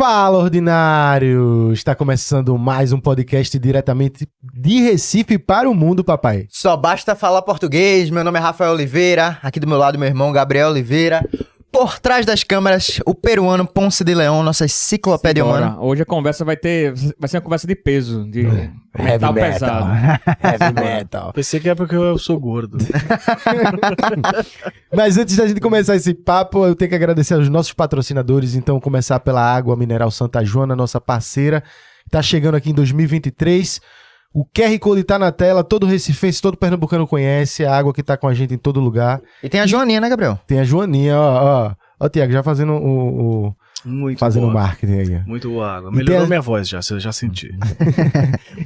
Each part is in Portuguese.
Fala, ordinário! Está começando mais um podcast diretamente de Recife para o mundo, papai. Só basta falar português. Meu nome é Rafael Oliveira. Aqui do meu lado, meu irmão Gabriel Oliveira. Por trás das câmeras, o peruano Ponce de Leão, nossa enciclopédia humana. Hoje a conversa vai ser uma conversa de peso, de Heavy metal pesado. Heavy metal. Pensei que é porque eu sou gordo. Mas antes da gente começar esse papo, eu tenho que agradecer aos nossos patrocinadores. Então, começar pela Água Mineral Santa Joana, nossa parceira. Tá chegando aqui em 2023. O QR Code tá na tela, todo recifense, todo pernambucano conhece. A água que tá com a gente em todo lugar. E tem a Joaninha, né, Gabriel? Tem a Joaninha, ó. Ó, Tiago, já fazendo Muito fazendo boa. marketing aí. Muito boa água. E Melhorou tem a- minha voz já, você já senti.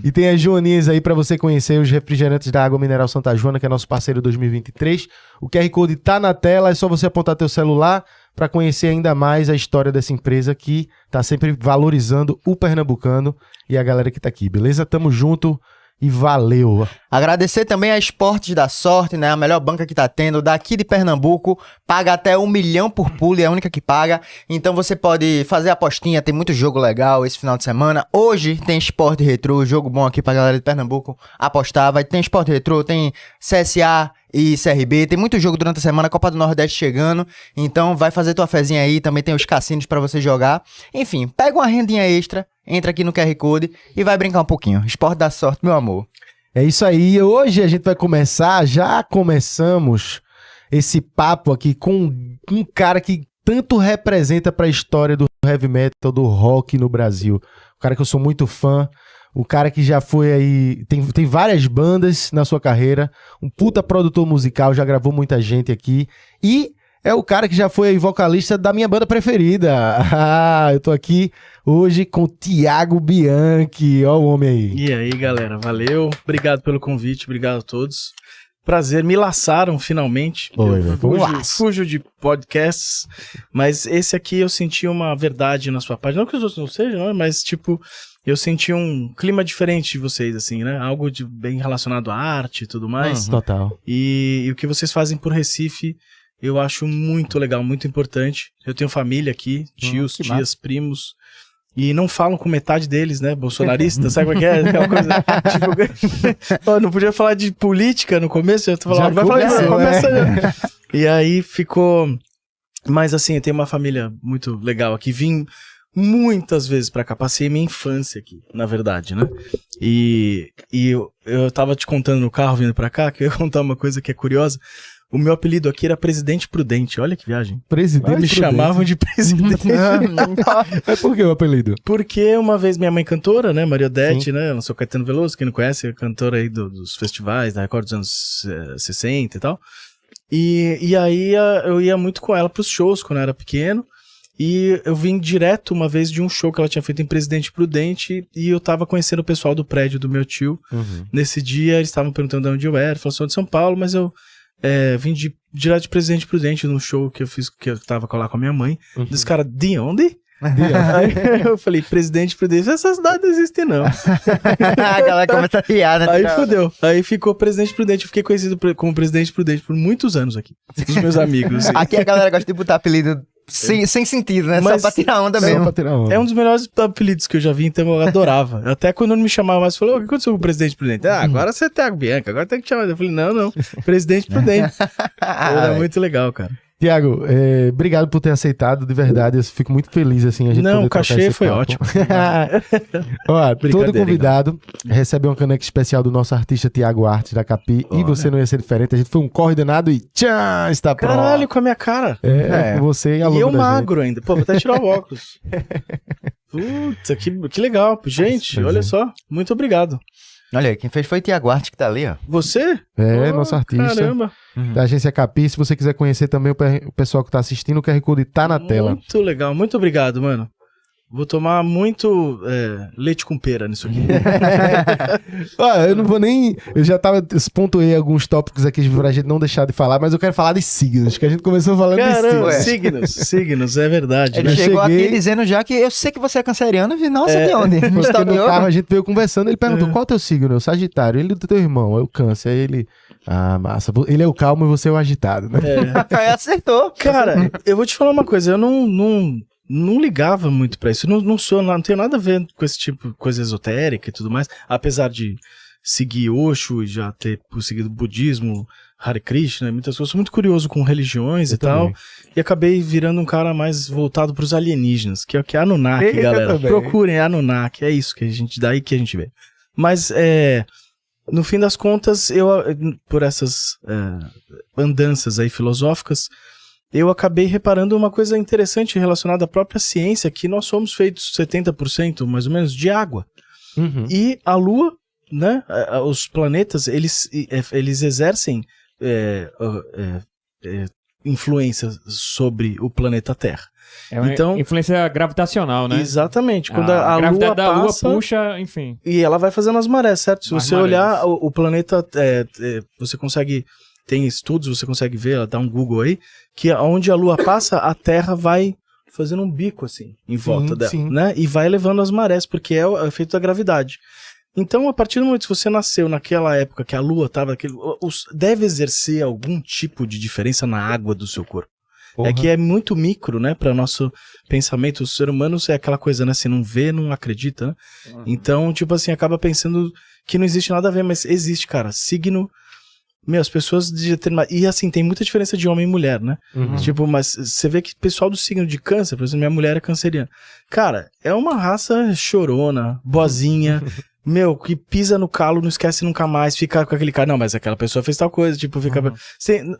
E tem as Joaninhas aí pra você conhecer os refrigerantes da Água Mineral Santa Joana, que é nosso parceiro 2023. O QR Code tá na tela, é só você apontar teu celular pra conhecer ainda mais a história dessa empresa que tá sempre valorizando o pernambucano e a galera que tá aqui, beleza? Tamo junto e valeu! Agradecer também a Esportes da Sorte, né? A melhor banca que tá tendo daqui de Pernambuco. Paga até 1 milhão por pulo, é a única que paga. Então você pode fazer apostinha, tem muito jogo legal esse final de semana. Hoje tem Esporte Retrô, jogo bom aqui pra galera de Pernambuco apostar. Vai ter Esporte Retrô, tem CSA e CRB, tem muito jogo durante a semana, Copa do Nordeste chegando. Então vai fazer tua fezinha aí, também tem os cassinos pra você jogar. Enfim, pega uma rendinha extra, entra aqui no QR Code e vai brincar um pouquinho. Esporte da Sorte, meu amor. É isso aí, hoje a gente vai começar, já começamos esse papo aqui com um cara que tanto representa para a história do heavy metal, do rock no Brasil. O cara que eu sou muito fã, o cara que já foi aí, tem várias bandas na sua carreira, um puta produtor musical, já gravou muita gente aqui e é o cara que já foi aí vocalista da minha banda preferida. Eu tô aqui hoje com o Thiago Bianchi, ó o homem aí. E aí, galera, valeu. Obrigado pelo convite, obrigado a todos. Prazer, me laçaram finalmente. Foi, Eu foi um laço. fujo de podcasts, mas esse aqui eu senti uma verdade na sua página. Não que os outros não sejam, não, mas tipo, eu senti um clima diferente de vocês, assim, né? Algo de bem relacionado à arte e tudo mais. Total. E o que vocês fazem por Recife, eu acho muito legal, muito importante. Eu tenho família aqui, tios, que tias, primos, e não falam com metade deles, né? Bolsonarista, sabe como é que é? Aquela coisa, tipo, ó, não podia falar de política no começo, eu tô falando, Já vai falar começou, começa já. E aí ficou... Mas assim, eu tenho uma família muito legal aqui, vim muitas vezes pra cá, passei minha infância aqui, na verdade, né? E eu tava te contando no carro vindo pra cá, que eu ia contar uma coisa que é curiosa. O meu apelido aqui era Presidente Prudente, olha que viagem. Presidente Me Prudente. chamavam de Presidente. É por que o apelido? Porque uma vez minha mãe cantora, né, Maria Odete, né, ela sou Caetano Veloso, quem não conhece, é cantora aí dos festivais, da Record dos anos 60 e tal. E aí eu ia muito com ela pros shows quando eu era pequeno. E eu vim direto uma vez de um show que ela tinha feito em Presidente Prudente e eu tava conhecendo o pessoal do prédio do meu tio. Nesse dia eles estavam perguntando de onde eu era, eu falei, sou de São Paulo, mas eu vim direto de Presidente Prudente num show que eu fiz, que eu tava lá com a minha mãe. Dos caras, de onde? Aí eu falei, Presidente Prudente, essa cidade não existe não. A galera começa a riar, né? Aí fodeu. Aí ficou Presidente Prudente. Eu fiquei conhecido como Presidente Prudente por muitos anos aqui. Dos meus amigos. Assim. Aqui a galera gosta de botar apelido sem sentido, né? Mas- Só pra tirar onda Só mesmo. pra tirar onda. É um dos melhores apelidos que eu já vi, então eu adorava. Até quando não me chamava mais, eu falei, o que aconteceu com o Presidente Prudente? Ah, agora você é Thiago Bianchi, agora tem que chamar. Eu falei, não, Presidente Prudente. Era muito legal, cara. Tiago, obrigado por ter aceitado, de verdade. Eu fico muito feliz, assim, a gente Não, poder o trocar cachê esse foi papo. ótimo. Ó, todo Brincadeira, convidado recebe uma caneca especial do nosso artista Tiago Artes da Capi. E você não ia ser diferente. A gente foi um corre danado e tchan, está pronto. Caralho, com a minha cara. Com você e a E logo eu da magro ainda. Pô, vou até tirar o óculos. Puta, que legal. Gente, Pois olha é. só. Muito obrigado. Olha aí, quem fez foi o Tiago Arte que tá ali, ó. Você? gente. Oh, Nosso artista. Caramba. Da agência Capi. Se você quiser conhecer também o pessoal que tá assistindo, o QR Code tá na tela. Muito legal. Muito obrigado, mano. Vou tomar muito leite com pera nisso aqui. Ó, eu não vou nem... Eu já pontuei alguns tópicos aqui pra gente não deixar de falar, mas eu quero falar de signos, que a gente começou falando de Caramba, signos. signos, é verdade. Ele Eu Né? chegou cheguei- aqui dizendo já que eu sei que você é canceriano e nossa, de onde? No Porque estado de no carro a Ouro? gente veio conversando, ele perguntou, qual é o teu signo? Eu, Sagitário. Ele do teu irmão, é o Câncer. Aí ele, massa. Ele é o calmo e você é o agitado, né? Acertou. Cara, eu vou te falar uma coisa, eu não não ligava muito pra isso. Não tenho nada a ver com esse tipo de coisa esotérica e tudo mais. Apesar de seguir Osho e já ter seguido budismo, Hare Krishna, muitas coisas. Sou muito curioso com religiões e tal. E acabei virando um cara mais voltado pros alienígenas, que é o que é Anunnaki, galera. Procurem Anunnaki, é isso que a gente, daí que a gente vê. Mas, no fim das contas, eu, por essas andanças aí filosóficas, eu acabei reparando uma coisa interessante relacionada à própria ciência, que nós somos feitos 70% mais ou menos de água. Uhum. E a Lua, né, os planetas, eles exercem influência sobre o planeta Terra. É uma Então, influência gravitacional, né? exatamente. Quando a gravidade Lua da Lua passa, puxa, enfim. e ela vai fazendo as marés, certo? Se As você marés. olhar o planeta, você consegue... Tem estudos, você consegue ver, dá um Google aí, que onde a Lua passa, a Terra vai fazendo um bico, assim, em volta dela, sim. né? E vai levando as marés, porque é o efeito da gravidade. Então, a partir do momento que você nasceu naquela época que a Lua estava... Deve exercer algum tipo de diferença na água do seu corpo. Porra. É que é muito micro, né, para nosso pensamento. O ser humano é aquela coisa, né, se não vê, não acredita, né? Então, tipo assim, acaba pensando que não existe nada a ver, mas existe, cara. Signo... as pessoas de determinado... E assim, tem muita diferença de homem e mulher, né? Uhum. Tipo, mas você vê que o pessoal do signo de câncer, por exemplo, minha mulher é canceriana. Cara, é uma raça chorona, boazinha, que pisa no calo, não esquece nunca mais, fica com aquele cara, não, mas aquela pessoa fez tal coisa, tipo, fica...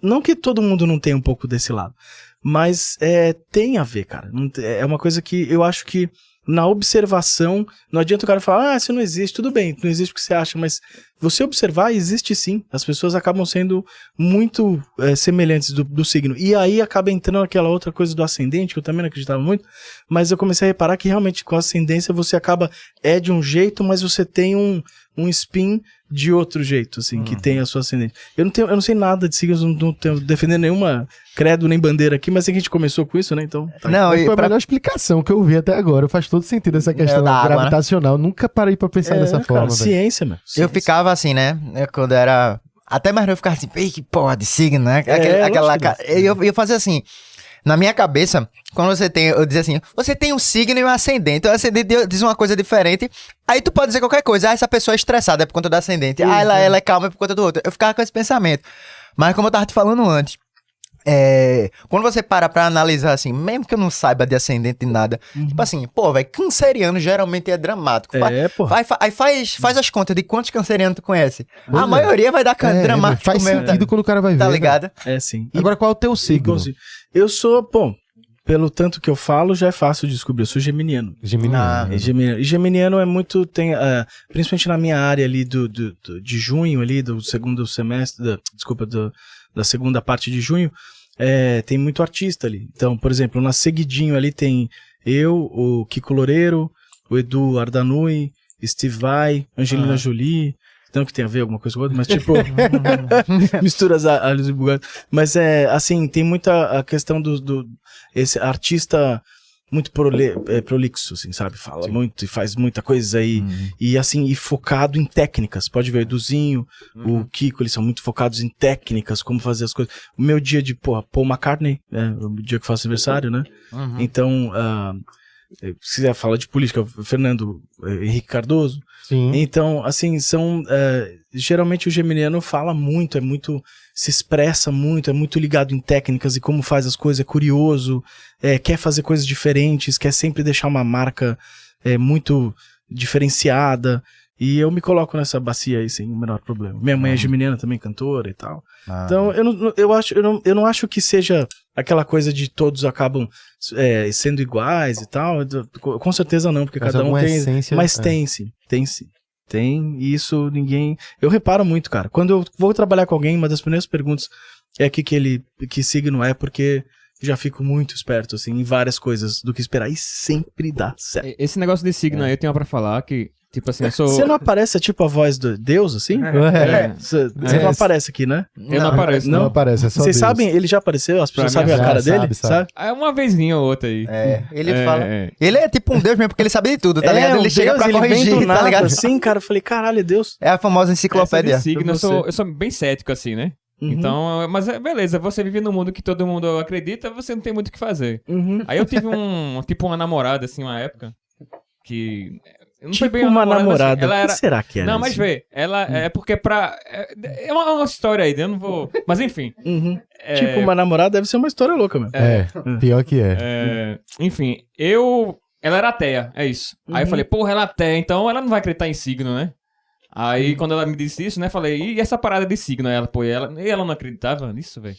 Não que todo mundo não tenha um pouco desse lado, mas tem a ver, cara. É uma coisa que eu acho que na observação, não adianta o cara falar, isso não existe, tudo bem, não existe o que você acha, mas você observar, existe sim. As pessoas acabam sendo muito semelhantes do signo. E aí acaba entrando aquela outra coisa do ascendente, que eu também não acreditava muito, mas eu comecei a reparar que realmente com a ascendência você acaba, de um jeito, mas você tem um spin de outro jeito, assim, que tem a sua ascendente. Eu não sei nada de signos, não tenho defendendo nenhuma credo nem bandeira aqui, mas é que a gente começou com isso, né? Então. Não, Mas e foi a pra... melhor explicação que eu vi até agora. Faz todo sentido essa questão da água, gravitacional. Nunca parei pra pensar dessa cara, forma. velho. ciência, meu. Eu Ciência. ficava assim, né? Quando era... Até mais novo, eu ficava assim, ei, que porra de signo, né? lógico que Eu fazia assim... Na minha cabeça, quando você tem... Eu dizia assim, você tem um signo e um ascendente. O ascendente diz uma coisa diferente. Aí tu pode dizer qualquer coisa. Essa pessoa é estressada é por conta do ascendente. Ela é calma é por conta do outro. Eu ficava com esse pensamento. Mas como eu tava te falando antes... quando você para pra analisar assim, mesmo que eu não saiba de ascendente de nada, tipo assim, pô, velho, canceriano geralmente é dramático. Pô. Aí faz as contas de quantos cancerianos tu conhece. Pois A maioria vai dar dramático faz mesmo, sentido quando o cara vai ver. tá né? ligado? Sim. Agora, qual é o teu signo? Igualzinho. Eu sou, pelo tanto que eu falo, já é fácil de descobrir. Eu sou geminiano. Geminiano. E geminiano é muito, principalmente na minha área ali de junho, ali do segundo semestre, da segunda parte de junho, tem muito artista ali. Então, por exemplo, na Seguidinho ali tem eu, o Kiko Loureiro, o Edu Ardanui, Steve Vai, Angelina Jolie. Não que tenha a ver alguma coisa com outra, mas tipo... misturas alhos e bugados. Mas assim, tem muita a questão esse artista muito prolixo, assim, sabe? Fala muito e faz muita coisa aí. E assim, e focado em técnicas. Pode ver o Eduzinho, o Kiko, eles são muito focados em técnicas, como fazer as coisas. O meu dia de, Paul McCartney, o dia que eu faço aniversário, né? Então, se quiser falar de política, o Fernando Henrique Cardoso. Sim. Então, assim, geralmente o geminiano fala muito, se expressa muito, é muito ligado em técnicas e como faz as coisas, é curioso, quer fazer coisas diferentes, quer sempre deixar uma marca muito diferenciada. E eu me coloco nessa bacia aí sem o menor problema. Minha mãe é geminiana também, cantora e tal. Então, eu não acho que seja aquela coisa de todos acabam sendo iguais e tal. Com certeza não, porque Mas cada um alguma tem... essência, Mas tem sim. Tem, e isso ninguém... Eu reparo muito, cara. Quando eu vou trabalhar com alguém, uma das primeiras perguntas é que signo é, porque já fico muito esperto, assim, em várias coisas do que esperar. E sempre dá certo. Esse negócio de signo aí eu tenho pra falar que, tipo assim, eu sou... Você não aparece, tipo, a voz de Deus, assim? Você não aparece aqui, né? Eu não apareço, Não não. aparece, é só Vocês Deus. sabem, ele já apareceu? As pessoas Pra mim, sabem a já cara sabe, dele? sabe. É uma vezinha ou outra aí. Ele fala... é. Ele é tipo um deus mesmo, porque ele sabe de tudo, tá ligado? Ele chega pra ele vem corrigir, do nada, tá ligado? assim, cara. Eu falei, caralho, é Deus. É a famosa Essa enciclopédia. de signo, Pra você. eu sou bem cético, assim, né? Uhum. Então, mas beleza, você vive num mundo que todo mundo acredita, você não tem muito o que fazer. Uhum. Aí eu tive uma namorada, assim, uma época, que... Não foi Tipo bem uma namorada, assim, ela o era... que será que era? Não, mas isso? vê, ela é porque é uma história aí, eu não vou... Mas enfim. Uhum. Tipo uma namorada deve ser uma história louca mesmo. Pior que é. Enfim, ela era ateia, é isso. Aí eu Uhum. falei, porra, ela é ateia, então ela não vai acreditar em signo, né? Aí, quando ela me disse isso, né, falei, e essa parada de signo? Aí ela, pô, ela não acreditava nisso, velho?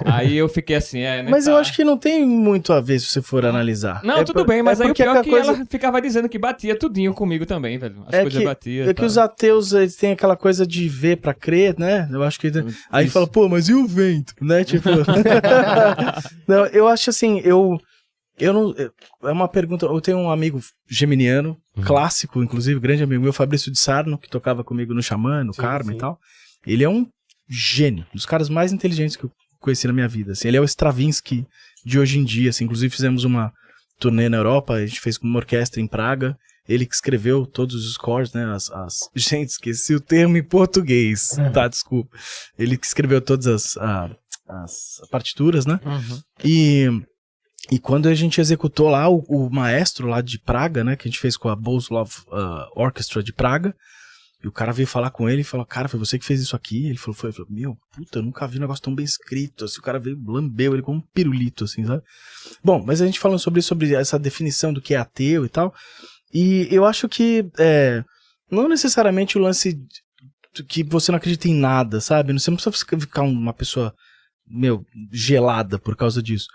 Aí eu fiquei assim, né? Mas eu tá. acho que não tem muito a ver se você for analisar. Não, tudo bem, mas aí o porque pior é que coisa... ela ficava dizendo que batia tudinho comigo também, velho. As coisas batiam. É que os ateus, eles têm aquela coisa de ver pra crer, né? Eu acho que... Aí fala, pô, mas e o vento? Né? Tipo... Não, eu acho assim, eu não... É uma pergunta... Eu tenho um amigo geminiano, clássico, inclusive, grande amigo meu, Fabrício de Sarno, que tocava comigo no Xamã, no Karma e tal. Ele é um gênio, um dos caras mais inteligentes que eu conheci na minha vida. Assim, ele é o Stravinsky de hoje em dia. Assim, inclusive, fizemos uma turnê na Europa, a gente fez com uma orquestra em Praga. Ele que escreveu todos os scores, né? Gente, esqueci o termo em português, tá? Desculpa. Ele que escreveu todas as partituras, né? E quando a gente executou lá, o maestro lá de Praga, né? Que a gente fez com a Boslov Orchestra de Praga. E o cara veio falar com ele e falou, cara, foi você que fez isso aqui? Ele falou, foi. Meu, puta, eu nunca vi um negócio tão bem escrito. Assim, o cara veio, lambeu ele como um pirulito, assim, sabe? Bom, mas a gente falando sobre essa definição do que é ateu e tal. E eu acho que não necessariamente o lance que você não acredita em nada, sabe? Você não precisa ficar uma pessoa, gelada por causa disso.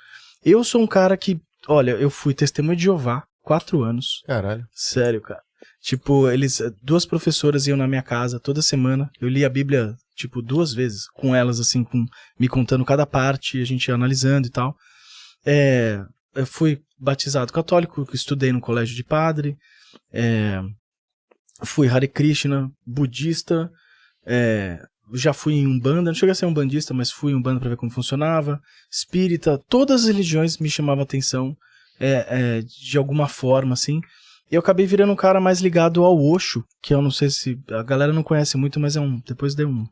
Eu sou um cara que, olha, eu fui testemunha de Jeová 4 anos. Caralho. Sério, cara. Tipo, 2 professoras iam na minha casa toda semana. Eu li a Bíblia, 2 vezes com elas, assim, me contando cada parte, a gente ia analisando e tal. Eu fui batizado católico, estudei no colégio de padre. Fui Hare Krishna, budista. Já fui em Umbanda, não cheguei a ser um bandista, mas fui em Umbanda pra ver como funcionava. Espírita, todas as religiões me chamavam a atenção de alguma forma, assim. E eu acabei virando um cara mais ligado ao Osho, que eu não sei se a galera não conhece muito, mas depois dei um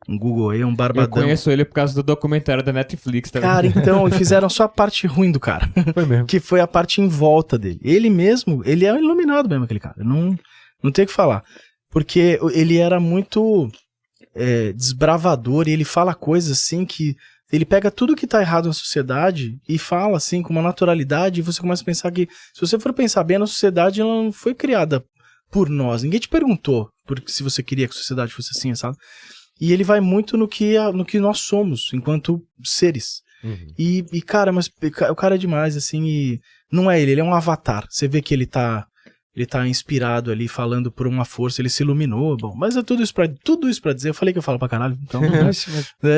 Google aí, um barbadão. Eu conheço ele por causa do documentário da Netflix também. Cara, então, fizeram só a parte ruim do cara. Foi mesmo. Que foi a parte em volta dele. Ele mesmo, ele é iluminado mesmo, aquele cara. Não tem o que falar. Porque ele era muito desbravador e ele fala coisas assim que... Ele pega tudo que tá errado na sociedade e fala assim com uma naturalidade e você começa a pensar que, se você for pensar bem, a sociedade ela não foi criada por nós. Ninguém te perguntou se você queria que a sociedade fosse assim, sabe? E ele vai muito no que nós somos enquanto seres. Uhum. E cara, mas o cara é demais, assim, e não é ele é um avatar. Você vê que ele tá inspirado ali, falando por uma força, ele se iluminou, bom, mas é tudo isso pra dizer, eu falei que eu falo pra caralho, então,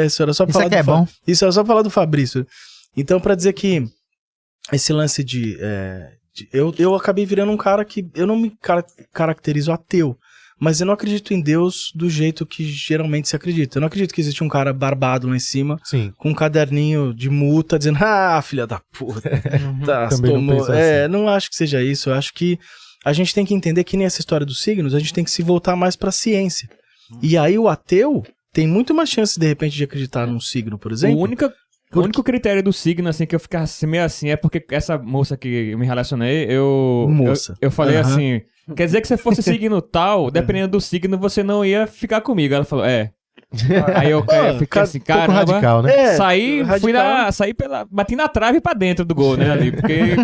isso era só pra falar Isso aqui é bom. Isso era só pra falar do Fabrício. Então, pra dizer que esse lance eu acabei virando um cara que, eu não me caracterizo ateu, mas eu não acredito em Deus do jeito que geralmente se acredita. Eu não acredito que existe um cara barbado lá em cima, Sim. com um caderninho de multa, dizendo, filha da puta, tá, Também não penso assim. não acho que seja isso, eu acho que a gente tem que entender que nessa história dos signos, a gente tem que se voltar mais pra ciência. E aí o ateu tem muito mais chance, de repente, de acreditar num signo, por exemplo. O único critério do signo, assim, que eu ficava meio assim, é porque essa moça que eu me relacionei, eu falei assim, quer dizer que se fosse signo tal, dependendo do signo, você não ia ficar comigo. Ela falou, Aí eu fiquei assim, caramba. Radical, né? Saí bati na trave pra dentro do gol, né, ali, porque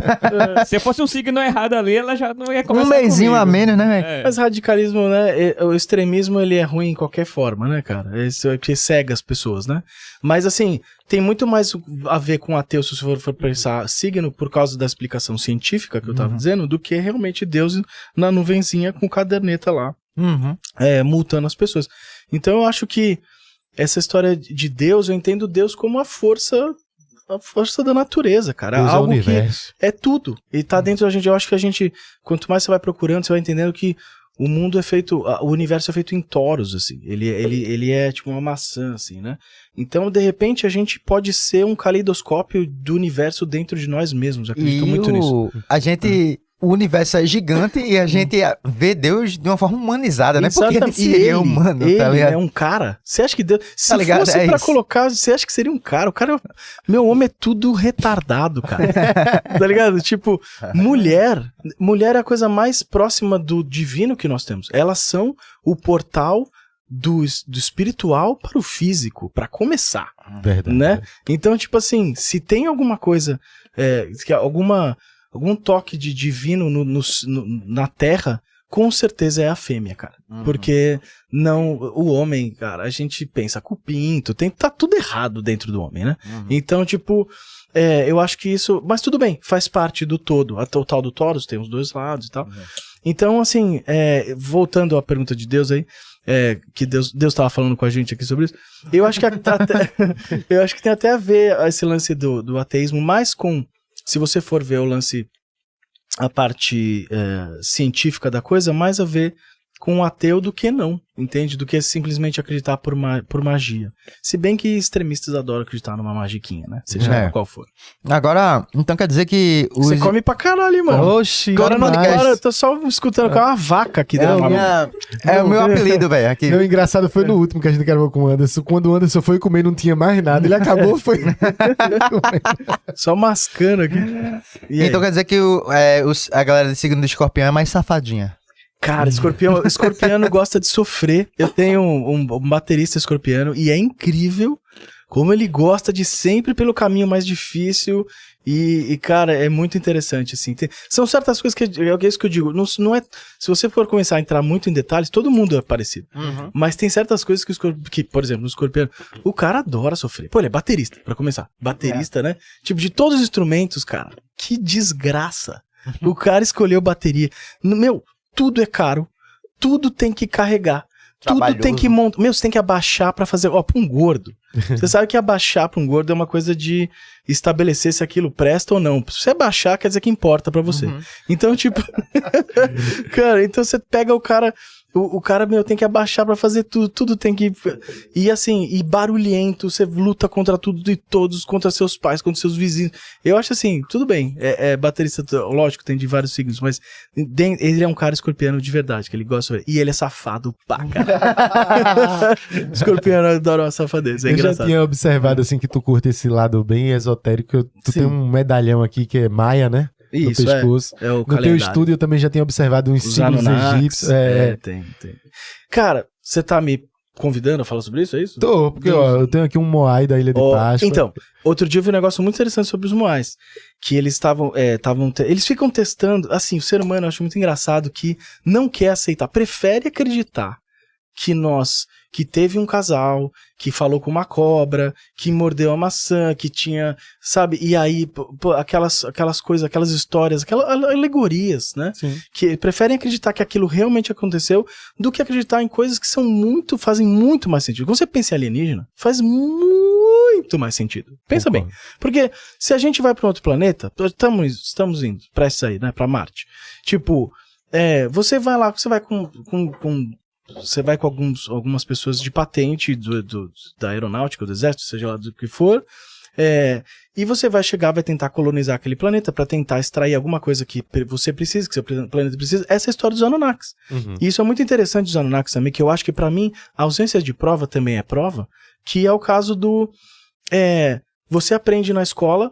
se fosse um signo errado ali, ela já não ia começar mêsinho comigo. a menos, né, velho? Mas radicalismo, né, o extremismo, ele é ruim em qualquer forma, né, cara? Isso é que cega as pessoas, né? Mas, assim, tem muito mais a ver com ateu, se você for pensar signo, por causa da explicação científica que eu tava dizendo, do que realmente Deus na nuvenzinha com caderneta lá, multando as pessoas. Então eu acho que essa história de Deus, eu entendo Deus como a força da natureza, cara. Deus é o algo universo. que é tudo. E tá dentro da gente. Eu acho que a gente, quanto mais você vai procurando, você vai entendendo que o mundo é feito, o universo é feito em toros, assim. Ele é tipo uma maçã, assim, né? Então, de repente, a gente pode ser um caleidoscópio do universo dentro de nós mesmos. Eu acredito muito nisso. A gente... o universo é gigante e a gente vê Deus de uma forma humanizada, né? Porque ele é humano, tá ligado? É um cara. Você acha que Deus... Se Tá ligado? fosse É pra isso. colocar, você acha que seria um cara? O cara... Meu homem é tudo retardado, cara. Tá ligado? Tipo, mulher é a coisa mais próxima do divino que nós temos. Elas são o portal do espiritual para o físico, pra começar. Verdade. Né? Então, tipo assim, se tem alguma coisa, algum toque de divino na Terra, com certeza é a fêmea, cara. Porque não, o homem, cara, a gente pensa cupinto, tá tudo errado dentro do homem, né? Então, tipo, eu acho que isso, mas tudo bem, faz parte do todo. O tal do Taurus tem os dois lados e tal. Então, assim, voltando à pergunta de Deus aí, que Deus estava falando com a gente aqui sobre isso, eu acho que eu acho que tem até a ver esse lance do ateísmo, mais com, se você for ver o lance, a parte científica da coisa, mais a ver com o ateu do que não, entende? Do que simplesmente acreditar por magia. Se bem que extremistas adoram acreditar numa magiquinha, né? Seja lá qual for. Agora, então quer dizer que... Você come pra caralho, mano. Oxi, Agora podcast. eu tô só escutando com uma vaca aqui dentro. É o meu apelido, velho. Aqui. O engraçado foi no último que a gente gravou com o Anderson. Quando o Anderson foi comer, não tinha mais nada. Ele acabou, foi. Só mascando aqui. Então quer dizer que a galera de signo do escorpião é mais safadinha. Cara, escorpiano gosta de sofrer. Eu tenho um baterista escorpiano e é incrível como ele gosta de sempre pelo caminho mais difícil. E cara, é muito interessante, assim. São certas coisas que é isso que eu digo. Não é, se você for começar a entrar muito em detalhes, todo mundo é parecido. Mas tem certas coisas que, por exemplo, no escorpiano, o cara adora sofrer. Pô, ele é baterista, pra começar. Baterista, né? Tipo, de todos os instrumentos, cara. Que desgraça. O cara escolheu bateria. Meu, tudo é caro, tudo tem que carregar, tudo tem que montar. Meu, você tem que abaixar pra fazer. Ó, pra um gordo. Você sabe que abaixar pra um gordo é uma coisa de estabelecer se aquilo presta ou não. Se você abaixar, quer dizer que importa pra você. Então, tipo. Cara, então você pega o cara. O cara, meu, tem que abaixar pra fazer tudo. Tudo tem que... E assim, e barulhento. Você luta contra tudo e todos. Contra seus pais, contra seus vizinhos. Eu acho assim, tudo bem. Baterista, lógico, tem de vários signos. Mas ele é um cara escorpiano de verdade. Que ele gosta. E ele é safado pra caralho. Escorpiano adora uma safadeza. É engraçado. Eu já tinha observado, assim, que tu curte esse lado bem esotérico. Tu tem um medalhão aqui que é maia, né? Isso, no pescoço. É o no calendário. teu estúdio eu também já tinha observado uns Os símbolos Anunnakis, egípcios. Tem. Cara, você tá me convidando a falar sobre isso, é isso? Tô, porque ó, eu tenho aqui um Moai da Ilha de Páscoa. Então, outro dia eu vi um negócio muito interessante sobre os Moais, que eles eles ficam testando, assim, o ser humano eu acho muito engraçado que não quer aceitar, prefere acreditar que teve um casal, que falou com uma cobra, que mordeu a maçã, que tinha, sabe, e aí, aquelas coisas, aquelas histórias, aquelas alegorias, né? Sim. Que preferem acreditar que aquilo realmente aconteceu, do que acreditar em coisas que fazem muito mais sentido. Quando você pensa em alienígena, faz muito mais sentido. Pensa bem. Porque se a gente vai para um outro planeta, estamos indo prestes aí, né, para Marte. Tipo, você vai lá, você vai você vai com algumas pessoas de patente da aeronáutica, do exército, seja lá do que for, e você vai tentar colonizar aquele planeta para tentar extrair alguma coisa que você precisa, que seu planeta precisa. Essa é a história dos Anunnakis. E isso é muito interessante dos Anunnakis também, que eu acho que para mim a ausência de prova também é prova, que é o caso do... você aprende na escola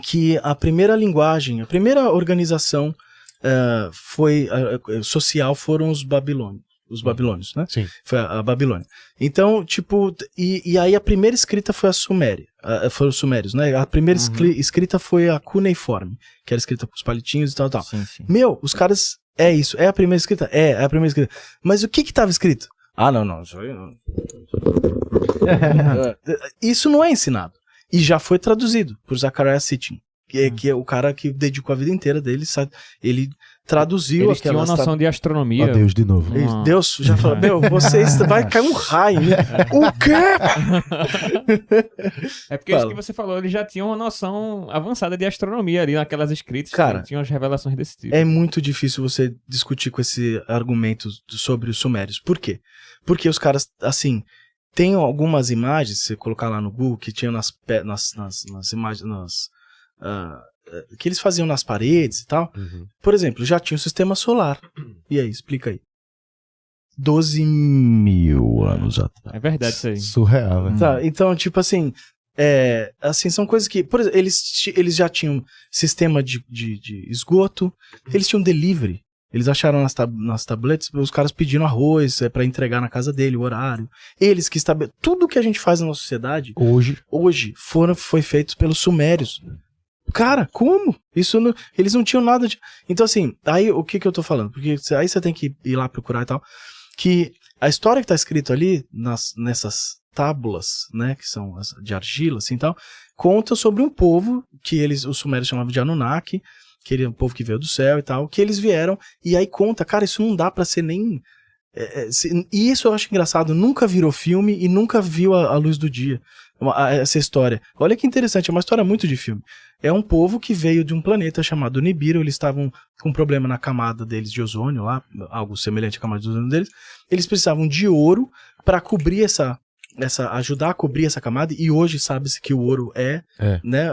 que a primeira linguagem, a primeira organização social foram os babilônios. Os babilônios, né? Sim. Foi a Babilônia. Então, tipo, e aí a primeira escrita foi a Suméria. Foram os sumérios, né? A primeira escrita foi a cuneiforme, que era escrita com os palitinhos e tal. Sim. Meu, os caras, isso. É a primeira escrita? É a primeira escrita. Mas o que tava escrito? Não. Isso aí não. Isso não é ensinado. E já foi traduzido por Zecharia Sitchin. Que é o cara que dedicou a vida inteira dele, sabe? Ele traduziu Eles tinham uma noção de astronomia. Ó, Deus de novo. Deus já falou, vai cair um raio. O quê? É porque isso que você falou, eles já tinham uma noção avançada de astronomia ali naquelas escritas. Cara, tinham as revelações desse tipo. É muito difícil você discutir com esse argumento sobre os sumérios. Por quê? Porque os caras, assim... Tem algumas imagens, se você colocar lá no Google, que tinham nas imagens, que eles faziam nas paredes e tal, por exemplo, já tinha o sistema solar. E aí, explica aí. 12 mil anos atrás. É verdade isso aí. Surreal, velho. Tá, então, tipo assim, são coisas que, por exemplo, eles já tinham sistema de esgoto, eles tinham delivery. Eles acharam nas tabletes, os caras pedindo arroz pra entregar na casa dele, o horário. Eles que tudo que a gente faz na nossa sociedade, hoje foi feito pelos sumérios. Cara, como? Eles não tinham nada de... Então, assim, aí o que eu tô falando? Porque aí você tem que ir lá procurar e tal, que a história que tá escrita ali, nessas tábulas, né, que são de argila, assim, tal, conta sobre um povo que os sumérios chamavam de Anunnaki, que ele é um povo que veio do céu e tal, que eles vieram, e aí conta, cara, isso não dá pra ser nem... e isso eu acho engraçado, nunca virou filme e nunca viu a luz do dia, essa história. Olha que interessante, é uma história muito de filme. É um povo que veio de um planeta chamado Nibiru, eles estavam com um problema na camada deles de ozônio lá, algo semelhante à camada de ozônio deles, eles precisavam de ouro pra cobrir ajudar a cobrir essa camada, e hoje sabe-se que o ouro né,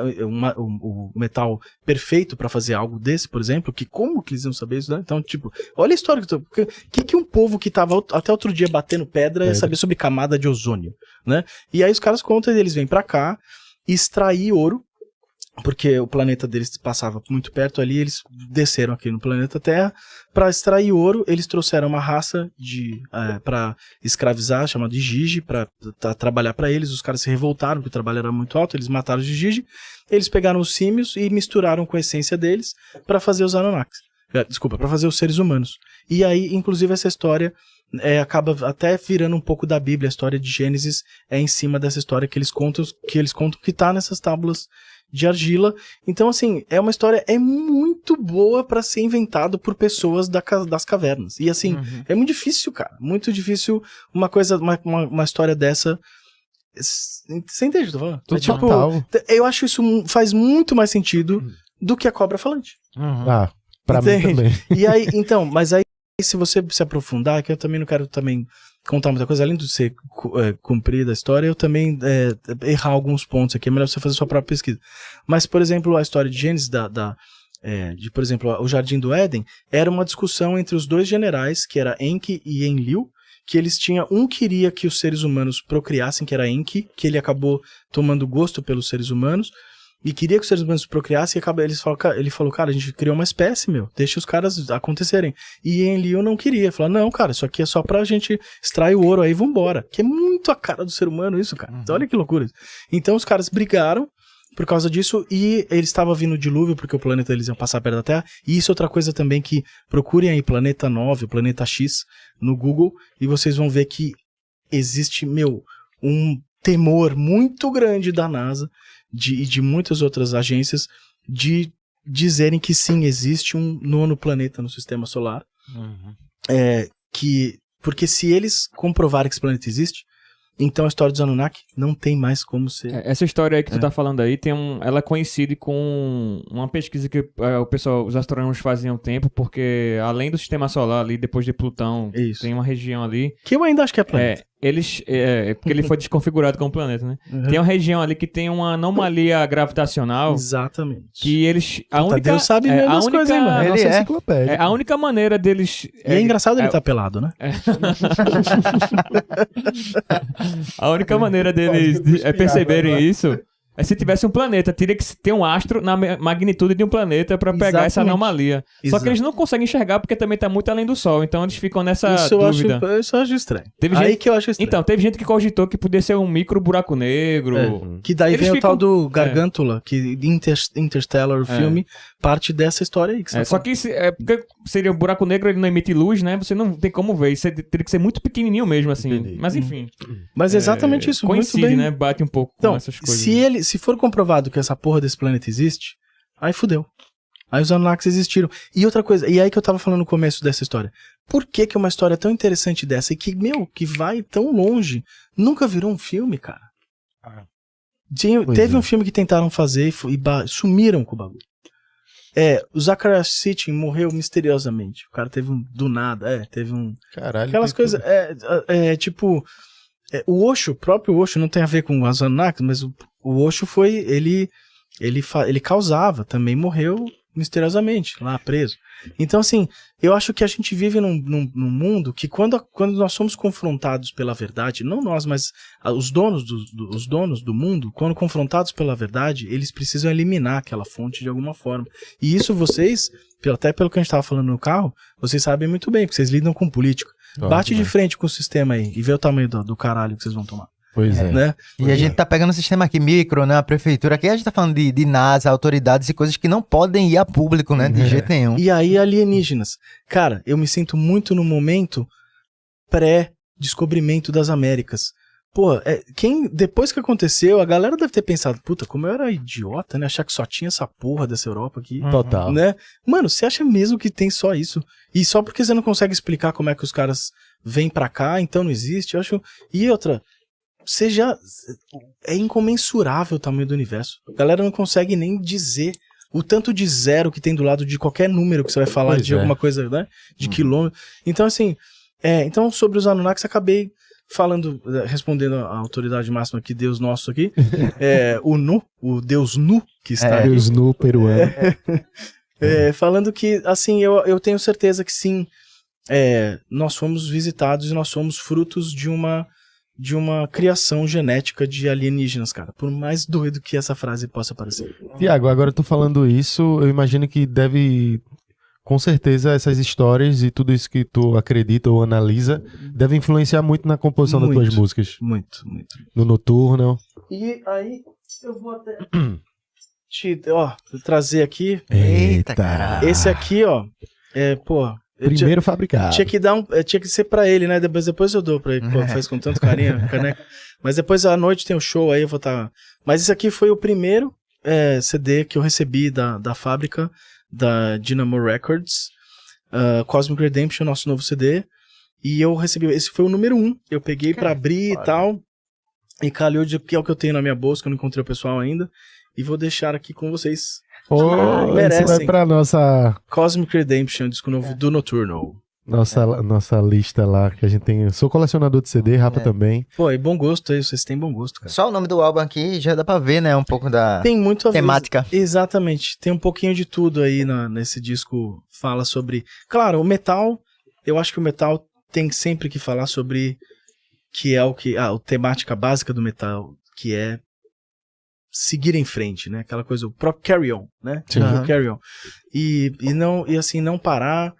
o metal perfeito pra fazer algo desse, por exemplo, como que eles iam saber isso, né? Então, tipo, olha a história que um povo que tava até outro dia batendo pedra ia saber sobre camada de ozônio, né? E aí os caras contam, eles vêm pra cá extrair ouro, porque o planeta deles passava muito perto ali, eles desceram aqui no planeta Terra para extrair ouro. Eles trouxeram uma raça para escravizar, chamada de Gigi, para trabalhar para eles. Os caras se revoltaram porque o trabalho era muito alto, eles mataram os Gigi. Eles pegaram os símios e misturaram com a essência deles para fazer os Anunnakis. Desculpa, para fazer os seres humanos. E aí, inclusive, essa história acaba até virando um pouco da Bíblia. A história de Gênesis é em cima dessa história que eles contam que tá nessas tábulas de argila. Então, assim, é uma história muito boa pra ser inventado por pessoas das cavernas. E, assim, é muito difícil, cara. Muito difícil uma história dessa. Você entende o que eu tô falando? Total. Eu acho isso faz muito mais sentido do que a cobra falante. Pra mim também. E aí, então, mas aí, se você se aprofundar, que eu também não quero contar muita coisa, além de ser comprida a história, eu também errar alguns pontos aqui, é melhor você fazer sua própria pesquisa. Mas, por exemplo, a história de Gênesis, por exemplo, o Jardim do Éden, era uma discussão entre os dois generais, que era Enki e Enlil, que eles tinham, um queria que os seres humanos procriassem, que era Enki, que ele acabou tomando gosto pelos seres humanos, e queria que os seres humanos procriassem, e ele falou, cara, a gente criou uma espécie, deixa os caras acontecerem. E Enlil não queria, falou, não, cara, isso aqui é só pra gente extrair o ouro aí, vambora. Que é muito a cara do ser humano isso, cara. Olha que loucura isso. Então os caras brigaram por causa disso, e eles estavam vindo o dilúvio, porque o planeta eles iam passar perto da Terra. E isso é outra coisa também, que procurem aí Planeta 9, Planeta X no Google, e vocês vão ver que existe, um temor muito grande da NASA e de muitas outras agências de dizerem que sim, existe um nono planeta no sistema solar. Porque se eles comprovarem que esse planeta existe, então a história dos Anunnaki não tem mais como ser. Essa história aí que tu tá falando aí, ela coincide com uma pesquisa que os astrônomos faziam há um tempo, porque além do sistema solar ali, depois de Plutão, tem uma região ali... Que eu ainda acho que é planeta. Porque ele foi desconfigurado como planeta, né? Tem uma região ali que tem uma anomalia gravitacional. Exatamente. Que eles... Deus sabe mesmo as coisas, hein, mano? Nossa enciclopédia. A única maneira deles... E é engraçado ele tá pelado, né? A única maneira deles perceberem isso é se tivesse um planeta. Teria que ter um astro na magnitude de um planeta pra pegar essa anomalia. Só que eles não conseguem enxergar porque também tá muito além do Sol. Então eles ficam nessa dúvida. Isso eu acho estranho. Que eu acho estranho. Então, teve gente que cogitou que podia ser um micro buraco negro. Que daí vem o tal do Gargantula, que Interstellar, o filme, parte dessa história aí. Que só que porque seria um buraco negro, ele não emite luz, né? Você não tem como ver. Isso teria que ser muito pequenininho mesmo, assim. Entendi. Mas enfim. Mas exatamente isso. Coincide, muito bem. Né? Bate um pouco com essas coisas. Se for comprovado que essa porra desse planeta existe, aí fudeu. Aí os Anunnakis existiram. E outra coisa, e aí que eu tava falando no começo dessa história. Por que uma história tão interessante dessa e que, que vai tão longe, nunca virou um filme, cara? Teve um filme que tentaram fazer e sumiram com o bagulho. O Zachariah Sitchin morreu misteriosamente. O cara teve do nada, teve um... Caralho. Aquelas coisas, tipo... o próprio Osho, não tem a ver com os Anunnakis, mas o Osho ele ele causava, também morreu misteriosamente, lá preso. Então, assim, eu acho que a gente vive num mundo que quando nós somos confrontados pela verdade, não nós, mas os donos do mundo, quando confrontados pela verdade, eles precisam eliminar aquela fonte de alguma forma. E isso vocês, até pelo que a gente estava falando no carro, vocês sabem muito bem, porque vocês lidam com político. Bate de frente com o sistema aí e vê o tamanho do caralho que vocês vão tomar. Pois é. Né? E a gente tá pegando o sistema aqui micro, né? A prefeitura. Aqui a gente tá falando de NASA, autoridades e coisas que não podem ir a público, né? De jeito nenhum. E aí, alienígenas. Cara, eu me sinto muito no momento pré-descobrimento das Américas. Pô, depois que aconteceu, a galera deve ter pensado, puta, como eu era idiota, né? Achar que só tinha essa porra dessa Europa aqui. Total. Né? Mano, você acha mesmo que tem só isso? E só porque você não consegue explicar como é que os caras vêm pra cá, então não existe? Eu acho... E outra... é incomensurável o tamanho do universo. A galera não consegue nem dizer o tanto de zero que tem do lado de qualquer número que você vai falar alguma coisa, né? De quilômetro. Então, assim, então sobre os Anunnakis, acabei respondendo a autoridade máxima aqui, Deus nosso aqui, o Deus Nu, que está aqui. Deus Nu peruano. Falando que, assim, eu tenho certeza que sim, nós fomos visitados e nós somos frutos de uma criação genética de alienígenas, cara. Por mais doido que essa frase possa parecer. Tiago, agora eu tô falando isso, eu imagino que deve, com certeza, essas histórias e tudo isso que tu acredita ou analisa, deve influenciar muito na composição das tuas músicas. Muito. No Noturno. E aí, eu vou até trazer aqui. Eita, cara. Esse aqui, Primeiro fabricado. Tinha que ser pra ele, né? Depois eu dou pra ele, faz com tanto carinho, caneca. Mas depois à noite tem o show, aí eu vou estar... Mas esse aqui foi o primeiro CD que eu recebi da fábrica, da Dynamo Records, Cosmic Redemption, nosso novo CD. E eu recebi... Esse foi o número 1. Eu peguei pra abrir e tal. E calhou que é o que eu tenho na minha bolsa, que eu não encontrei o pessoal ainda. E vou deixar aqui com vocês. Esse vai pra nossa... Cosmic Redemption, disco novo do Nocturnal. Nossa lista lá, que a gente tem... Sou colecionador de CD, Rafa também. Pô, e bom gosto aí, vocês têm bom gosto, cara. Só o nome do álbum aqui já dá pra ver, né? Um pouco da tem muito a temática. Exatamente. Tem um pouquinho de tudo aí nesse disco. Fala sobre... Claro, o metal... Eu acho que o metal tem sempre que falar sobre... Que é a temática básica do metal, que é seguir em frente, né? Aquela coisa, o próprio carry on, né? O carry on. E não parar.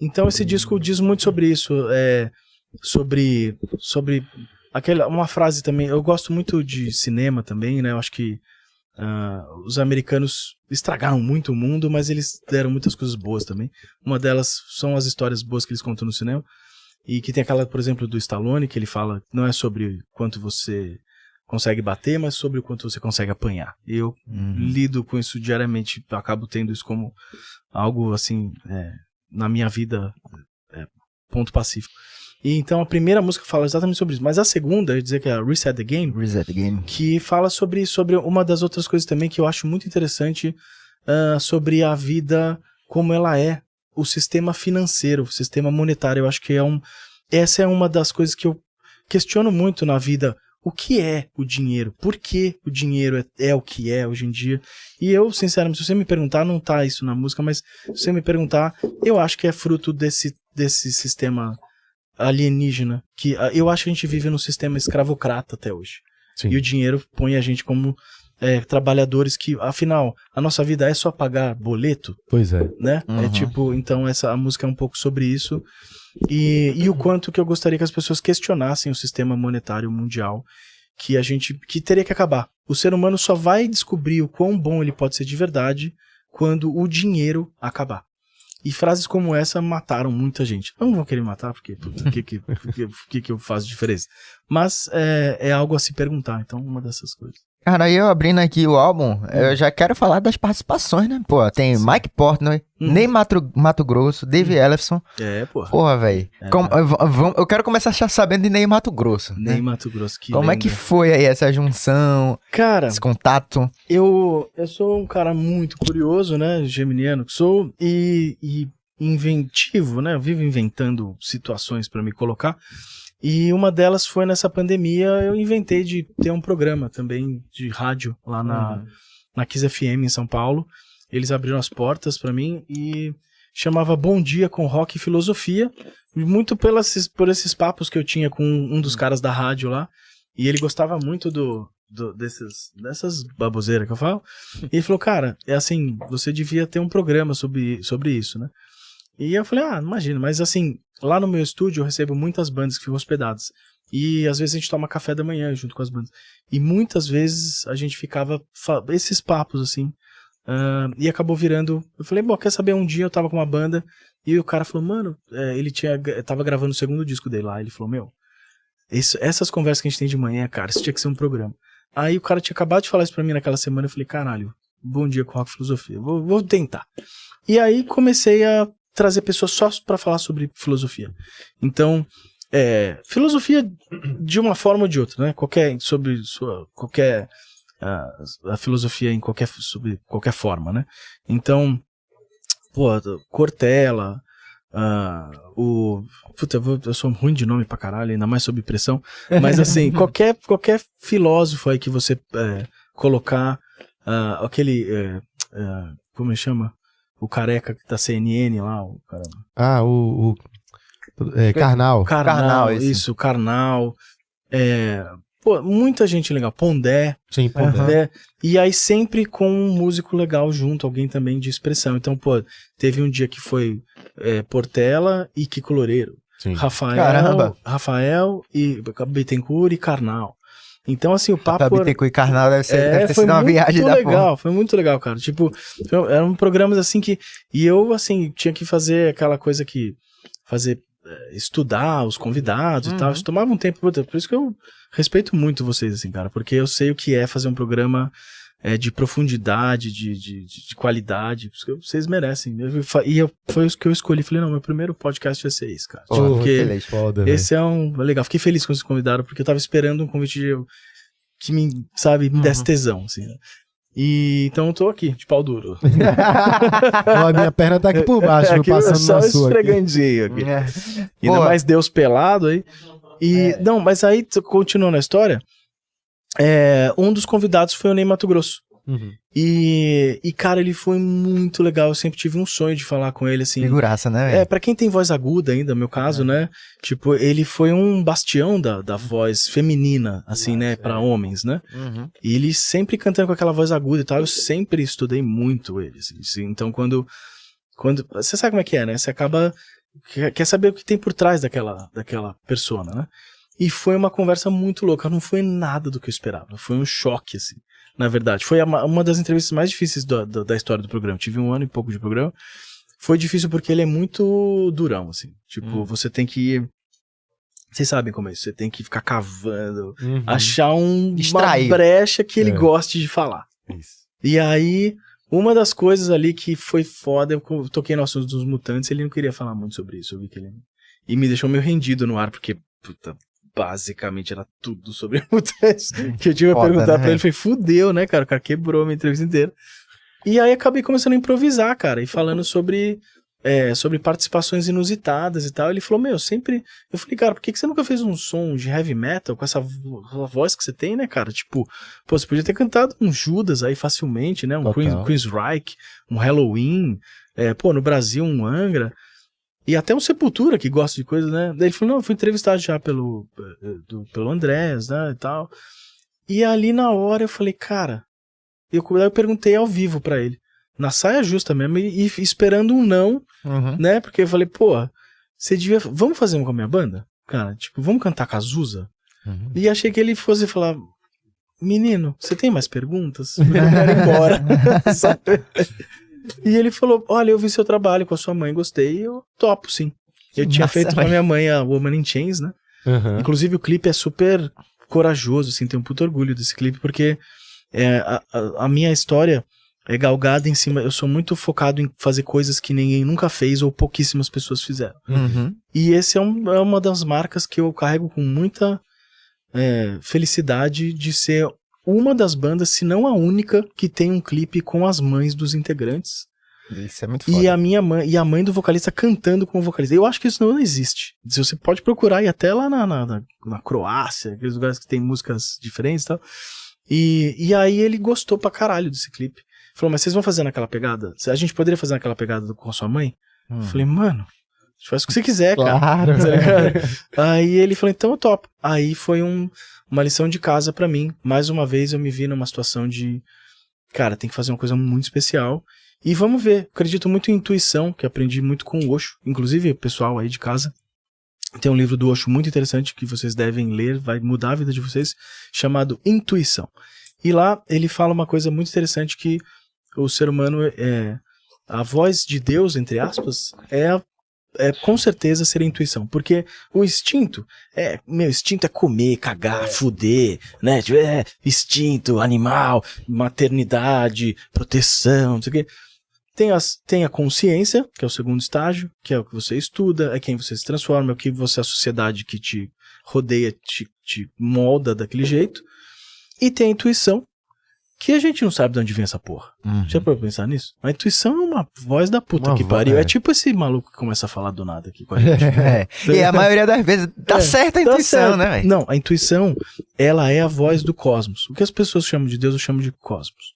Então esse disco diz muito sobre isso, sobre uma frase também. Eu gosto muito de cinema também, né? Eu acho que os americanos estragaram muito o mundo, mas eles deram muitas coisas boas também. Uma delas são as histórias boas que eles contam no cinema. E que tem aquela, por exemplo, do Stallone, que ele fala, não é sobre quanto você consegue bater, mas sobre o quanto você consegue apanhar. E eu lido com isso diariamente, acabo tendo isso como algo, assim, na minha vida, ponto pacífico. E então a primeira música fala exatamente sobre isso, mas a segunda, eu ia dizer que é a Reset the Game, que fala sobre uma das outras coisas também que eu acho muito interessante, sobre a vida como ela é, o sistema financeiro, o sistema monetário. Eu acho que essa é uma das coisas que eu questiono muito na vida. O que é o dinheiro? Por que o dinheiro é o que é hoje em dia? E eu, sinceramente, se você me perguntar, não tá isso na música, mas se você me perguntar, eu acho que é fruto desse sistema alienígena, que eu acho que a gente vive num sistema escravocrata até hoje. Sim. E o dinheiro põe a gente como trabalhadores que, afinal, a nossa vida é só pagar boleto. Pois é. Né? Então a música é um pouco sobre isso. E o quanto que eu gostaria que as pessoas questionassem o sistema monetário mundial, que teria que acabar. O ser humano só vai descobrir o quão bom ele pode ser de verdade quando o dinheiro acabar. E frases como essa mataram muita gente. Não vão querer matar, porque o que eu faço diferença? Mas é algo a se perguntar, então uma dessas coisas. Cara, aí eu abrindo aqui o álbum, eu já quero falar das participações, né? Pô, tem Mike Portnoy, Ney Mato Grosso, Dave Ellefson. Porra, velho. Eu quero começar sabendo de Ney Mato Grosso. Ney Mato Grosso, que como lenda. É que foi aí essa junção, cara, esse contato? Eu sou um cara muito curioso, né? Geminiano que sou, e inventivo, né? Eu vivo inventando situações pra me colocar. E uma delas foi nessa pandemia, eu inventei de ter um programa também de rádio lá na Kiss FM em São Paulo. Eles abriram as portas pra mim e chamava Bom Dia com Rock e Filosofia, muito por esses papos que eu tinha com um dos caras da rádio lá, e ele gostava muito dessas baboseiras que eu falo, e ele falou, cara, é assim, você devia ter um programa sobre isso, né? E eu falei, imagina, mas assim, lá no meu estúdio eu recebo muitas bandas que ficam hospedadas, e às vezes a gente toma café da manhã junto com as bandas, e muitas vezes a gente ficava, esses papos assim, e acabou virando. Eu falei, bom, quer saber? Um dia eu tava com uma banda e o cara falou, mano, ele tava gravando o segundo disco dele lá. Ele falou, meu, essas conversas que a gente tem de manhã, cara, isso tinha que ser um programa. Aí o cara tinha acabado de falar isso pra mim naquela semana. Eu falei, caralho, Bom Dia com Rock e Filosofia, vou tentar. E aí comecei a trazer pessoas só pra falar sobre filosofia. Então, filosofia de uma forma ou de outra, né? Qualquer a filosofia sobre qualquer forma, né? Então, Cortella, eu sou ruim de nome pra caralho, ainda mais sob pressão, mas assim, qualquer filósofo aí que você colocar, como chama? O careca da CNN lá, o cara... Karnal. Karnal, isso, Karnal, muita gente legal, Pondé. Sim, Pondé. E aí sempre com um músico legal junto, alguém também de expressão. Então, teve um dia que foi Portela e Kiko Loureiro. Sim. Rafael e Bittencourt e Karnal. Então, assim, o papo... Bittencourt e Karnal deve ter sido uma viagem da porra. Foi muito legal, cara. Tipo, eram programas assim que... E eu, assim, tinha que fazer aquela coisa que... estudar os convidados e tal. Isso tomava um tempo. Por isso que eu respeito muito vocês, assim, cara. Porque eu sei o que é fazer um programa de profundidade, de qualidade. Por isso que vocês merecem. Foi isso que eu escolhi. Falei, não, meu primeiro podcast vai ser esse, cara. Porque esse é legal. Fiquei feliz quando vocês convidaram, porque eu tava esperando um convite que me desse tesão, assim, né? E então eu tô aqui, de pau duro. A minha perna tá aqui por baixo, aqui passando só na sua. Esfregandinho aqui. Ainda mais Deus pelado aí. Não, mas aí, continuando a história, um dos convidados foi o Ney Matogrosso. Uhum. E, cara, ele foi muito legal. Eu sempre tive um sonho de falar com ele, assim. Figuraça, né, velho? Pra quem tem voz aguda ainda, no meu caso, né? Tipo, ele foi um bastião da voz feminina, assim, né? Pra homens, né? Uhum. E ele sempre cantando com aquela voz aguda e tal. Eu sempre estudei muito ele, assim. Então, quando... Você sabe como é que é, né? Você acaba... Quer saber o que tem por trás daquela persona, né? E foi uma conversa muito louca. Não foi nada do que eu esperava. Foi um choque, assim. Na verdade, foi uma das entrevistas mais difíceis da história do programa. Tive 1 ano e pouco de programa. Foi difícil porque ele é muito durão, assim. Tipo, você tem que... Vocês sabem como é isso. Você tem que ficar cavando, achar uma brecha que ele goste de falar. Isso. E aí, uma das coisas ali que foi foda, eu toquei no assunto dos mutantes, ele não queria falar muito sobre isso. Eu vi que ele... E me deixou meio rendido no ar, porque, puta... Basicamente era tudo sobre mutantes que eu tive a perguntar pra ele. Falei, fudeu, né, cara? O cara quebrou a minha entrevista inteira. E aí acabei começando a improvisar, cara, e falando sobre participações inusitadas e tal. Ele falou, meu, sempre... Eu falei, cara, por que você nunca fez um som de heavy metal com essa voz que você tem, né, cara? Tipo, você podia ter cantado um Judas aí facilmente, né? Um Queensryche, um Halloween, no Brasil, um Angra. E até um Sepultura, que gosta de coisa, né? Daí ele falou, não, eu fui entrevistado já pelo Andrés, né, e tal. E ali na hora eu falei, cara... Eu perguntei ao vivo pra ele. Na saia justa mesmo, e esperando um não, né? Porque eu falei, você devia... Vamos fazer uma com a minha banda? Cara, tipo, vamos cantar Cazuza? E achei que ele fosse falar... Menino, você tem mais perguntas? Eu quero ir embora. Sabe? E ele falou, olha, eu vi seu trabalho com a sua mãe, gostei, eu topo, sim. Eu tinha feito com a minha mãe a Woman in Chains, né? Inclusive o clipe é super corajoso, assim, tenho um puto orgulho desse clipe, porque a minha história é galgada em cima, eu sou muito focado em fazer coisas que ninguém nunca fez ou pouquíssimas pessoas fizeram. E esse é uma das marcas que eu carrego com muita felicidade de ser uma das bandas, se não a única, que tem um clipe com as mães dos integrantes. Isso é muito foda. E a mãe do vocalista cantando com o vocalista. Eu acho que isso não existe. Você pode procurar ir até lá na Croácia, aqueles lugares que tem músicas diferentes e tal. E aí ele gostou pra caralho desse clipe. Falou, mas vocês vão fazer naquela pegada? A gente poderia fazer naquela pegada com a sua mãe? Falei, mano, faz o que você quiser, cara. Claro. Aí ele falou, então eu topo. Aí foi uma lição de casa pra mim. Mais uma vez eu me vi numa situação de, cara, tem que fazer uma coisa muito especial. E vamos ver, acredito muito em intuição, que aprendi muito com o Osho. Inclusive, pessoal aí de casa, tem um livro do Osho muito interessante que vocês devem ler, vai mudar a vida de vocês, chamado Intuição. E lá ele fala uma coisa muito interessante, que o ser humano a voz de Deus, entre aspas, é com certeza ser a intuição, porque o instinto meu instinto é comer, cagar, fuder, né, instinto animal, maternidade, proteção, não sei o quê. Tem a consciência, que é o segundo estágio, que é o que você estuda, é quem você se transforma, é o que a sociedade que te rodeia te molda daquele jeito, e tem a intuição, que a gente não sabe de onde vem essa porra. Já pra pensar nisso? A intuição é uma voz da puta que pariu. É tipo esse maluco que começa a falar do nada aqui com a gente. E a maioria das vezes tá certa a intuição, certo, né, velho? Não, a intuição, ela é a voz do cosmos. O que as pessoas chamam de Deus, eu chamo de cosmos.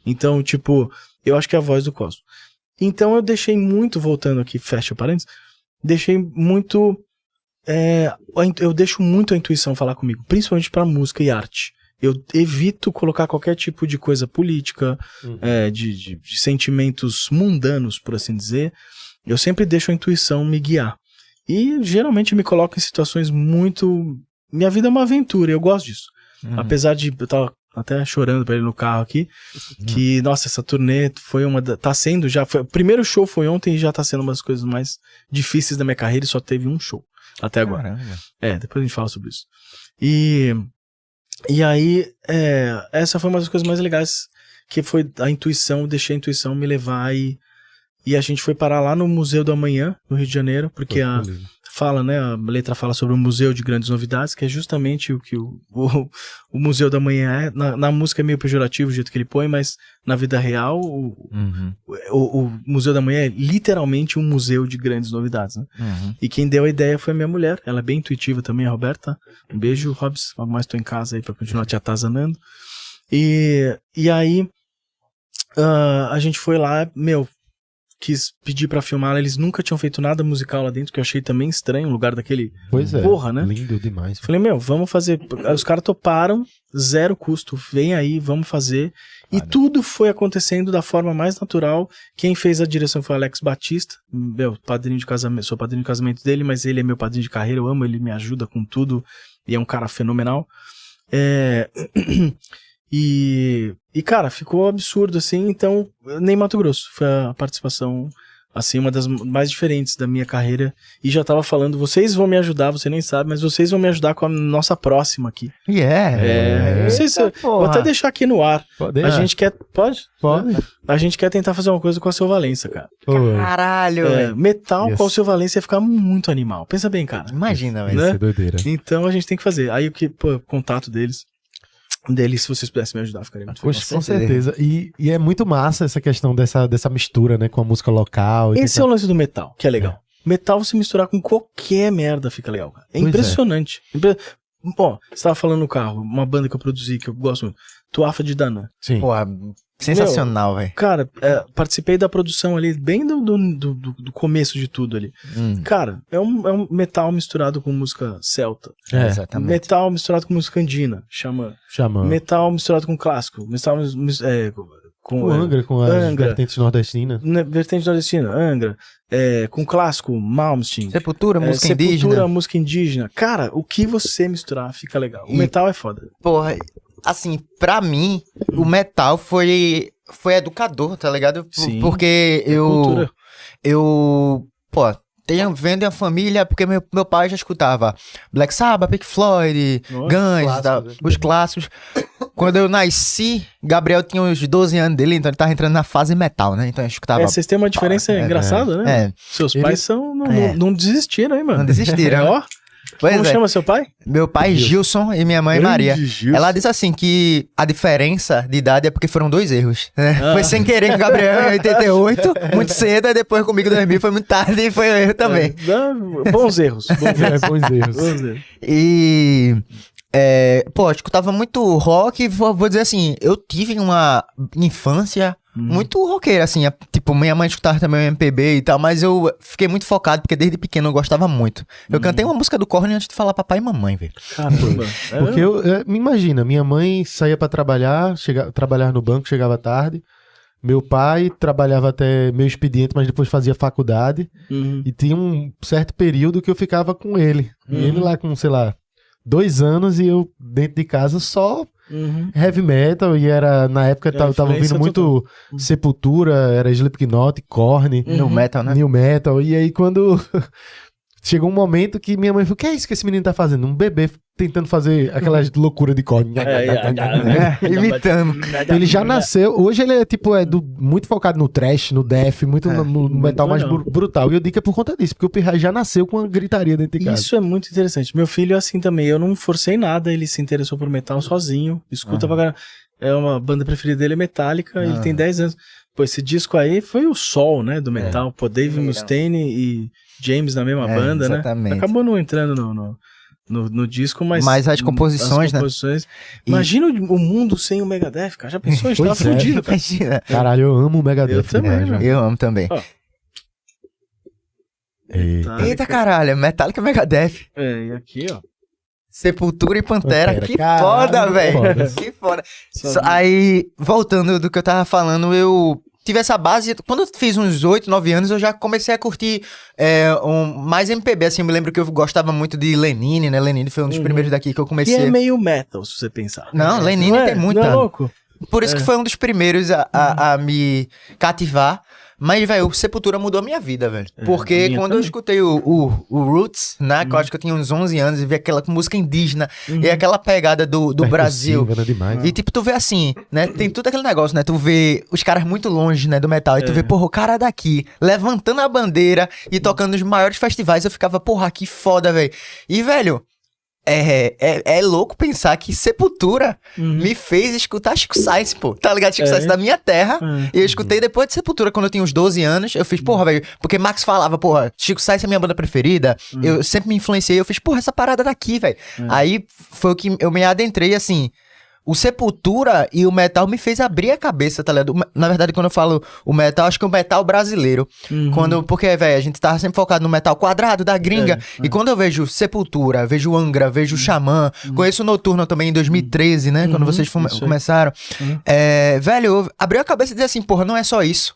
Então, tipo, eu acho que é a voz do cosmos. Então eu deixei muito, voltando aqui, fecha parênteses, deixei muito... eu deixo muito a intuição falar comigo, principalmente pra música e arte. Eu evito colocar qualquer tipo de coisa política, de sentimentos mundanos, por assim dizer. Eu sempre deixo a intuição me guiar. E geralmente me coloco em situações muito... Minha vida é uma aventura, eu gosto disso. Apesar de... Eu tava até chorando pra ele no carro aqui, que, nossa, essa turnê foi tá sendo já... O primeiro show foi ontem e já tá sendo uma das coisas mais difíceis da minha carreira e só teve um show até agora. Caramba. Depois a gente fala sobre isso. E aí, essa foi uma das coisas mais legais, que foi a intuição, deixei a intuição me levar e a gente foi parar lá no Museu do Amanhã, no Rio de Janeiro, porque a letra fala sobre o Museu de Grandes Novidades, que é justamente o que o Museu do Amanhã é. Na música é meio pejorativo o jeito que ele põe, mas na vida real, o Museu do Amanhã é literalmente um museu de grandes novidades, né? E quem deu a ideia foi a minha mulher, ela é bem intuitiva também, a Roberta. Um beijo, Robs, logo mais tô em casa aí pra continuar te atazanando. E aí, a gente foi lá, quis pedir pra filmar, eles nunca tinham feito nada musical lá dentro, que eu achei também estranho, um lugar daquele... Pois é, porra, né? Lindo demais. Falei, vamos fazer... Os caras toparam, zero custo, vem aí, vamos fazer. E tudo foi acontecendo da forma mais natural. Quem fez a direção foi o Alex Batista, padrinho de casamento, sou padrinho de casamento dele, mas ele é meu padrinho de carreira, eu amo, ele me ajuda com tudo, e é um cara fenomenal. E cara, ficou absurdo, assim, então, nem Mato Grosso, foi a participação, assim, uma das mais diferentes da minha carreira, e já tava falando, vocês vão me ajudar, você nem sabe, mas vocês vão me ajudar com a nossa próxima aqui. Não sei se vou até deixar aqui no ar. A gente quer, pode? A gente quer tentar fazer uma coisa com a Seu Valença, cara. Caralho, velho. Metal com o Seu Valença ia ficar muito animal, pensa bem, cara. Imagina, velho. Isso é doideira. Então a gente tem que fazer, aí o contato deles, se vocês pudessem me ajudar, ficaria muito feliz. Com certeza. E é muito massa essa questão dessa mistura, né, com a música local. Esse é o lance do metal, que é legal. Metal, você misturar com qualquer merda, fica legal, cara. É impressionante. Você tava falando no carro, uma banda que eu produzi, que eu gosto muito, Tuafa de Danã. Sim. Porra, sensacional, velho. Cara, participei da produção ali, bem do começo de tudo ali. Cara, é um metal misturado com música celta. Exatamente. Metal misturado com música andina, xamã. Metal misturado com clássico. Metal com Angra, com as vertentes nordestinas. Vertente nordestina, Angra. Com clássico, Malmsteen. Sepultura, música indígena. Sepultura, música indígena. Cara, o que você misturar fica legal. O metal é foda. Porra, assim, pra mim, o metal foi educador, tá ligado? Sim. Porque vendo a família, porque meu pai já escutava Black Sabbath, Pink Floyd, Guns, os clássicos. Quando eu nasci, Gabriel tinha uns 12 anos dele, então ele tava entrando na fase metal, né? Então eu escutava... Vocês têm uma diferença engraçada, né? Seus pais não desistiram, hein, mano? Não desistiram. Como chama seu pai? Meu pai, Gilson, e minha mãe, Maria. Gilson. Ela disse assim que a diferença de idade é porque foram 2 erros. Né? Foi sem querer com o Gabriel em 88, muito cedo, e depois comigo em 2000 foi muito tarde e foi um erro também. Bons erros. Bons erros. E eu escutava muito rock, vou dizer assim, eu tive uma infância muito roqueira, assim, tipo, minha mãe escutava também o MPB e tal, mas eu fiquei muito focado, porque desde pequeno eu gostava muito. Eu cantei uma música do Korn antes de falar papai e mamãe, velho. Caramba. Porque me imagina, minha mãe saía pra trabalhar, trabalhar no banco, chegava tarde. Meu pai trabalhava até meio expediente, mas depois fazia faculdade. E tinha um certo período que eu ficava com ele. E ele lá com, sei lá, 2 anos e eu dentro de casa só heavy metal. E era, na época, eu tava ouvindo muito Sepultura, era Slipknot, Korn. New metal, né? New metal. E aí quando... Chegou um momento que minha mãe falou, o que é isso que esse menino tá fazendo? Um bebê tentando fazer aquelas loucuras de Korn. Imitando. Ele já nasceu, hoje ele é tipo, muito focado no thrash, no death, muito no metal mais brutal. E eu digo que é por conta disso, porque o Pirra já nasceu com uma gritaria dentro de casa. Isso é muito interessante. Meu filho é assim também, eu não forcei nada, ele se interessou por metal sozinho, escuta pra caramba. É uma banda preferida dele, é Metallica, ele tem 10 anos. Pô, esse disco aí foi o sol, né, do metal. Pô, Dave Mustaine e James na mesma banda, exatamente. Né? Acabou não entrando no disco, mas as composições, né? Imagina o mundo sem o Megadeth, cara. Já pensou? A gente tava fudido, cara. Imagina. Caralho, eu amo o Megadeth. Eu também, eu amo também. Eita caralho, Metallica e Megadeth. E aqui, ó. Sepultura e Pantera. Que caralho, foda, velho. foda. Que foda. Aí, voltando do que eu tava falando, eu tive essa base. Quando eu fiz uns 8, 9 anos, eu já comecei a curtir mais MPB. Assim, eu me lembro que eu gostava muito de Lenine, né? Lenine foi um dos primeiros daqui que eu comecei. E é meio metal, se você pensar. Não, Lenine tem muita. Não é louco? Por isso que foi um dos primeiros a me cativar. Mas, velho, o Sepultura mudou a minha vida, velho. Porque quando eu escutei o Roots, né? Que eu acho que eu tinha uns 11 anos e vi aquela música indígena e aquela pegada do Brasil. Né, demais. E, tipo, tu vê assim, né? Tem tudo aquele negócio, né? Tu vê os caras muito longe, né? Do metal. E tu vê, porra, o cara daqui levantando a bandeira e tocando nos maiores festivais. Eu ficava, porra, que foda, velho. E, velho... É louco pensar que Sepultura me fez escutar Chico Sainz, pô. Tá ligado? Chico Sainz da minha terra. E eu escutei depois de Sepultura, quando eu tinha uns 12 anos. Eu fiz, porra, velho. Porque Max falava, porra, Chico Sainz é minha banda preferida. Eu sempre me influenciei. Eu fiz, porra, essa parada daqui, velho. Aí foi o que eu me adentrei, assim... O Sepultura e o metal me fez abrir a cabeça, tá ligado? Na verdade, quando eu falo o metal, acho que é o metal brasileiro. Porque, velho, a gente tava sempre focado no metal quadrado da gringa. E quando eu vejo Sepultura, vejo Angra, vejo Xamã, conheço o Noturno também em 2013, né? Quando vocês começaram. Velho, abriu a cabeça e disse assim, porra, não é só isso.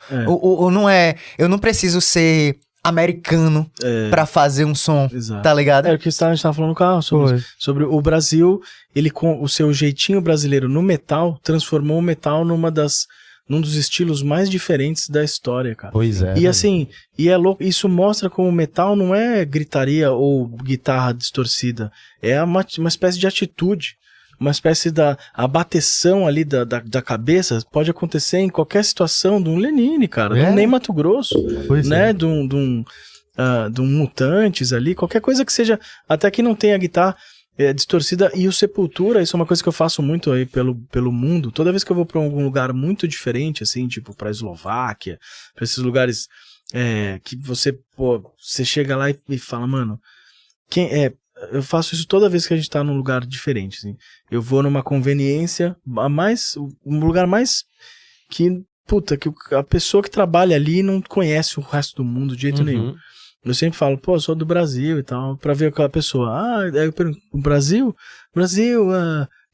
Eu não preciso ser... americano pra fazer um som, tá ligado? É o que a gente tava falando no carro sobre o Brasil, ele com o seu jeitinho brasileiro no metal, transformou o metal num dos estilos mais diferentes da história, cara. Pois é. E assim, é louco, isso mostra como o metal não é gritaria ou guitarra distorcida, é uma espécie de atitude. Uma espécie a bateção ali da cabeça pode acontecer em qualquer situação de um Lenine, cara, de um Ney Mato Grosso, né, de um Mutantes ali, qualquer coisa que seja, até que não tenha guitarra distorcida. E o Sepultura, isso é uma coisa que eu faço muito aí pelo mundo, toda vez que eu vou pra algum lugar muito diferente, assim, tipo pra Eslováquia, pra esses lugares que você chega lá e fala, mano, eu faço isso toda vez que a gente tá num lugar diferente, assim. Eu vou numa conveniência, um lugar mais que, que a pessoa que trabalha ali não conhece o resto do mundo de jeito nenhum. Eu sempre falo, eu sou do Brasil e tal, pra ver aquela pessoa. Aí eu pergunto, Brasil,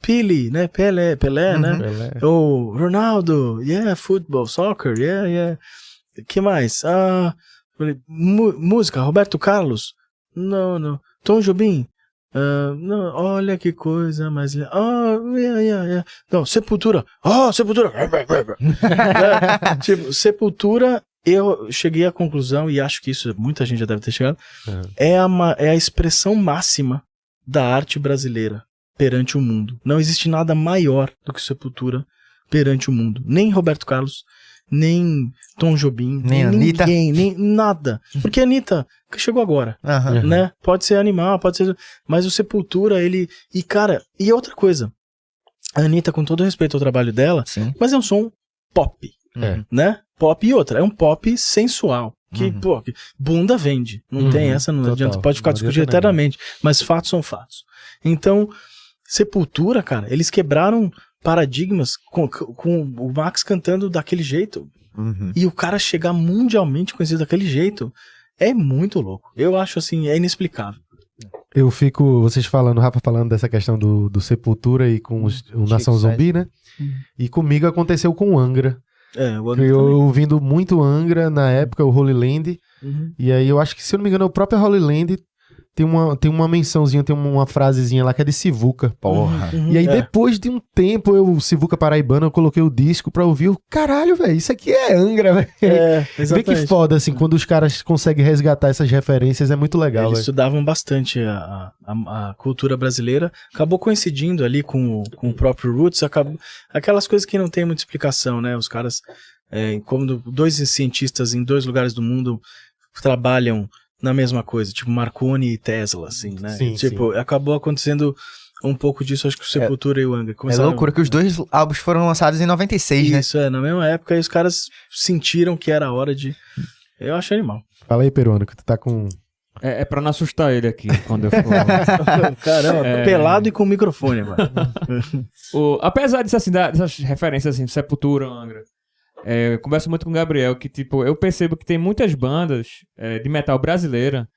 Pele, né? Pelé, né? Ou Ronaldo, football, soccer, que mais? Música, Roberto Carlos? Não. Tom Jobim? Não, olha que coisa mais linda. Não, Sepultura. Sepultura. Tipo, Sepultura, eu cheguei à conclusão, e acho que isso muita gente já deve ter chegado, é a expressão máxima da arte brasileira perante o mundo. Não existe nada maior do que Sepultura perante o mundo. Nem Roberto Carlos, nem Tom Jobim, nem Anitta, nem nada. Porque a Anitta chegou agora, né? Pode ser Animal, pode ser... Mas o Sepultura, ele... E outra coisa, a Anitta, com todo respeito ao trabalho dela, mas é um som pop, né? Pop e outra, é um pop sensual. Que, bunda vende. Não tem essa, não adianta. Pode ficar discutindo eternamente. Mas fatos são fatos. Então, Sepultura, cara, eles quebraram paradigmas com o Max cantando daquele jeito. E o cara chegar mundialmente conhecido daquele jeito é muito louco. Eu acho assim, é inexplicável. Eu fico, vocês falando, o Rafa falando dessa questão do Sepultura e com o Nação Zumbi, né? E comigo aconteceu com o Angra. O Angra eu ouvindo muito Angra na época, o Holy Land. E aí eu acho que, se eu não me engano, o próprio Holy Land tem uma mençãozinha, tem uma frasezinha lá que é de Sivuca. Porra. E aí depois de um tempo, Sivuca paraibano, eu coloquei o disco pra ouvir. Caralho, velho, isso aqui é Angra, velho. Vê que foda, assim, quando os caras conseguem resgatar essas referências, é muito legal. Eles estudavam bastante a cultura brasileira, acabou coincidindo ali com o próprio Roots, aquelas coisas que não tem muita explicação, né? Os caras, como dois cientistas em dois lugares do mundo trabalham na mesma coisa, tipo Marconi e Tesla, assim, né? Sim, acabou acontecendo um pouco disso, acho que o Sepultura e o Angra começaram... É loucura que os dois álbuns foram lançados em 96, né? Isso, na mesma época, e os caras sentiram que era a hora de... Eu acho animal. Fala aí, Peruano, que tu tá com... É pra não assustar ele aqui, quando eu for... Caramba, pelado e com microfone agora. Apesar disso, assim, dessas referências, assim, Sepultura, Angra... eu converso muito com o Gabriel, que tipo, eu percebo que tem muitas bandas de metal brasileira.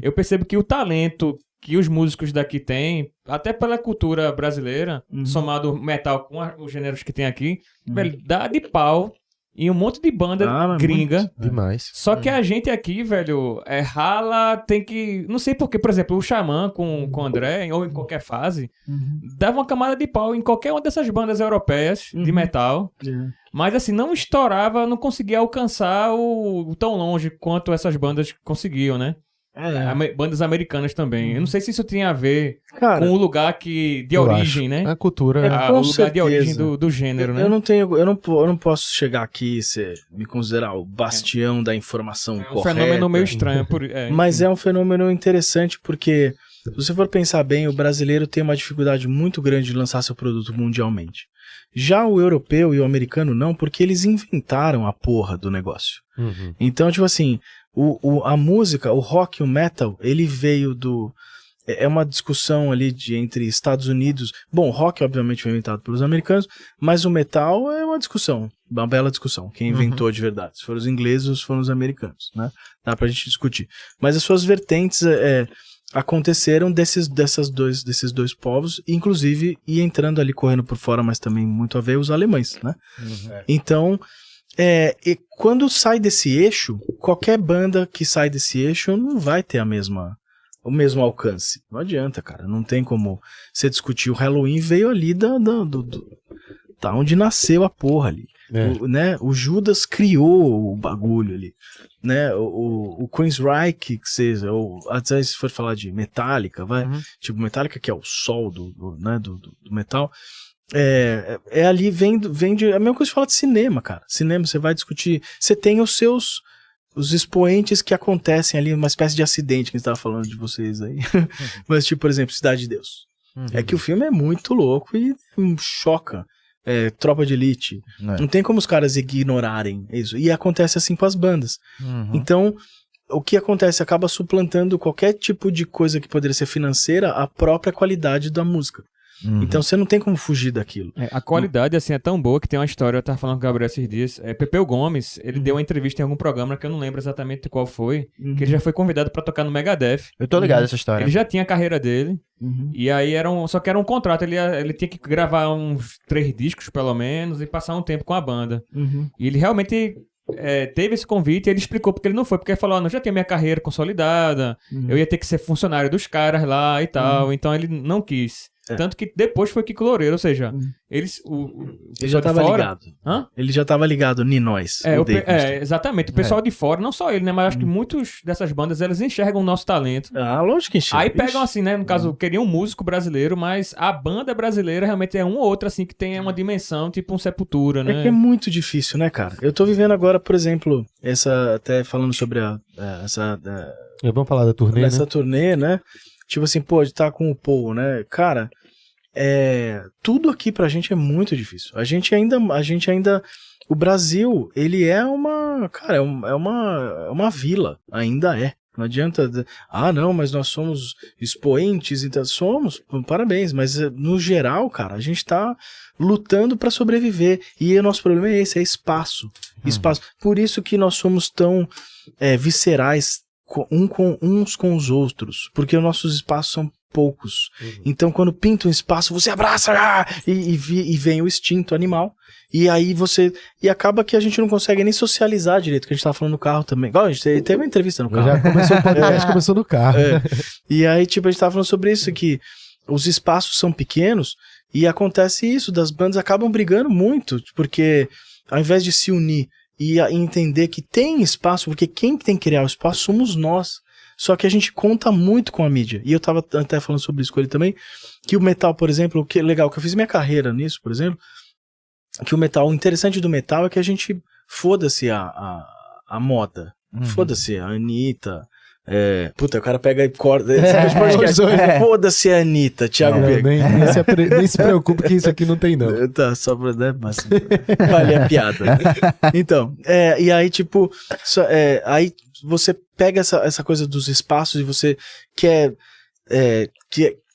Eu percebo que o talento que os músicos daqui têm, até pela cultura brasileira, somado metal com os gêneros que tem aqui, velho, dá de pau em um monte de banda gringa. Demais. Só que a gente aqui, velho, rala, tem que... Não sei porquê, por exemplo, o Xamã com o André, ou em qualquer fase, dava uma camada de pau em qualquer uma dessas bandas europeias de metal. Mas assim, não estourava, não conseguia alcançar o tão longe quanto essas bandas conseguiam, né? Bandas americanas também. Eu não sei se isso tinha a ver com o lugar de origem, né? A cultura. O lugar de origem do gênero, né? Eu não posso chegar aqui e me considerar o bastião da informação correta. É um fenômeno meio estranho. Mas é um fenômeno interessante porque, se você for pensar bem, o brasileiro tem uma dificuldade muito grande de lançar seu produto mundialmente. Já o europeu e o americano não, porque eles inventaram a porra do negócio. Então, tipo assim, a música, o rock e o metal, ele veio do... É uma discussão ali entre Estados Unidos... Bom, o rock, obviamente, foi inventado pelos americanos, mas o metal é uma discussão, uma bela discussão. Quem inventou de verdade? Se foram os ingleses ou se foram os americanos, né? Dá pra gente discutir. Mas as suas vertentes... aconteceram desses dois povos, inclusive, e entrando ali, correndo por fora, mas também muito a ver, os alemães, né? Então, e quando sai desse eixo, qualquer banda que sai desse eixo não vai ter o mesmo alcance. Não adianta, cara, não tem como você discutir. O Halloween veio ali da onde nasceu a porra ali. O Judas criou o bagulho ali, né? O Queensryche, que seja, até se for falar de Metallica, tipo Metallica, que é o sol do metal, ali vem de a mesma coisa que fala de cinema, cara. Cinema, você vai discutir, você tem os expoentes que acontecem ali, uma espécie de acidente que a gente tava falando de vocês aí. Mas tipo, por exemplo, Cidade de Deus. É que o filme é muito louco e choca. Tropa de Elite. Não tem como os caras ignorarem isso. E acontece assim com as bandas. Então, o que acontece? Acaba suplantando qualquer tipo de coisa que poderia ser financeira, a própria qualidade da música. Então você não tem como fugir daquilo. A qualidade, assim, é tão boa que tem uma história, eu tava falando com o Gabriel esses dias, Pepeu Gomes, ele deu uma entrevista em algum programa que eu não lembro exatamente qual foi, que ele já foi convidado pra tocar no Megadeth. Eu tô ligado essa história. Ele já tinha a carreira dele, e aí só que era um contrato, ele tinha que gravar uns 3 discos, pelo menos, e passar um tempo com a banda. E ele realmente... teve esse convite e ele explicou porque ele não foi, porque ele falou, eu já tinha minha carreira consolidada, eu ia ter que ser funcionário dos caras lá e tal, então ele não quis. Tanto que depois foi Kiko Loureiro, ou seja, ele já tava ligado. Ele já tava ligado em nós. Exatamente. O pessoal de fora, não só ele, né? Mas acho que muitas dessas bandas, elas enxergam o nosso talento. Lógico que enxergam. Aí pegam assim, né? No caso, queriam um músico brasileiro, mas a banda brasileira realmente é um ou outro, assim, que tem uma dimensão, tipo um Sepultura, né? É que é muito difícil, né, cara? Eu tô vivendo agora, por exemplo, até falando sobre vamos falar da turnê, essa turnê, né? Tipo assim, de estar com o Paul, né? Cara, tudo aqui pra gente é muito difícil. A gente ainda... O Brasil, ele é uma... Cara, é uma vila. Ainda é. Não adianta, não, mas nós somos expoentes, então somos, parabéns, mas no geral, cara, a gente tá lutando para sobreviver, e o nosso problema é esse, é espaço. Por isso que nós somos tão viscerais uns com os outros, porque os nossos espaços são poucos. Então, quando pinta um espaço, você abraça e vem o instinto animal. E aí e acaba que a gente não consegue nem socializar direito, que a gente tava falando no carro também. Igual, a gente teve uma entrevista no carro. Já começou o podcast, começou no carro. E aí, tipo, a gente tava falando sobre isso, que os espaços são pequenos e acontece isso, das bandas acabam brigando muito, porque ao invés de se unir e entender que tem espaço, porque quem tem que criar o espaço somos nós. Só que a gente conta muito com a mídia. E eu tava até falando sobre isso com ele também, que o metal, por exemplo, que é legal, que eu fiz minha carreira nisso, por exemplo, que o interessante do metal é que a gente foda-se a moda. Foda-se a Anitta. O cara pega e corta. Foda-se a Anitta, Thiago Pega. Nem se preocupe que isso aqui não tem, não. Tá, só pra, né, mas vale a piada. Então, e aí, tipo, aí você pega essa coisa dos espaços e você quer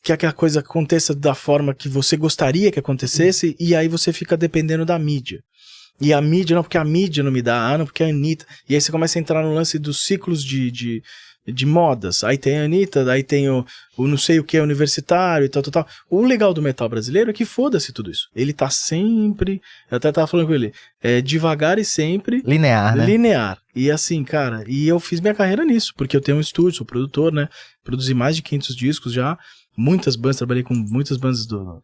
que a coisa aconteça da forma que você gostaria que acontecesse, e aí você fica dependendo da mídia. E a mídia, não, porque a mídia não me dá, não, porque a Anitta. E aí você começa a entrar no lance dos ciclos de modas. Aí tem a Anitta, aí tem o não sei o que universitário e tal. O legal do metal brasileiro é que foda-se tudo isso. Ele tá sempre, eu até tava falando com ele, devagar e sempre linear, né? Linear. E assim, cara, e eu fiz minha carreira nisso, porque eu tenho um estúdio, sou produtor, né? Produzi mais de 500 discos já, muitas bandas, trabalhei com muitas bandas do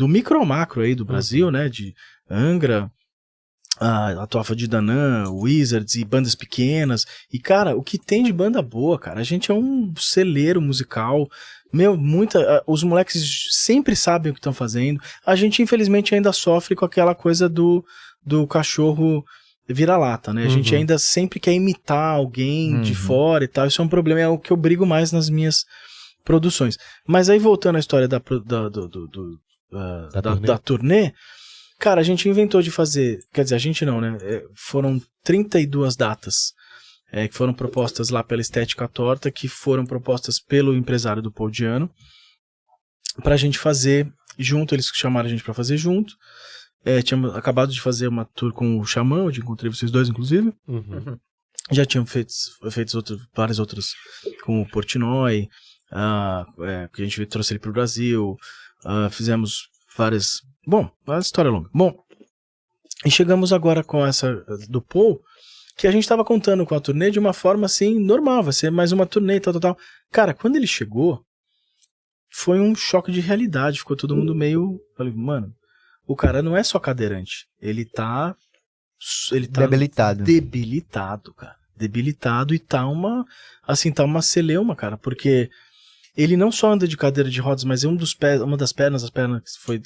micro macro aí do Brasil, né? De Angra, a Tofa de Danã, Wizards e bandas pequenas. E, cara, o que tem de banda boa, cara? A gente é um celeiro musical. Os moleques sempre sabem o que estão fazendo. A gente, infelizmente, ainda sofre com aquela coisa do cachorro vira-lata, né? A gente ainda sempre quer imitar alguém de fora e tal. Isso é um problema, é o que eu brigo mais nas minhas produções. Mas aí, voltando à história da turnê, cara, a gente inventou de fazer, quer dizer, a gente não, né? Foram 32 datas que foram propostas lá pela Estética Torta, que foram propostas pelo empresário do Paul Di'Anno, pra gente fazer junto, eles chamaram a gente pra fazer junto. Tínhamos acabado de fazer uma tour com o Xamã, onde encontrei vocês dois, inclusive. Já tinham feito várias outras com o Portnoy, que a gente trouxe ele pro Brasil, fizemos várias... Bom, a história é longa. Bom, e chegamos agora com essa do Paul, que a gente tava contando com a turnê de uma forma assim, normal, vai ser mais uma turnê, tal. Cara, quando ele chegou, foi um choque de realidade, ficou todo mundo meio... Falei, mano, o cara não é só cadeirante, ele tá debilitado, cara. Debilitado, e tá uma celeuma, cara, porque ele não só anda de cadeira de rodas, mas uma das pernas,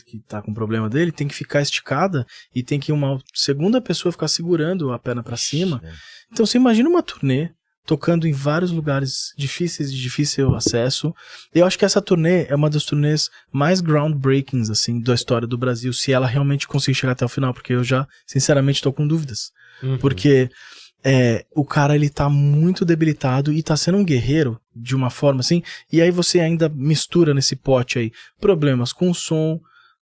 que tá com problema dele, tem que ficar esticada e tem que uma segunda pessoa ficar segurando a perna pra cima. Então você imagina uma turnê tocando em vários lugares difíceis, de difícil acesso. Eu acho que essa turnê é uma das turnês mais groundbreakings, assim, da história do Brasil, se ela realmente conseguir chegar até o final, porque eu já, sinceramente, tô com dúvidas. Porque o cara, ele tá muito debilitado e tá sendo um guerreiro de uma forma assim, e aí você ainda mistura nesse pote aí problemas com o som,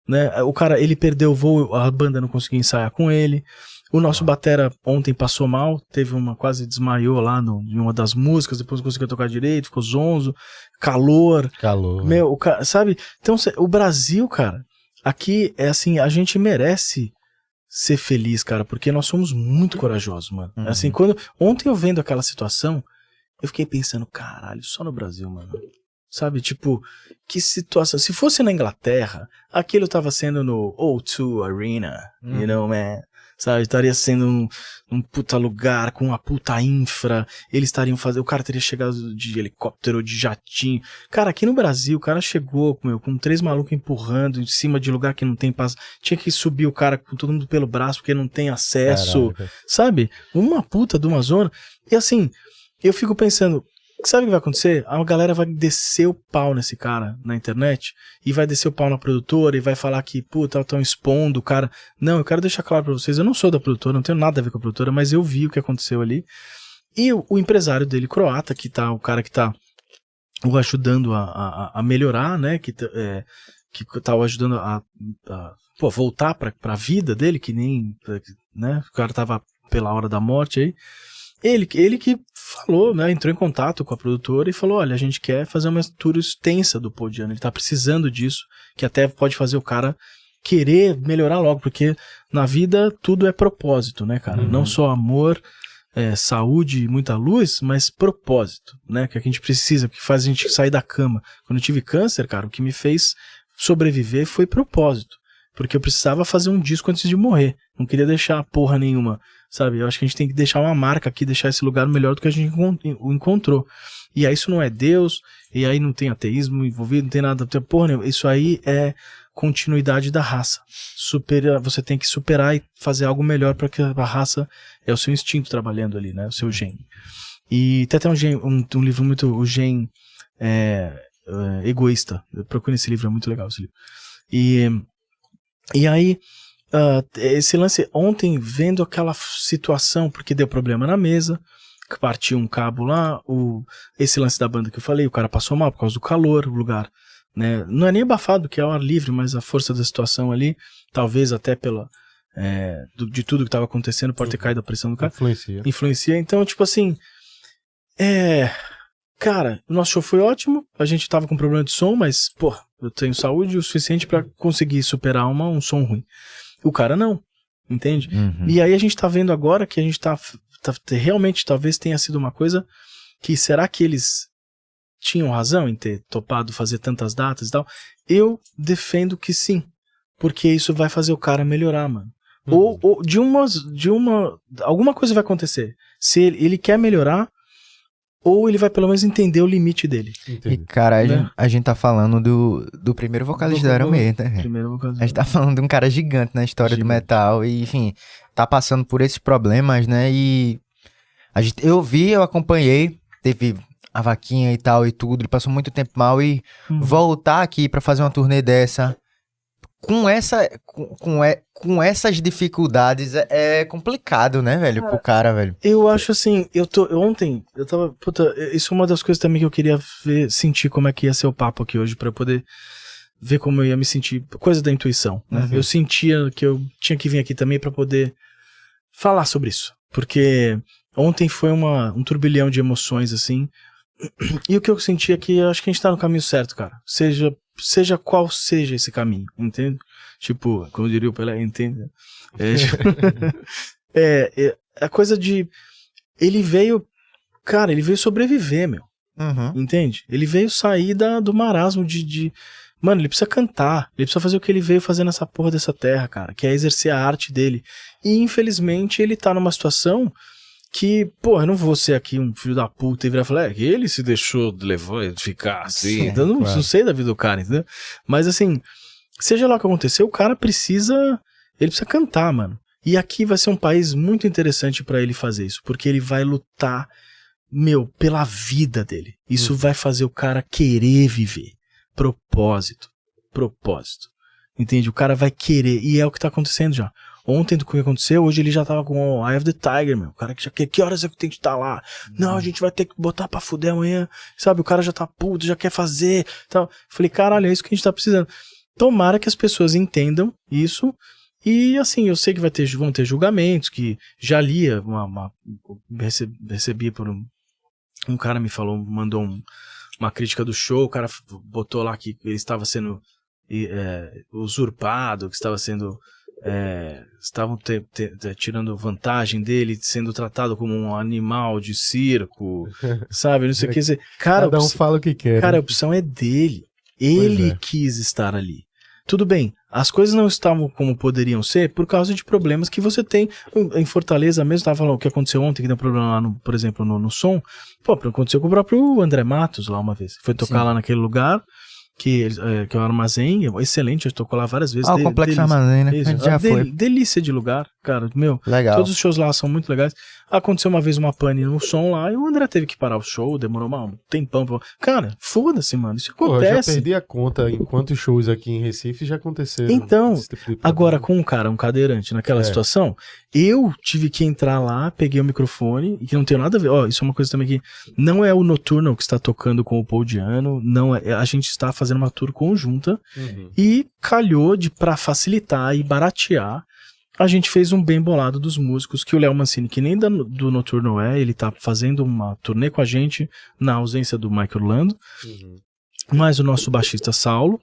né? O cara, ele perdeu o voo, a banda não conseguiu ensaiar com ele. O nosso batera ontem passou mal, quase desmaiou lá em uma das músicas, depois não conseguiu tocar direito, ficou zonzo, calor. Sabe? Então, o Brasil, cara, aqui é assim, a gente merece ser feliz, cara, porque nós somos muito corajosos, mano. Assim, ontem eu vendo aquela situação, eu fiquei pensando, caralho, só no Brasil, mano. Sabe, tipo, que situação. Se fosse na Inglaterra, aquilo tava sendo no O2 Arena, you know, man. Sabe, estaria sendo um puta lugar, com uma puta infra, eles estariam fazendo, o cara teria chegado de helicóptero, de jatinho. Cara, aqui no Brasil, o cara chegou, com 3 malucos empurrando em cima de lugar que não tem passo, tinha que subir o cara com todo mundo pelo braço, porque não tem acesso, sabe? Uma puta de uma zona. E assim, eu fico pensando, sabe o que vai acontecer? A galera vai descer o pau nesse cara na internet, e vai descer o pau na produtora, e vai falar que, puta, estão expondo o cara. Não, eu quero deixar claro pra vocês, eu não sou da produtora, não tenho nada a ver com a produtora, mas eu vi o que aconteceu ali. E o empresário dele, croata, que tá, o cara que tá o ajudando a melhorar, né? Que tá o ajudando a voltar pra vida dele, que nem, né? O cara tava pela hora da morte aí. Ele que falou, né? Entrou em contato com a produtora e falou, olha, a gente quer fazer uma tour extensa do Paul Di'Anno, ele tá precisando disso, que até pode fazer o cara querer melhorar logo, porque na vida tudo é propósito, né, cara? Não só amor, saúde e muita luz, mas propósito, né? Que a gente precisa, que faz a gente sair da cama. Quando eu tive câncer, cara, o que me fez sobreviver foi propósito. Porque eu precisava fazer um disco antes de morrer. Não queria deixar porra nenhuma, sabe? Eu acho que a gente tem que deixar uma marca aqui, deixar esse lugar melhor do que a gente encontrou. E aí isso não é Deus, e aí não tem ateísmo envolvido, não tem nada, porra nenhuma. Isso aí é continuidade da raça. Você tem que superar e fazer algo melhor para que a raça é o seu instinto trabalhando ali, né? O seu gene. E tem até um livro muito, o Gene Egoísta. Procure esse livro, é muito legal esse livro. E aí, esse lance, ontem, vendo aquela situação, porque deu problema na mesa, partiu um cabo lá, esse lance da banda que eu falei, o cara passou mal por causa do calor, o lugar, né? Não é nem abafado, que é ao ar livre, mas a força da situação ali, talvez até de tudo que estava acontecendo, pode ter caído a pressão do cara. Influencia. Então, tipo assim, cara, o nosso show foi ótimo, a gente tava com problema de som, mas, pô, eu tenho saúde o suficiente pra conseguir superar um som ruim. O cara não, entende? E aí a gente tá vendo agora que a gente tá realmente, talvez tenha sido uma coisa que, será que eles tinham razão em ter topado fazer tantas datas e tal? Eu defendo que sim, porque isso vai fazer o cara melhorar, mano. Ou alguma coisa vai acontecer. Se ele quer melhorar, ou ele vai pelo menos entender o limite dele. E, cara, a gente tá falando do primeiro vocalista do Iron Maiden, né? A gente tá falando de um cara gigante na história do metal. E, enfim, tá passando por esses problemas, né? E eu acompanhei, teve a vaquinha e tal e tudo. Ele passou muito tempo mal e voltar aqui pra fazer uma turnê dessa com essas dificuldades é complicado, né, velho, pro cara, velho. Eu acho assim, ontem, eu tava, isso é uma das coisas também que eu queria sentir como é que ia ser o papo aqui hoje, pra eu poder ver como eu ia me sentir, coisa da intuição, né? Eu sentia que eu tinha que vir aqui também pra poder falar sobre isso, porque ontem foi um turbilhão de emoções, assim, e o que eu senti é que eu acho que a gente tá no caminho certo, cara, seja qual seja esse caminho, entende? Tipo, como diria o Pelé, entende? A coisa de... Ele veio sobreviver, meu. Entende? Ele veio sair do marasmo Mano, ele precisa cantar, ele precisa fazer o que ele veio fazer nessa porra dessa terra, cara, que é exercer a arte dele. E, infelizmente, ele tá numa situação que, pô, eu não vou ser aqui um filho da puta e virar e falar, ele se deixou levar e ficar assim. Então, não sei da vida do cara, entendeu? Mas, assim, seja lá o que aconteceu, o cara precisa cantar, mano. E aqui vai ser um país muito interessante pra ele fazer isso, porque ele vai lutar, pela vida dele. Isso vai fazer o cara querer viver. Propósito. Entende? O cara vai querer, e é o que tá acontecendo já. Ontem do que aconteceu, hoje ele já tava com o Eye of the Tiger, meu. O cara que já quer, que horas eu tenho que estar lá? Não, a gente vai ter que botar pra fuder amanhã, sabe? O cara já tá puto, já quer fazer, tal. Falei, caralho, é isso que a gente tá precisando. Tomara que as pessoas entendam isso, e assim, eu sei que vão ter julgamentos, que já lia, recebi por um cara me falou, mandou uma crítica do show, o cara botou lá que ele estava sendo usurpado, que estava sendo... estavam tirando vantagem dele, sendo tratado como um animal de circo, sabe? Não sei o que dizer. Cara, cada um fala o que quer. Cara, a opção é dele. Ele quis estar ali. Tudo bem, as coisas não estavam como poderiam ser por causa de problemas que você tem. Em Fortaleza mesmo, estava falando o que aconteceu ontem, que deu problema lá, por exemplo, no som. Pô, aconteceu com o próprio André Matos lá uma vez. Foi tocar lá naquele lugar. que é o Armazém, é excelente, eu tocou lá várias vezes. O Complexo Armazém, né? Isso, Já foi. Delícia de lugar, cara, meu. Legal. Todos os shows lá são muito legais. Aconteceu uma vez uma pane no som lá e o André teve que parar o show, demorou um tempão. Cara, foda-se, mano, isso acontece. Eu já perdi a conta em quantos shows aqui em Recife já aconteceram. Então, tipo agora com um cadeirante naquela situação, eu tive que entrar lá, peguei o microfone, e que não tem nada a ver, isso é uma coisa também que não é o Nocturnal que está tocando com o Paul Di'Anno, não é, a gente está fazendo uma tour conjunta, e calhou pra facilitar e baratear, a gente fez um bem bolado dos músicos, que o Léo Mancini, que nem do Nocturnal ele tá fazendo uma turnê com a gente, na ausência do Mike Orlando, mais o nosso baixista Saulo,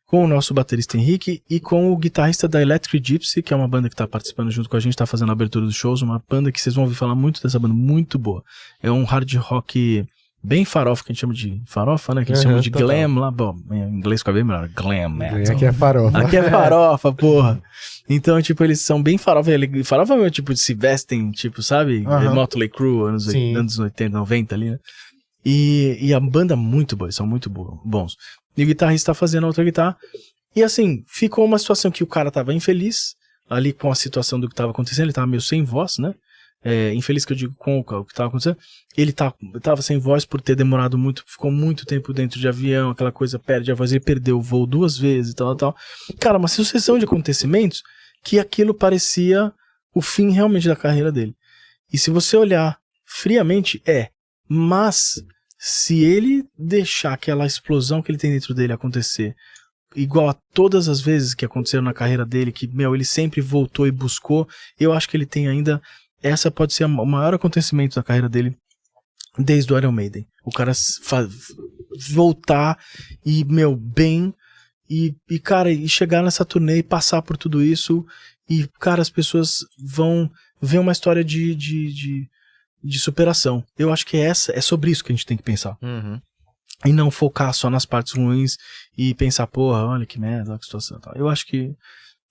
com o nosso baterista Henrique e com o guitarrista da Electric Gypsy, que é uma banda que tá participando junto com a gente, tá fazendo a abertura dos shows, uma banda que vocês vão ouvir falar muito dessa banda, muito boa. É um hard rock bem farofa, que a gente chama de farofa, né? Que eles chamam de glam lá, bom, em inglês fica bem melhor, glam metal. Aqui é farofa. Aqui é farofa, porra. Então, tipo, eles são bem farofa, farofa é meu tipo, se vestem, tipo, sabe? Motley Crue, anos 80, 90 ali, né? E a banda é muito boa, eles são muito bons. E o guitarrista tá fazendo a outra guitarra. E assim, ficou uma situação que o cara tava infeliz, ali com a situação do que tava acontecendo, ele tava meio sem voz, né? Infeliz que eu digo com o que tava acontecendo. Ele tava sem voz por ter demorado muito, ficou muito tempo dentro de avião, aquela coisa, perde a voz, ele perdeu o voo 2 vezes e tal. Cara, uma sucessão de acontecimentos que aquilo parecia o fim realmente da carreira dele. E se você olhar friamente, mas se ele deixar aquela explosão que ele tem dentro dele acontecer, igual a todas as vezes que aconteceram na carreira dele, que, ele sempre voltou e buscou, eu acho que ele tem ainda, essa pode ser o maior acontecimento da carreira dele desde o Iron Maiden. O cara voltar e, bem, e cara, e chegar nessa turnê e passar por tudo isso, e, cara, as pessoas vão ver uma história de superação. Eu acho que é sobre isso que a gente tem que pensar. E não focar só nas partes ruins e pensar, porra, olha que merda, olha que situação. Eu acho que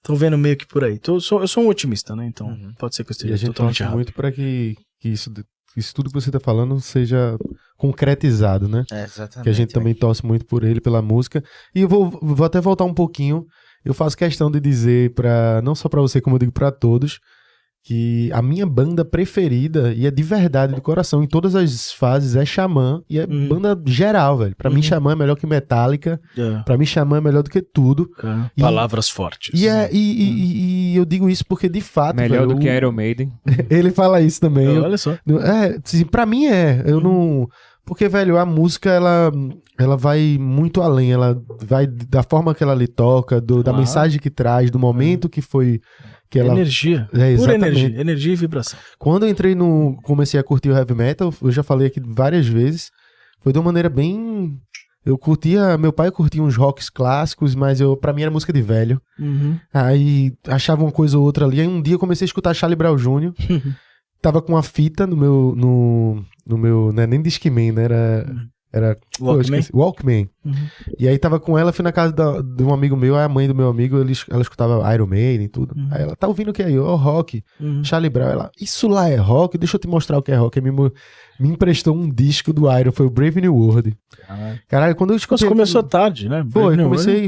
tô vendo meio que por aí. Eu sou um otimista, né? Então pode ser que eu esteja totalmente errado. Muito para que isso tudo que você tá falando seja concretizado, né? Exatamente. Que a gente também torce muito por ele, pela música. E eu vou até voltar um pouquinho. Eu faço questão de dizer, não só pra você, como eu digo pra todos, que a minha banda preferida, e é de verdade, de coração, em todas as fases, é Xamã, e é banda geral, velho. Pra mim, Xamã é melhor que Metallica, pra mim, Xamã é melhor do que tudo. Palavras fortes. E eu digo isso porque, de fato... Melhor velho, do que Iron Maiden. Ele fala isso também. Olha só. Pra mim eu não... Porque, velho, a música, ela vai muito além, ela vai da forma que ela lhe toca, da mensagem que traz, do momento que foi... Que ela... Energia, pura energia e vibração. Quando eu comecei a curtir o heavy metal, eu já falei aqui várias vezes, foi de uma maneira bem... meu pai curtia uns rocks clássicos, mas pra mim era música de velho. Aí achava uma coisa ou outra ali, aí um dia eu comecei a escutar Charlie Brown Jr., tava com uma fita no meu não é nem Discman, né? Era Walkman. E aí tava com ela, fui na casa de um amigo meu, aí a mãe do meu amigo, ela escutava Iron Maiden e tudo. Aí ela, tá ouvindo o que aí? Rock. Charlie Brown. Ela, isso lá é rock? Deixa eu te mostrar o que é rock. Aí me emprestou um disco do Iron, foi o Brave New World. Caralho, quando eu escutei... Você começou tarde, né?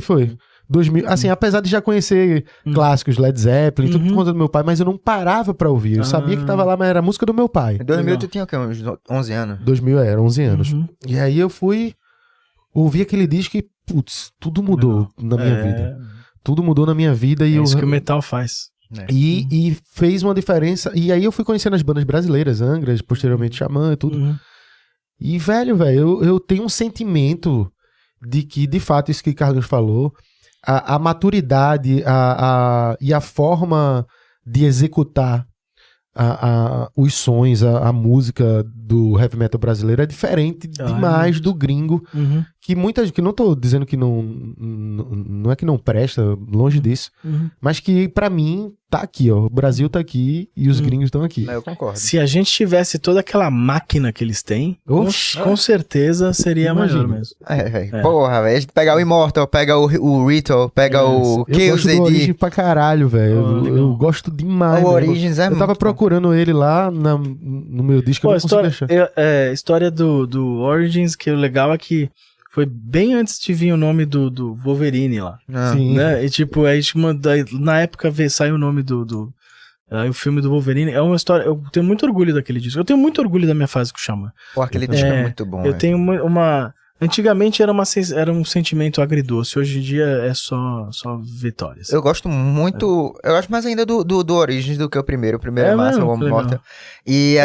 Foi. 2000, assim, apesar de já conhecer clássicos, Led Zeppelin, tudo por conta do meu pai, mas eu não parava pra ouvir. Eu sabia que tava lá, mas era a música do meu pai. Em 2000 tu tinha o quê? Uns 11 anos? 2000 era 11 anos. E aí eu fui ouvir aquele disco e, putz, tudo mudou na minha vida. Tudo mudou na minha vida. E isso que o metal faz. E fez uma diferença. E aí eu fui conhecendo as bandas brasileiras, Angras, posteriormente Xamã e tudo. E, velho, eu tenho um sentimento de que, de fato, isso que o Carlos falou... A maturidade e a forma de executar os sons, a música do heavy metal brasileiro é diferente demais do gringo, que não tô dizendo que não é que não presta, longe disso, mas que pra mim tá aqui, ó, o Brasil tá aqui e os gringos estão aqui. Eu concordo. Se a gente tivesse toda aquela máquina que eles têm, com certeza seria maior mesmo. Porra, velho, a gente pega o Immortal, pega o Ritual, pega o Kills. Eu gosto do Origins pra caralho, velho. Eu gosto demais. O Origins eu tava procurando ele lá no meu disco, eu não consegui achar. História do Origins, que o legal é que foi bem antes de vir o nome do Wolverine lá. Sim. Né? E tipo, aí na época saiu o nome o filme do Wolverine. É uma história, eu tenho muito orgulho daquele disco. Eu tenho muito orgulho da minha fase com o Xamã. Pô, aquele disco é muito bom. Eu tenho antigamente era um sentimento agridoce, hoje em dia é só vitórias. Eu gosto muito, eu gosto mais ainda do Origins do que o primeiro. O primeiro é massa, o Homem Mortal. E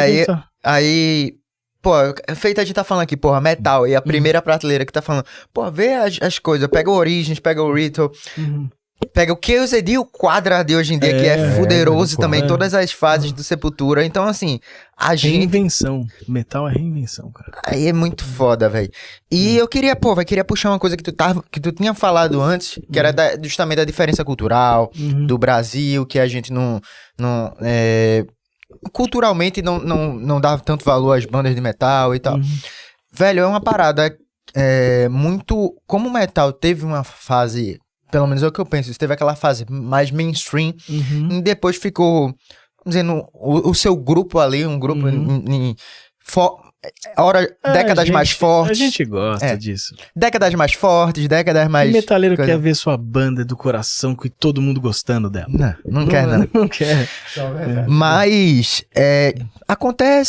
aí, pô, feito a gente tá falando aqui, porra, metal, e a primeira prateleira que tá falando, pô, vê as coisas, pega o Origins, pega o Ritual, pega o QZD e o Quadra de hoje em dia, que é fuderoso também, todas as fases do Sepultura, então assim, a gente... Reinvenção, metal é reinvenção, cara. Aí é muito foda, velho. E eu queria puxar uma coisa que tu tinha falado antes, que era justamente da diferença cultural, do Brasil, que a gente culturalmente não dava tanto valor às bandas de metal e tal. Velho, é uma parada muito... Como o metal teve uma fase, pelo menos é o que eu penso, teve aquela fase mais mainstream, e depois ficou, dizendo, o seu grupo ali, um grupo décadas mais fortes. A gente gosta disso. Décadas mais fortes, décadas mais... O metaleiro quer ver sua banda do coração com todo mundo gostando dela. Não quer. Não quer. Mas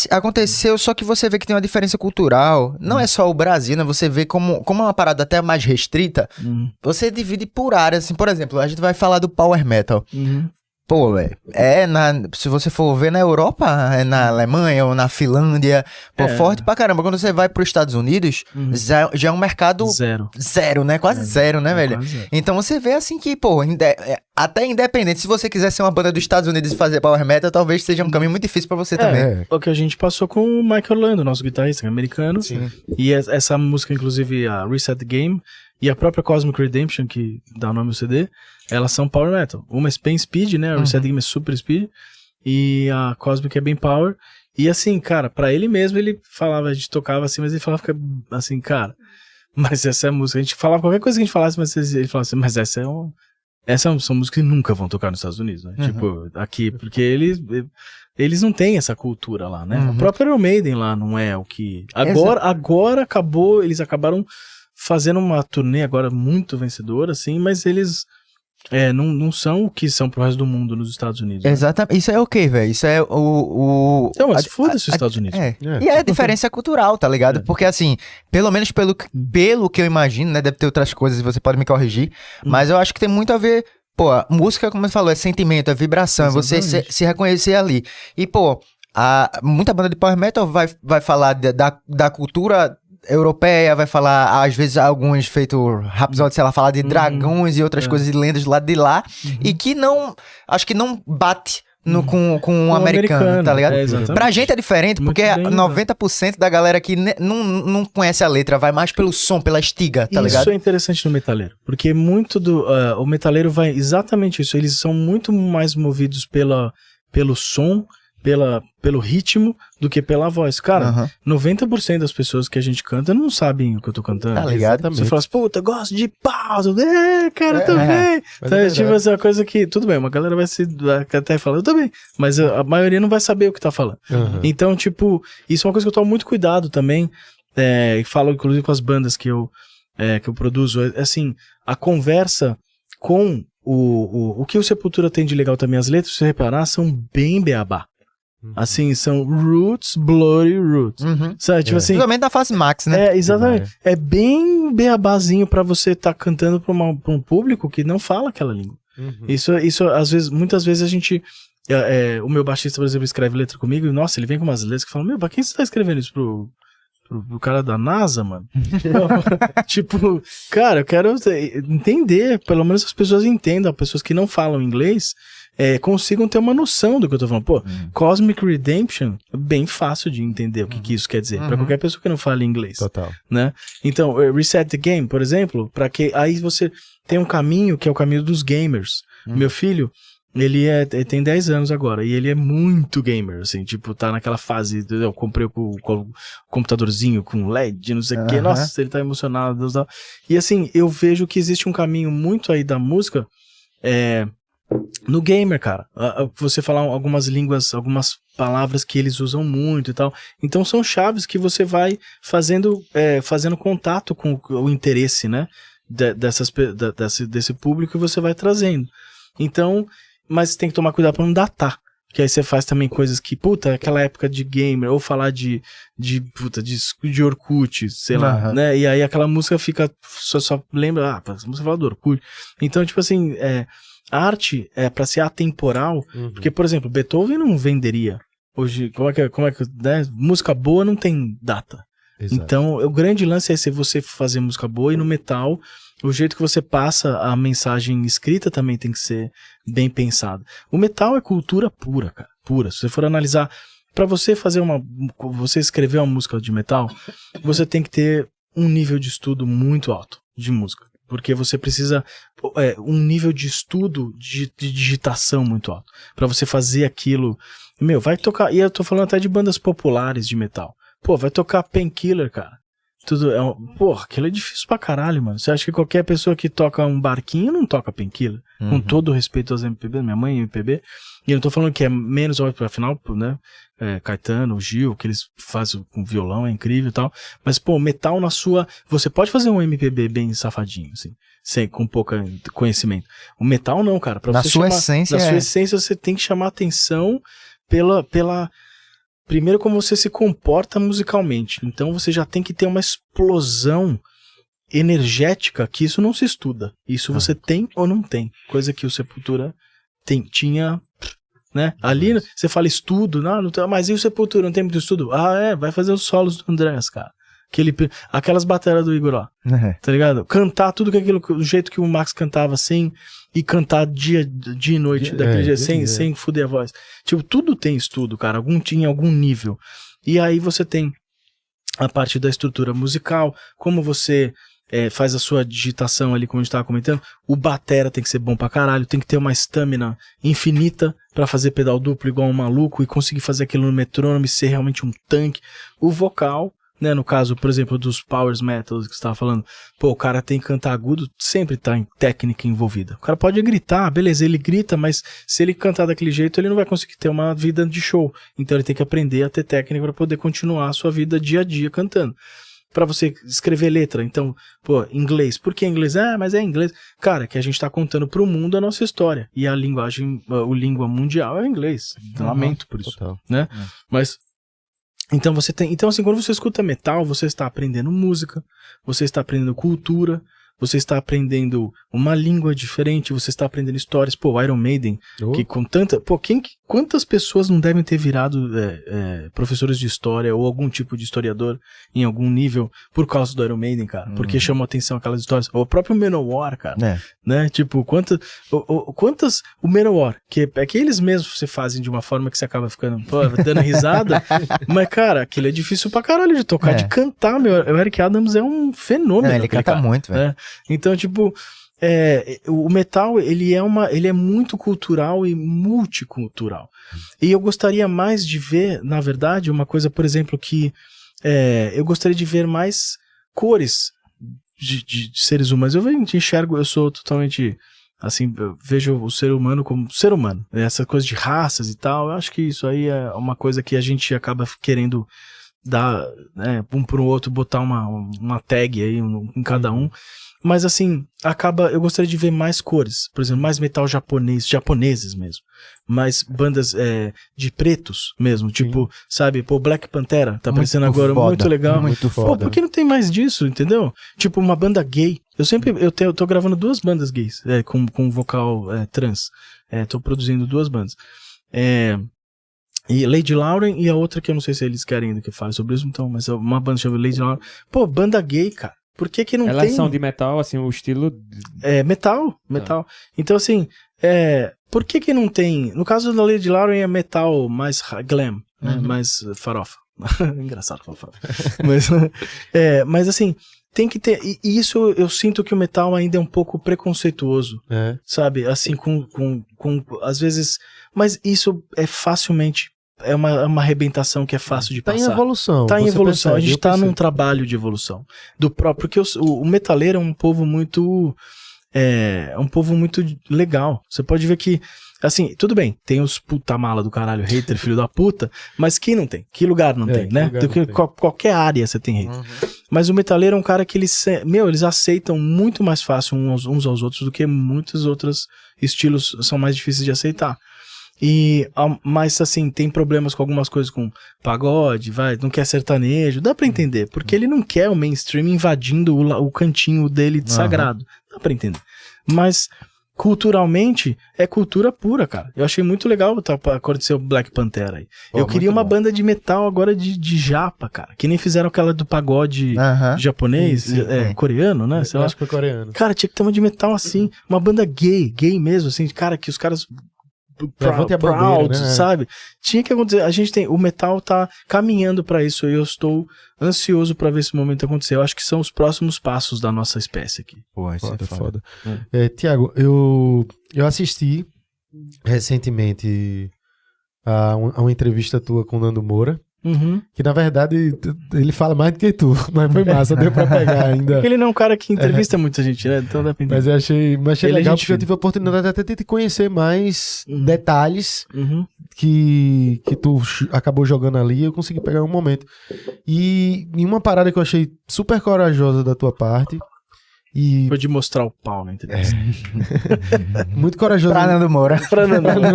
aconteceu, só que você vê que tem uma diferença cultural. Não é só o Brasil, né? Você vê como é uma parada até mais restrita, você divide por áreas. Assim, por exemplo, a gente vai falar do Power Metal. Pô, velho, se você for ver na Europa, é na Alemanha ou na Finlândia, forte pra caramba. Quando você vai pros Estados Unidos, já é um mercado zero, né? Quase zero, né, velho? Então você vê assim que, pô, até independente, se você quiser ser uma banda dos Estados Unidos e fazer Power Metal, talvez seja um caminho muito difícil pra você também. O que a gente passou com o Mike Orlando, nosso guitarrista americano. Sim. E essa música, inclusive, a Reset the Game e a própria Cosmic Redemption, que dá o nome ao CD, elas são Power Metal. Uma é bem Speed, né? A Reset the Game é Super Speed. E a Cosmic é bem Power. E assim, cara, pra ele mesmo, ele falava, a gente tocava assim, mas ele falava assim, cara, mas essa é a música. A gente falava qualquer coisa que a gente falasse, mas ele falava assim, mas essas são músicas que nunca vão tocar nos Estados Unidos, né? Tipo, aqui, porque eles não têm essa cultura lá, né? O próprio Iron Maiden lá não é o que... Agora acabou, eles acabaram fazendo uma turnê agora muito vencedora, assim, mas eles não são o que são pro resto do mundo nos Estados Unidos. Né? Exatamente. Isso é o quê, velho? Isso é o... Não, mas foda-se os Estados Unidos. E é a diferença cultural, tá ligado? Porque assim, pelo menos pelo que eu imagino, né? Deve ter outras coisas e você pode me corrigir, mas eu acho que tem muito a ver... Pô, a música, como você falou, é sentimento, é vibração, é você se reconhecer ali. E, pô, muita banda de Power Metal vai falar da cultura europeia, vai falar, às vezes, alguns feito Rhapsody, sei lá, falar de dragões e outras coisas, de lendas do lado de lá, e que acho que não bate com um americano, tá ligado? Pra gente é diferente, muito porque 90% da galera que não conhece a letra, vai mais pelo som, pela estiga, tá ligado? Isso é interessante no metaleiro, porque muito o metaleiro vai exatamente isso, eles são muito mais movidos pelo som, pelo ritmo do que pela voz. Cara, 90% das pessoas que a gente canta não sabem o que eu tô cantando. Tá ligado? Você fala assim, puta, gosto de pau. Cara, eu também. Então, tipo, essa uma coisa que, tudo bem, uma galera vai até falar, eu também. Mas a maioria não vai saber o que tá falando. Então, tipo, isso é uma coisa que eu tomo muito cuidado também. E falo, inclusive, com as bandas que eu produzo. Assim, a conversa com o que o Sepultura tem de legal também, as letras, se você reparar, são bem beabá. Assim, são roots, bloody roots. Sabe, tipo assim... Principalmente da fase Max, né? Exatamente. É bem beabazinho pra você estar cantando pra um público que não fala aquela língua. Isso, às vezes, muitas vezes a gente... o meu baixista, por exemplo, escreve letra comigo e, nossa, ele vem com umas letras que falam, pra quem você tá escrevendo isso pro cara da NASA, mano? Tipo, cara, eu quero entender, pelo menos as pessoas entendam, as pessoas que não falam inglês, consigam ter uma noção do que eu tô falando. Pô, Cosmic Redemption é bem fácil de entender o que isso quer dizer, pra qualquer pessoa que não fala inglês. Total. Né? Então, Reset the Game, por exemplo, aí você tem um caminho que é o caminho dos gamers. Meu filho, ele tem 10 anos agora, e ele é muito gamer, assim, tipo, tá naquela fase, eu comprei o computadorzinho com LED, não sei o que, nossa, ele tá emocionado, e assim, eu vejo que existe um caminho muito aí da música, no gamer, cara, você falar algumas línguas, algumas palavras que eles usam muito e tal. Então são chaves que você vai fazendo contato com o interesse, né? Desse público que você vai trazendo. Então, mas tem que tomar cuidado pra não datar. Que aí você faz também coisas que, puta, aquela época de gamer, ou falar de Orkut, sei lá, né? E aí aquela música fica, só lembra, essa música fala do Orkut. Então, tipo assim, a arte é pra ser atemporal, porque, por exemplo, Beethoven não venderia. Hoje, como é que, né? Música boa não tem data. Exato. Então, o grande lance é você fazer música boa, e no metal, o jeito que você passa a mensagem escrita também tem que ser bem pensado. O metal é cultura pura, cara, pura. Se você for analisar, pra você você escrever uma música de metal, você tem que ter um nível de estudo muito alto de música. Porque você precisa um nível de estudo de digitação muito alto. Pra você fazer aquilo. Vai tocar. E eu tô falando até de bandas populares de metal. Pô, vai tocar Painkiller, cara. Aquilo é difícil pra caralho, mano. Você acha que qualquer pessoa que toca um barquinho não toca Painkiller? Com todo o respeito aos MPB, minha mãe é MPB. E eu não tô falando que é menos óbvio, afinal, né? Caetano, Gil, que eles fazem com violão, é incrível e tal. Mas, pô, metal na sua... Você pode fazer um MPB bem safadinho, assim, com pouco conhecimento. O metal não, cara. Pra você sua essência, na sua essência, você tem que chamar atenção pela... Primeiro, como você se comporta musicalmente. Então, você já tem que ter uma explosão energética, que isso não se estuda. Isso você tem ou não tem. Coisa que o Sepultura tinha, né? Ali, você fala estudo, não tem, mas e o Sepultura? Não tem muito estudo? Vai fazer os solos do Andrés, cara. Aquelas bateras do Igor lá, tá ligado? Cantar tudo do jeito que o Max cantava, assim, e cantar dia e noite, daquele jeito, sem fuder a voz. Tipo, tudo tem estudo, cara, tinha algum nível. E aí você tem a parte da estrutura musical, como você faz a sua digitação ali, como a gente tava comentando. O batera tem que ser bom pra caralho, tem que ter uma estamina infinita pra fazer pedal duplo igual um maluco e conseguir fazer aquilo no metrônomo e ser realmente um tanque. O vocal, né, no caso, por exemplo, dos powers metals que você estava falando, pô, o cara tem que cantar agudo, sempre tá em técnica envolvida. O cara pode gritar, beleza, ele grita, mas se ele cantar daquele jeito, ele não vai conseguir ter uma vida de show. Então ele tem que aprender a ter técnica para poder continuar a sua vida dia a dia cantando. Pra você escrever letra, então, pô, inglês. Por que inglês? Mas é inglês. Cara, que a gente tá contando pro mundo a nossa história. E a linguagem, língua mundial é inglês. Lamento por isso, total, né? Mas... Então assim, quando você escuta metal, você está aprendendo música, você está aprendendo cultura, você está aprendendo uma língua diferente, você está aprendendo histórias. Pô, Iron Maiden, que com tanta... Pô, quantas pessoas não devem ter virado professores de história ou algum tipo de historiador em algum nível por causa do Iron Maiden, cara? Porque chamou atenção aquelas histórias. Ou o próprio Manowar, cara. Né? Tipo, quantas... O Manowar, que é que eles mesmos se fazem de uma forma que você acaba ficando, pô, dando risada. Mas, cara, aquilo é difícil pra caralho de tocar, de cantar, meu. O Eric Adams é um fenômeno. Ele canta muito, velho. Então, tipo, o metal, ele é muito cultural e multicultural. E eu gostaria mais de ver, na verdade, uma coisa, por exemplo, que eu gostaria de ver mais cores de seres humanos. Eu sou totalmente, assim, eu vejo o ser humano como ser humano. Essa coisa de raças e tal, eu acho que isso aí é uma coisa que a gente acaba querendo dar, né, um pro outro, botar uma tag aí em cada um. Mas assim, eu gostaria de ver mais cores. Por exemplo, mais metal japoneses mesmo. Mais bandas de pretos mesmo. Tipo, sabe, pô, Black Pantera tá aparecendo agora, muito legal. Muito foda. Pô, por que não tem mais disso, entendeu? Tipo, uma banda gay. Eu tô gravando 2 bandas gays, com vocal trans. Tô produzindo 2 bandas. E Lady Lauren e a outra que eu não sei se eles querem ainda que eu fale sobre isso, então, mas uma banda chamada Lady Lauren. Pô, banda gay, cara. Por que não tem... Elas são de metal, assim, o estilo... Metal. Então, assim, por que não tem... No caso da Lady Lauren é metal mais glam, né? Mais farofa. Engraçado falar farofa. Mas, assim, tem que ter... E isso eu sinto que o metal ainda é um pouco preconceituoso, sabe? Assim, às vezes... Mas isso é facilmente... É uma arrebentação que é fácil de passar. Tá em evolução. Tá em evolução. A gente tá num trabalho de evolução. Porque o metaleiro é um povo muito é um povo muito legal. Você pode ver que, assim, tudo bem, tem os puta mala do caralho, hater, filho da puta, mas quem não tem? Que lugar não tem, né? Qualquer área você tem hater. Mas o metaleiro é um cara que eles aceitam muito mais fácil uns aos outros do que muitos outros estilos são mais difíceis de aceitar. Mas assim, tem problemas com algumas coisas, com pagode, não quer sertanejo, dá pra entender, porque ele não quer o mainstream invadindo o cantinho dele de sagrado, dá pra entender. Mas culturalmente é cultura pura, cara. Eu achei muito legal acontecer o Black Panther aí. Eu queria uma banda de metal agora de japa, cara, que nem fizeram aquela do pagode japonês, coreano, né? Eu acho que foi coreano. Cara, tinha que ter uma de metal assim, uma banda gay mesmo, assim, cara, que os caras proud, né? Sabe? Tinha que acontecer. O metal tá caminhando pra isso e eu estou ansioso pra ver esse momento acontecer. Eu acho que são os próximos passos da nossa espécie aqui. Pô, isso é foda. Tiago, eu assisti recentemente a uma entrevista tua com o Nando Moura. Que na verdade ele fala mais do que tu, mas foi massa, deu pra pegar ainda. Porque ele não é um cara que entrevista muita gente, né? Então dá pra entender. Mas eu achei legal porque eu tive a oportunidade até de conhecer mais detalhes que tu acabou jogando ali e eu consegui pegar um momento. E uma parada que eu achei super corajosa da tua parte. Foi de mostrar o pau na entrevista. Muito corajoso. Pra Nando Moura.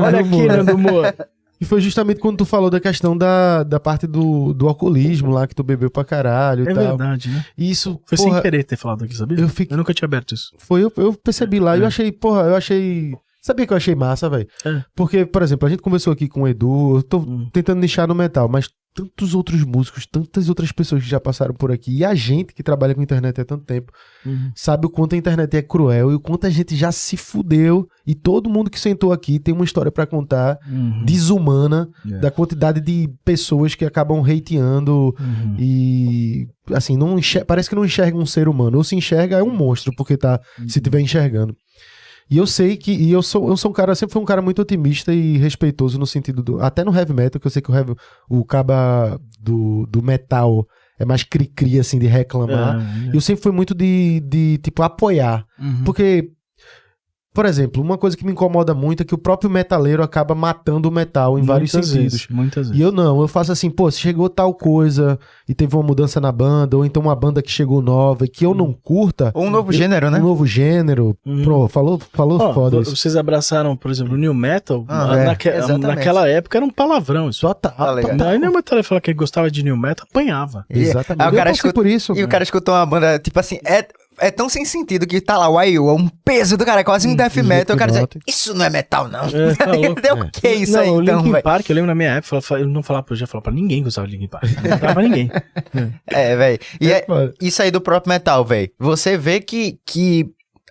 Olha aqui, Nando Moura. E foi justamente quando tu falou da questão da parte do alcoolismo lá, que tu bebeu pra caralho e tal. É verdade, né? E isso, foi sem querer ter falado aqui, sabia? Eu nunca tinha aberto isso. Eu percebi lá e eu achei... Sabia que eu achei massa, velho? Porque, por exemplo, a gente conversou aqui com o Edu, eu tô tentando nichar no metal, mas tantos outros músicos, tantas outras pessoas que já passaram por aqui, e a gente que trabalha com internet há tanto tempo, sabe o quanto a internet é cruel e o quanto a gente já se fudeu, e todo mundo que sentou aqui tem uma história pra contar desumana, da quantidade de pessoas que acabam hateando e, assim, parece que não enxerga um ser humano, ou se enxerga é um monstro, porque se tiver enxergando. E eu sei que eu sou um cara, sempre fui um cara muito otimista e respeitoso no sentido até no heavy metal, que eu sei que o caba do metal é mais cri-cri, assim, de reclamar. Eu sempre fui muito de tipo, apoiar. Porque, por exemplo, uma coisa que me incomoda muito é que o próprio metaleiro acaba matando o metal em vários sentidos. Muitas vezes. E eu faço assim, pô, se chegou tal coisa e teve uma mudança na banda, ou então uma banda que chegou nova e que eu não curta... Ou um novo gênero, né? Um novo gênero. Falou foda isso. Vocês abraçaram, por exemplo, o New Metal, naquela época era um palavrão. Isso. Aí o New Metal ia falar que ele gostava de New Metal, apanhava. Exatamente. Aí o cara escuta, por isso. E o cara escutou uma banda, tipo assim, é tão sem sentido que tá lá o I.O., é um peso do cara, é quase um death metal. O cara diz, isso não é metal, não. Deu o que isso aí, então, Linkin Park, eu lembro na minha época, eu não falava, eu já falava pra ninguém que gostava de Linkin Park. Não falava pra ninguém. Velho. E isso aí do próprio metal, velho. Você vê que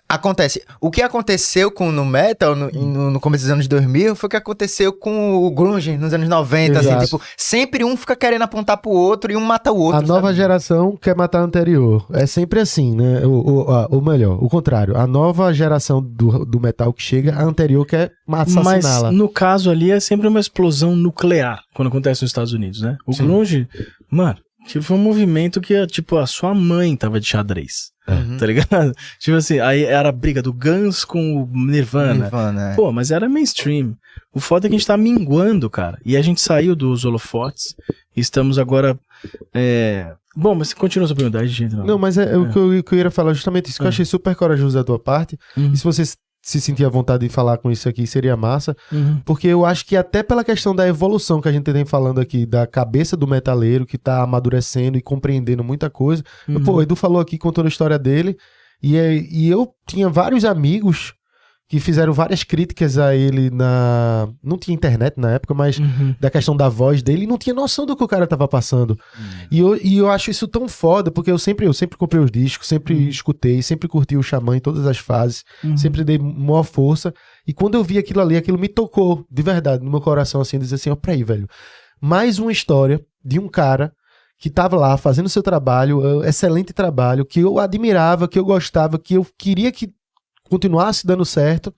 acontece. O que aconteceu com no metal no começo dos anos 2000 foi o que aconteceu com o grunge nos anos 90, assim, tipo, sempre um fica querendo apontar pro outro e um mata o outro. A nova geração quer matar a anterior. É sempre assim, né? Ou melhor, o contrário. A nova geração do metal que chega, a anterior quer assassiná-la. Mas no caso ali é sempre uma explosão nuclear quando acontece nos Estados Unidos, né? O grunge, mano, tipo, foi um movimento que, tipo, a sua mãe tava de xadrez. Tá ligado? Tipo assim, aí era a briga do Guns com o Nirvana. Pô, mas era mainstream. O foda é que a gente tá minguando, cara. E a gente saiu dos holofotes e estamos agora... Bom, mas continua essa pergunta, gente. Não, mas o que eu ia falar justamente isso, que eu achei super corajoso da tua parte. E se você se sentir à vontade de falar com isso aqui, seria massa. Porque eu acho que até pela questão da evolução que a gente tem falando aqui, da cabeça do metaleiro, que tá amadurecendo e compreendendo muita coisa. Pô, o Edu falou aqui, contou a história dele, e eu tinha vários amigos que fizeram várias críticas a ele não tinha internet na época, mas da questão da voz dele, e não tinha noção do que o cara tava passando. E eu acho isso tão foda, porque eu sempre comprei os discos, sempre escutei, sempre curti o Xamã em todas as fases, sempre dei maior força, e quando eu vi aquilo ali, aquilo me tocou, de verdade, no meu coração, assim, dizer assim, ó, peraí, velho, mais uma história de um cara que tava lá fazendo seu trabalho, excelente trabalho, que eu admirava, que eu gostava, que eu queria que continuasse dando certo,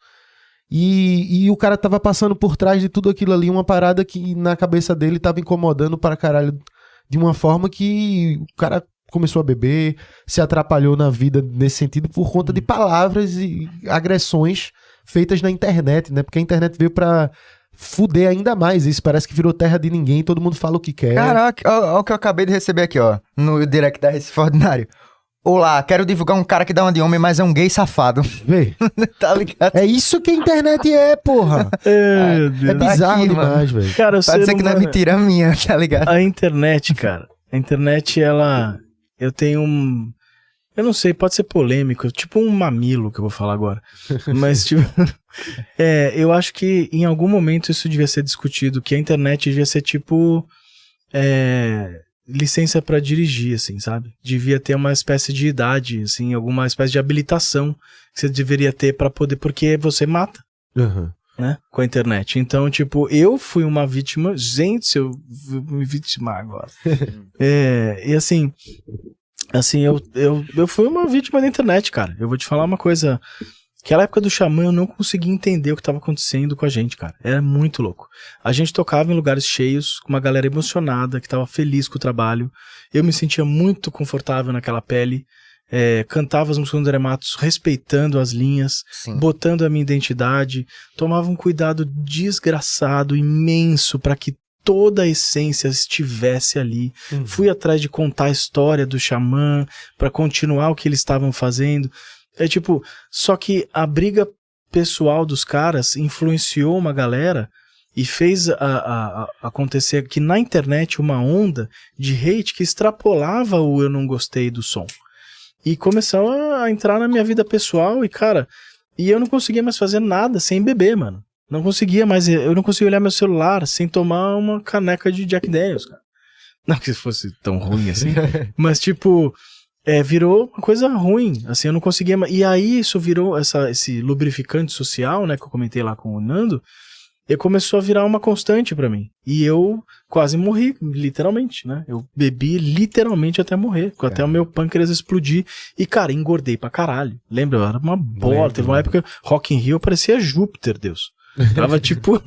e o cara tava passando por trás de tudo aquilo ali, uma parada que na cabeça dele tava incomodando para caralho, de uma forma que o cara começou a beber, se atrapalhou na vida nesse sentido por conta de palavras e agressões feitas na internet, né? Porque a internet veio pra fuder ainda mais isso. Parece que virou terra de ninguém, todo mundo fala o que quer. Caraca, olha o que eu acabei de receber aqui, ó, no direct da Recife Ordinário. Olá, quero divulgar um cara que dá uma de homem, mas é um gay safado. Vê. Tá ligado? É isso que a internet é, porra. É bizarro aqui, demais, velho. Cara, Pode dizer que não é mentira minha, tá ligado? A internet, cara. A internet, ela... Eu tenho um... Eu não sei, pode ser polêmico. Tipo um mamilo que eu vou falar agora. Mas, tipo... eu acho que em algum momento isso devia ser discutido. Que a internet devia ser tipo... licença pra dirigir, assim, sabe? Devia ter uma espécie de idade, assim, alguma espécie de habilitação que você deveria ter pra poder, porque você mata, né? Com a internet. Então, tipo, eu fui uma vítima, gente, eu vou me vitimar agora. E assim, eu fui uma vítima da internet, cara. Eu vou te falar uma coisa. Aquela época do Xamã, eu não conseguia entender o que estava acontecendo com a gente, cara. Era muito louco. A gente tocava em lugares cheios, com uma galera emocionada, que estava feliz com o trabalho. Eu me sentia muito confortável naquela pele. Cantava as músicas do André Matos, respeitando as linhas, Sim. botando a minha identidade. Tomava um cuidado desgraçado, imenso, para que toda a essência estivesse ali. Fui atrás de contar a história do Xamã, para continuar o que eles estavam fazendo. Só que a briga pessoal dos caras influenciou uma galera e fez acontecer que na internet uma onda de hate que extrapolava o eu não gostei do som. E começou a entrar na minha vida pessoal e, cara, eu não conseguia mais fazer nada sem beber, mano. Não conseguia mais, eu não conseguia olhar meu celular sem tomar uma caneca de Jack Daniels, cara. Não que fosse tão ruim assim, mas virou uma coisa ruim, assim, eu não conseguia mais. E aí isso virou esse lubrificante social, né, que eu comentei lá com o Nando, e começou a virar uma constante pra mim. E eu quase morri, literalmente, né? Eu bebi literalmente até morrer, até o meu pâncreas explodir. E, cara, engordei pra caralho. Lembra? Eu era uma bola. Teve uma época, Rock in Rio, eu parecia Júpiter, Deus. Tava tipo...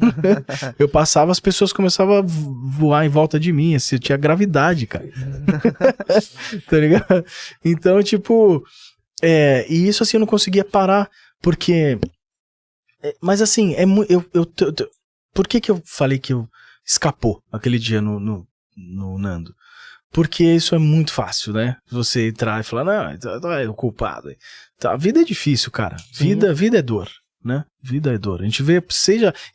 eu passava, as pessoas começavam a voar em volta de mim, assim, eu tinha gravidade, cara. Tá ligado? Então, e isso assim eu não conseguia parar, porque... Mas assim, por que eu falei que eu escapou aquele dia no Nando? Porque isso é muito fácil, né? Você entrar e falar, não, é o culpado. Tá, a vida é difícil, cara. Vida é dor, né? Vida é dor. A gente vê,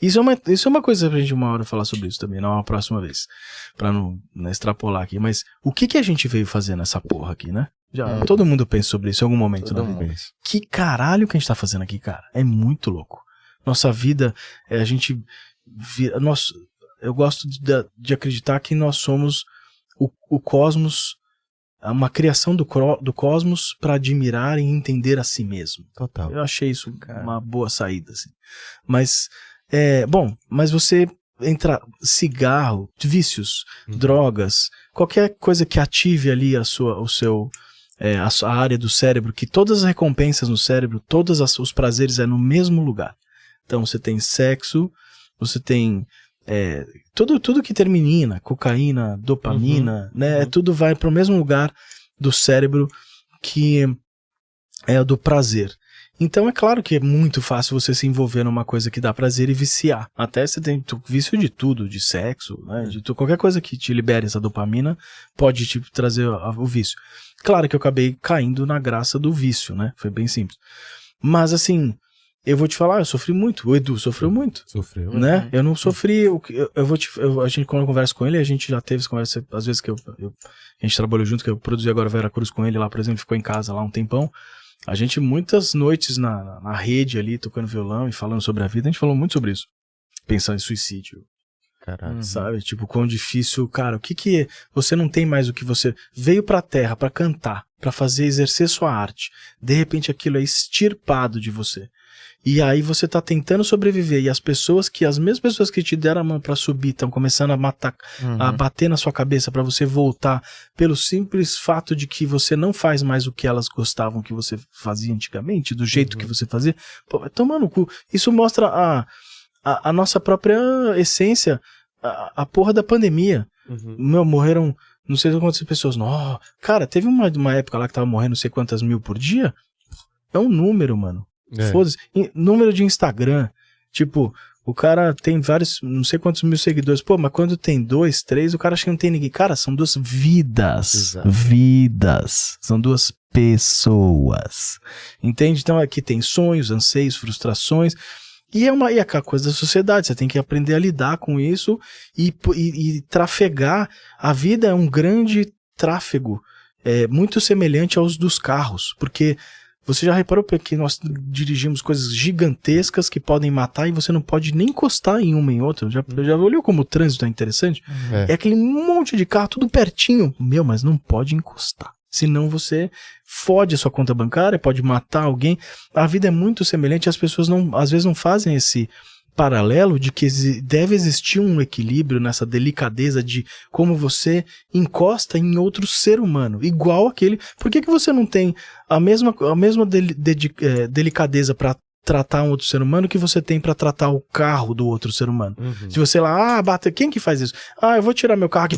isso é uma coisa pra gente uma hora falar sobre isso também, não uma próxima vez. Pra não extrapolar aqui. Mas o que a gente veio fazer nessa porra aqui, né? Todo mundo pensa sobre isso em algum momento, né? Que caralho que a gente tá fazendo aqui, cara? É muito louco. Nossa vida, eu gosto de acreditar que nós somos o cosmos, uma criação do cosmos para admirar e entender a si mesmo. Total. Eu achei isso uma boa saída, assim. Mas, mas você entra cigarro, vícios, drogas, qualquer coisa que ative ali a área do cérebro, que todas as recompensas no cérebro, todos os prazeres no mesmo lugar. Então você tem sexo, você tem tudo que termina, cocaína, dopamina, né? Tudo vai para o mesmo lugar do cérebro que é do prazer. Então é claro que é muito fácil você se envolver numa coisa que dá prazer e viciar. Até você tem vício de tudo, de sexo, né? Qualquer coisa que te libere essa dopamina pode te trazer o vício. Claro que eu acabei caindo na graça do vício, né? Foi bem simples. Mas assim... Eu vou te falar, eu sofri muito. O Edu sofreu muito. Sofreu. Né? Eu não sofri. A gente, quando eu converso com ele, a gente já teve essa conversa, às vezes que a gente trabalhou junto, que eu produzi agora Vera Cruz com ele lá, por exemplo, ficou em casa lá um tempão. A gente, muitas noites na rede ali, tocando violão e falando sobre a vida, a gente falou muito sobre isso. Pensando em suicídio. Caralho. Sabe? Tipo, quão difícil, cara, o que você não tem mais o que você veio pra terra pra cantar, pra exercer sua arte. De repente aquilo é extirpado de você. E aí você tá tentando sobreviver e as mesmas pessoas que te deram a mão pra subir estão começando a matar, a bater na sua cabeça pra você voltar pelo simples fato de que você não faz mais o que elas gostavam que você fazia antigamente, do jeito que você fazia. Pô, vai tomar no cu. Isso mostra a nossa própria essência, a porra da pandemia. Morreram não sei quantas pessoas, cara, teve uma época lá que tava morrendo não sei quantas mil por dia, é um número, mano. Foda-se. Número de Instagram, tipo, o cara tem vários, não sei quantos mil seguidores, pô, mas quando tem 2, 3, o cara acha que não tem ninguém. Cara, são 2 vidas. Exato. Vidas. São 2 pessoas. Entende? Então aqui tem sonhos, anseios, frustrações. E é aquela coisa da sociedade, você tem que aprender a lidar com isso e trafegar. A vida é um grande tráfego, muito semelhante aos dos carros, porque você já reparou que nós dirigimos coisas gigantescas que podem matar e você não pode nem encostar em uma em outra? Já olhou como o trânsito é interessante? É aquele monte de carro, tudo pertinho. Mas não pode encostar. Senão você fode a sua conta bancária, pode matar alguém. A vida é muito semelhante, as pessoas às vezes não fazem esse paralelo de que deve existir um equilíbrio nessa delicadeza de como você encosta em outro ser humano, igual aquele. Por que você não tem a mesma delicadeza para tratar um outro ser humano que você tem para tratar o carro do outro ser humano? Se você lá, bate, quem que faz isso? Eu vou tirar meu carro aqui,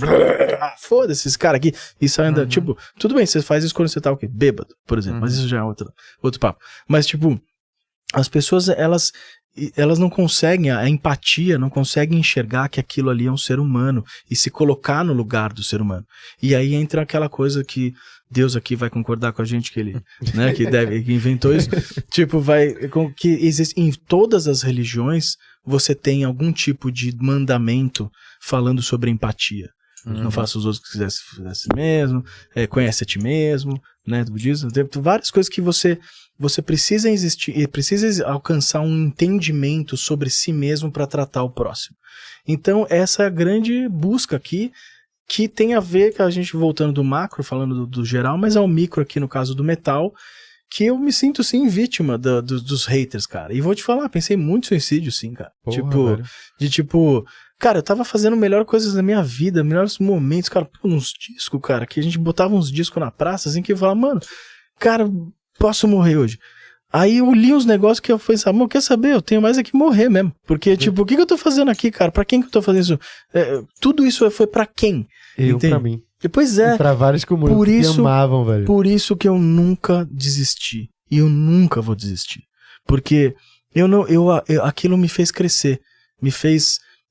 foda-se esse cara aqui, e sai andando, tipo, tudo bem, você faz isso quando você tá o quê? Bêbado, por exemplo, mas isso já é outro papo. Mas tipo, as pessoas, elas não conseguem, a empatia não conseguem enxergar que aquilo ali é um ser humano e se colocar no lugar do ser humano. E aí entra aquela coisa que Deus aqui vai concordar com a gente que ele, né, que inventou isso, tipo, que existe em todas as religiões, você tem algum tipo de mandamento falando sobre empatia. Não faça os outros que fizesse mesmo, conhece a ti mesmo, né, do budismo. Tem várias coisas que você precisa existir, precisa alcançar um entendimento sobre si mesmo para tratar o próximo. Então, essa é a grande busca aqui, que tem a ver com a gente voltando do macro, falando do geral, mas ao micro aqui no caso do metal, que eu me sinto, sim, vítima dos haters, cara. E vou te falar, pensei muito em suicídio, sim, cara. Porra, cara, eu tava fazendo melhores coisas da minha vida, melhores momentos, cara, uns discos, cara, que a gente botava uns discos na praça, assim, que eu falava, mano, cara, posso morrer hoje. Aí eu li uns negócios que eu falei assim, mano, quer saber? Eu tenho mais é que morrer mesmo. Porque, tipo, o que eu tô fazendo aqui, cara? Pra quem que eu tô fazendo isso? Tudo isso foi pra quem? Pra mim. Pois é. E pra vários comunidades que amavam, velho. Por isso que eu nunca desisti. E eu nunca vou desistir. Porque aquilo me fez crescer.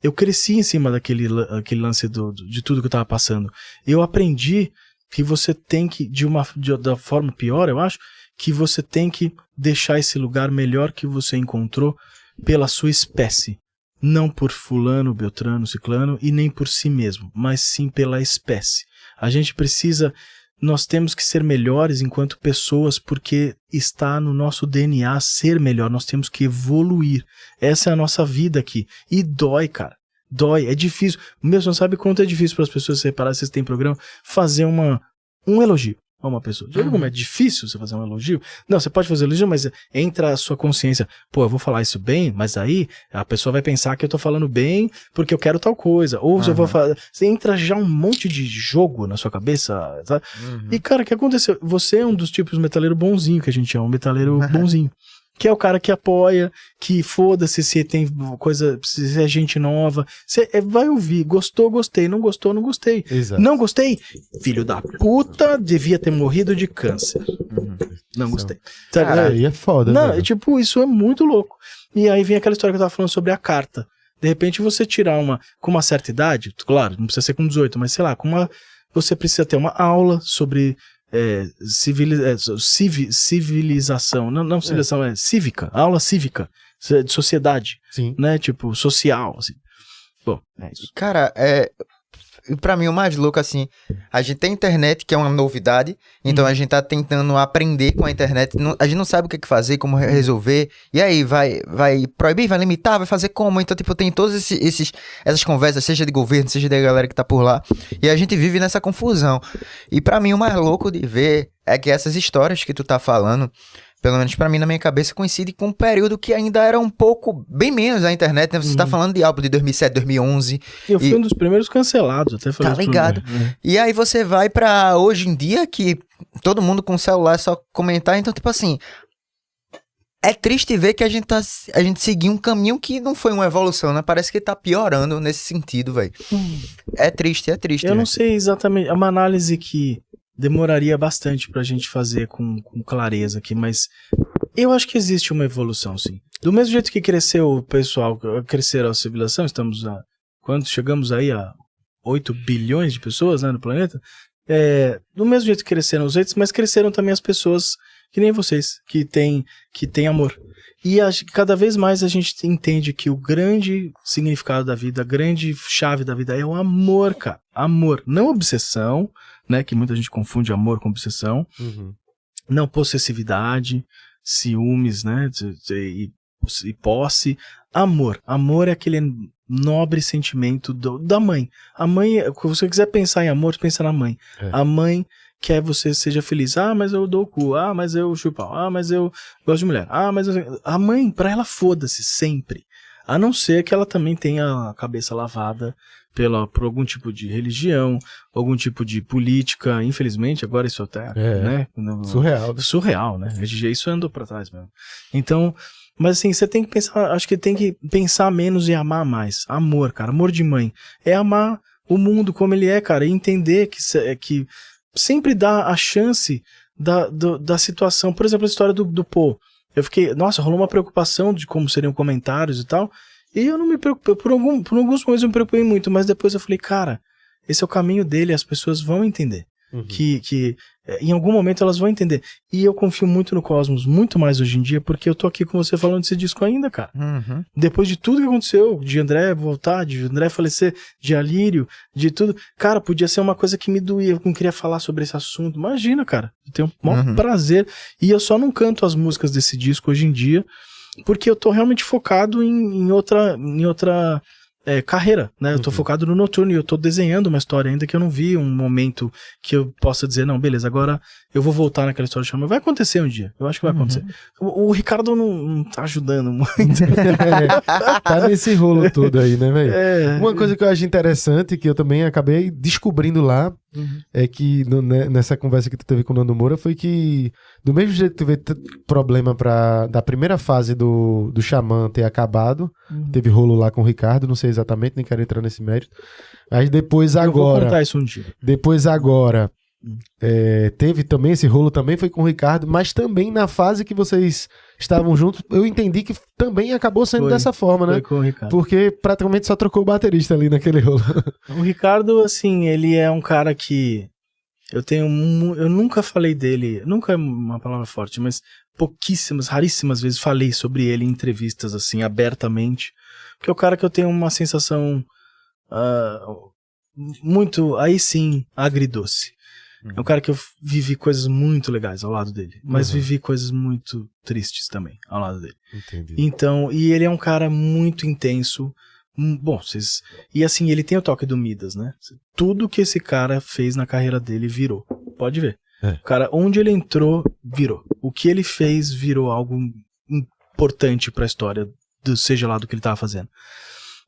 Eu cresci em cima daquele lance de tudo que eu tava passando. Eu aprendi que você tem que, da forma pior, eu acho, que você tem que deixar esse lugar melhor que você encontrou pela sua espécie. Não por fulano, beltrano, ciclano e nem por si mesmo, mas sim pela espécie. Nós temos que ser melhores enquanto pessoas porque está no nosso DNA ser melhor, nós temos que evoluir. Essa é a nossa vida aqui. E dói, cara. Dói, é difícil. Mesmo não sabe quanto é difícil para as pessoas se reparar, se vocês têm programa, fazer um elogio a uma pessoa. Já viu como é difícil você fazer um elogio? Não, você pode fazer elogio, mas entra a sua consciência. Pô, eu vou falar isso bem, mas aí a pessoa vai pensar que eu tô falando bem porque eu quero tal coisa. Ou se eu vou falar... Você entra já um monte de jogo na sua cabeça, sabe? E, cara, o que aconteceu? Você é um dos tipos metaleiro bonzinho que a gente chama, um metaleiro bonzinho. Que é o cara que apoia, que foda-se se tem coisa, se é gente nova. Você vai ouvir, gostou, gostei, não gostou, não gostei. Exato. Não gostei? Filho da puta, devia ter morrido de câncer. Não gostei. Cara, aí é foda, não, velho. tipo, isso é muito louco. E aí vem aquela história que eu tava falando sobre a carta. De repente você tirar com uma certa idade, claro, não precisa ser com 18, mas sei lá, você precisa ter uma aula sobre... civilização, não civilização, é cívica, aula cívica, de sociedade, sim, né, tipo, social, assim. Bom, é isso. Cara, pra mim o mais louco, assim, a gente tem internet, que é uma novidade, então a gente tá tentando aprender com a internet, a gente não sabe o que fazer, como resolver, e aí vai proibir, vai limitar, vai fazer como? Então, tipo, tem todas essas conversas, seja de governo, seja da galera que tá por lá, e a gente vive nessa confusão. E pra mim o mais louco de ver é que essas histórias que tu tá falando, pelo menos pra mim, na minha cabeça, coincide com um período que ainda era um pouco, bem menos a internet, né? Você tá falando de álbum de 2007, 2011. Eu fui um dos primeiros cancelados, até falei. Tá ligado? E aí você vai pra hoje em dia, que todo mundo com celular é só comentar, então, tipo assim... É triste ver que a gente seguiu um caminho que não foi uma evolução, né? Parece que tá piorando nesse sentido, velho. É triste. Eu não sei exatamente, é uma análise que demoraria bastante pra gente fazer com clareza aqui, mas eu acho que existe uma evolução, sim. Do mesmo jeito que cresceu o pessoal, cresceram a civilização, quando chegamos aí a 8 bilhões de pessoas, né, no planeta, do mesmo jeito que cresceram os outros, mas cresceram também as pessoas que nem vocês, que têm amor. E acho que cada vez mais a gente entende que o grande significado da vida, a grande chave da vida é o amor, cara. Amor, não obsessão, né, que muita gente confunde amor com obsessão. Não possessividade, ciúmes, né, e posse. Amor é aquele nobre sentimento da mãe. A mãe, se você quiser pensar em amor, pensa na mãe. A mãe quer você seja feliz. Ah, mas eu dou o cu. Ah, mas eu chupo. Ah, mas eu gosto de mulher. Ah, mas a mãe, pra ela, foda-se sempre. A não ser que ela também tenha a cabeça lavada por algum tipo de religião, algum tipo de política. Infelizmente, agora isso até, né? Surreal, né? Isso andou pra trás mesmo. Então, mas assim, você tem que pensar, acho que tem que pensar menos e amar mais. Amor, cara, amor de mãe. É amar o mundo como ele é, cara, e entender que sempre dá a chance da situação. Por exemplo, a história do Poe. Eu fiquei, nossa, rolou uma preocupação de como seriam comentários e tal, e eu não me preocupei, por alguns momentos eu me preocupei muito, mas depois eu falei, cara, esse é o caminho dele, as pessoas vão entender. Que em algum momento elas vão entender. E eu confio muito no Cosmos, muito mais hoje em dia, porque eu tô aqui com você falando desse disco ainda, cara. Depois de tudo que aconteceu, de André voltar, de André falecer, de Alírio, de tudo, cara, podia ser uma coisa que me doía, eu não queria falar sobre esse assunto. Imagina, cara, eu tenho o maior prazer. E eu só não canto as músicas desse disco hoje em dia, porque eu tô realmente focado em outra carreira, né? Eu tô focado no Noturno e eu tô desenhando uma história ainda que eu não vi um momento que eu possa dizer, não, beleza, agora eu vou voltar naquela história de Chama. Vai acontecer um dia, eu acho que vai acontecer. O Ricardo não tá ajudando muito. Tá nesse rolo todo aí, né, velho? Uma coisa que eu acho interessante, que eu também acabei descobrindo lá, é que nessa conversa que tu teve com o Nando Moura, foi que do mesmo jeito que tu teve problema da primeira fase do Xamã ter acabado, teve rolo lá com o Ricardo, não sei exatamente, nem quero entrar nesse mérito. Aí depois agora... Eu vou contar isso um dia. Depois agora... teve também, esse rolo também foi com o Ricardo, mas também na fase que vocês estavam juntos, eu entendi que também acabou sendo dessa forma, né? Foi com o Ricardo. Porque praticamente só trocou o baterista ali naquele rolo. O Ricardo, assim, ele é um cara que eu nunca falei dele, nunca é uma palavra forte, mas raríssimas vezes falei sobre ele em entrevistas, assim, abertamente, porque é o cara que eu tenho uma sensação muito, aí sim, agridoce. É um cara que eu vivi coisas muito legais ao lado dele, mas vivi coisas muito tristes também ao lado dele. Entendi. Então, e ele é um cara muito intenso. Bom, e assim, ele tem o toque do Midas, né? Tudo que esse cara fez na carreira dele virou. Pode ver. O cara, onde ele entrou, virou. O que ele fez virou algo importante pra história, seja lá do que ele tava fazendo.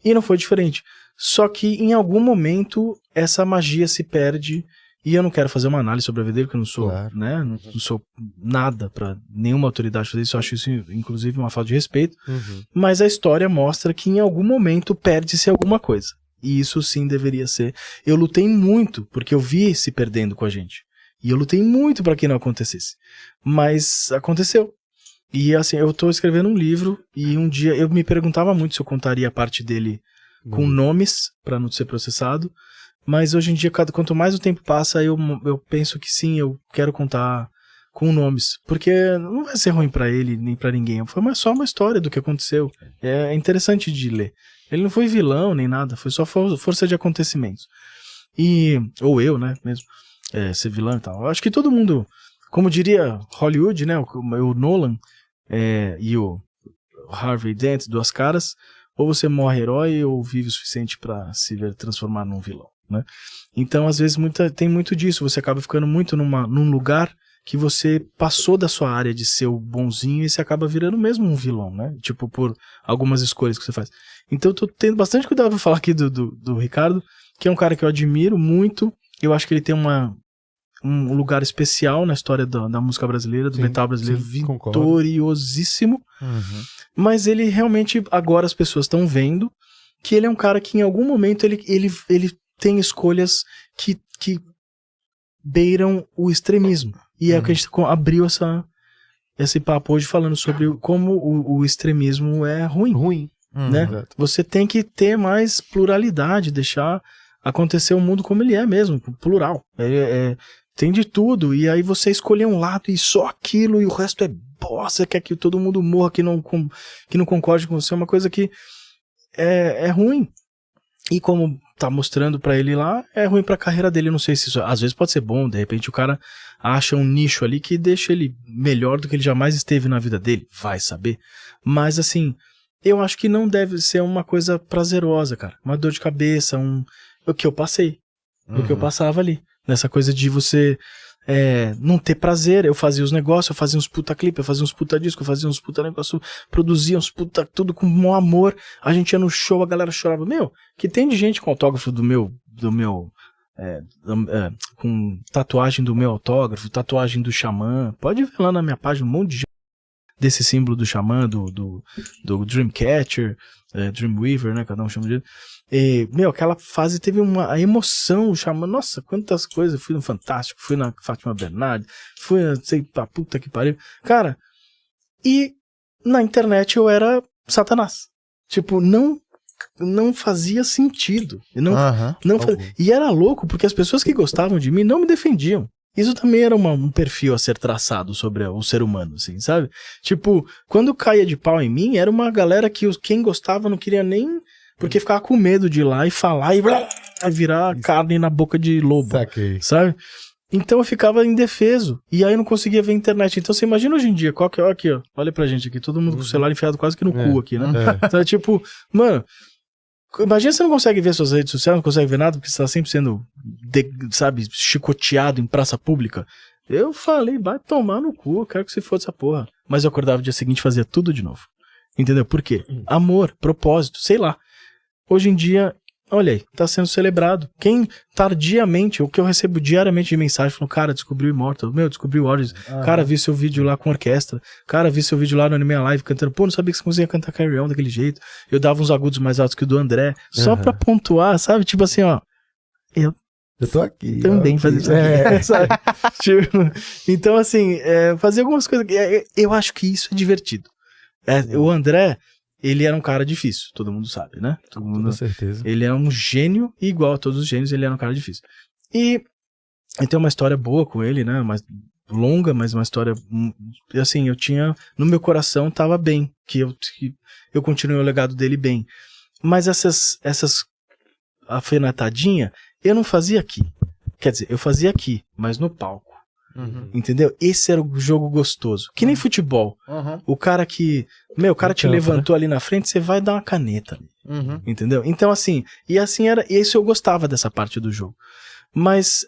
E não foi diferente. Só que em algum momento essa magia se perde. E eu não quero fazer uma análise sobre a vida dele, porque eu não sou, né? Não sou nada pra nenhuma autoridade fazer isso. Eu acho isso, inclusive, uma falta de respeito. Mas a história mostra que em algum momento perde-se alguma coisa. E isso sim deveria ser. Eu lutei muito, porque eu vi se perdendo com a gente. E eu lutei muito pra que não acontecesse. Mas aconteceu. E assim, eu tô escrevendo um livro, e um dia eu me perguntava muito se eu contaria a parte dele com nomes, pra não ser processado. Mas hoje em dia, quanto mais o tempo passa, eu penso que sim, eu quero contar com nomes. Porque não vai ser ruim pra ele, nem pra ninguém. Foi só uma história do que aconteceu. É interessante de ler. Ele não foi vilão, nem nada. Foi só força de acontecimentos. Ou eu, né, mesmo. Ser vilão e tal. Eu acho que todo mundo, como diria Hollywood, né, o Nolan e o Harvey Dent, duas caras, ou você morre herói ou vive o suficiente pra se transformar num vilão. Né? Então, às vezes, tem muito disso. Você acaba ficando muito num lugar que você passou da sua área de ser o bonzinho e você acaba virando mesmo um vilão, né? Tipo, por algumas escolhas que você faz. Então, eu tô tendo bastante cuidado pra falar aqui do Ricardo, que é um cara que eu admiro muito. Eu acho que ele tem uma um lugar especial na história da música brasileira, do metal brasileiro, vitoriosíssimo. Mas ele realmente, agora as pessoas estão vendo que ele é um cara que em algum momento ele tem escolhas que beiram o extremismo. E é o que a gente abriu esse papo hoje falando sobre como o extremismo é ruim. Né? Você tem que ter mais pluralidade, deixar acontecer o mundo como ele é mesmo, plural. Tem de tudo, e aí você escolher um lado e só aquilo, e o resto é bosta, quer que todo mundo morra, que não concorde com você, é uma coisa que é ruim. E como tá mostrando pra ele lá, é ruim pra carreira dele. Eu não sei se isso, às vezes pode ser bom, de repente o cara acha um nicho ali que deixa ele melhor do que ele jamais esteve na vida dele, vai saber. Mas assim, eu acho que não deve ser uma coisa prazerosa, cara. Uma dor de cabeça, o que eu passei, o que eu passava ali. Nessa coisa de você não ter prazer. Eu fazia os negócios, eu fazia uns puta clipe, eu fazia uns puta disco, eu fazia uns puta negócio, produzia uns puta tudo com um amor. A gente ia no show, a galera chorava. Meu, que tem de gente com autógrafo com tatuagem do meu autógrafo, tatuagem do Xamã. Pode ver lá na minha página um monte de gente desse símbolo do Xamã, do Dreamcatcher, Dreamweaver, né? Cada um chama de... aquela fase teve uma emoção, o Xamã, nossa, quantas coisas, fui no Fantástico, fui na Fátima Bernardes, fui, sei, pra puta que pariu, cara, e na internet eu era Satanás, tipo, não fazia sentido, e era louco, porque as pessoas que gostavam de mim não me defendiam. Isso também era um perfil a ser traçado sobre o ser humano, assim, sabe? Tipo, quando caía de pau em mim, era uma galera que quem gostava não queria nem... Porque ficava com medo de ir lá e falar e virar carne na boca de lobo, sabe? Então eu ficava indefeso. E aí eu não conseguia ver a internet. Então você imagina hoje em dia, qual que é... Aqui, ó. Olha pra gente aqui. Todo mundo com o celular enfiado quase que no cu aqui, né? Então, tipo, mano... Imagina você não consegue ver suas redes sociais, não consegue ver nada, porque você tá sempre sendo, chicoteado em praça pública. Eu falei, vai tomar no cu, eu quero que você fosse essa porra. Mas eu acordava no dia seguinte e fazia tudo de novo. Entendeu? Por quê? Amor, propósito, sei lá. Hoje em dia, olha aí, tá sendo celebrado. Quem tardiamente, o que eu recebo diariamente de mensagem, falando, cara, descobri o Immortal, descobri o Origins, cara, vi seu vídeo lá com orquestra, cara, vi seu vídeo lá no Anime Live cantando, não sabia que você conseguia cantar Carry On daquele jeito, eu dava uns agudos mais altos que o do André, só pra pontuar, sabe, tipo assim, ó, eu tô aqui. Também fazia isso aqui, sabe? Tipo, então assim, fazer algumas coisas, eu acho que isso é divertido. O André, ele era um cara difícil, todo mundo sabe, né? Com certeza. Ele é um gênio, e igual a todos os gênios, ele era um cara difícil. E tem uma história boa com ele, né? Mais longa, mas uma história... Assim, eu tinha... No meu coração tava bem, que eu continuei o legado dele bem. Mas essas afinetadinhas, eu não fazia aqui. Quer dizer, eu fazia aqui, mas no palco. Entendeu? Esse era o jogo gostoso. Que nem futebol. O cara que... o cara te levantou ali na frente, você vai dar uma caneta. Entendeu? Então, assim... E assim era... E isso eu gostava dessa parte do jogo. Mas,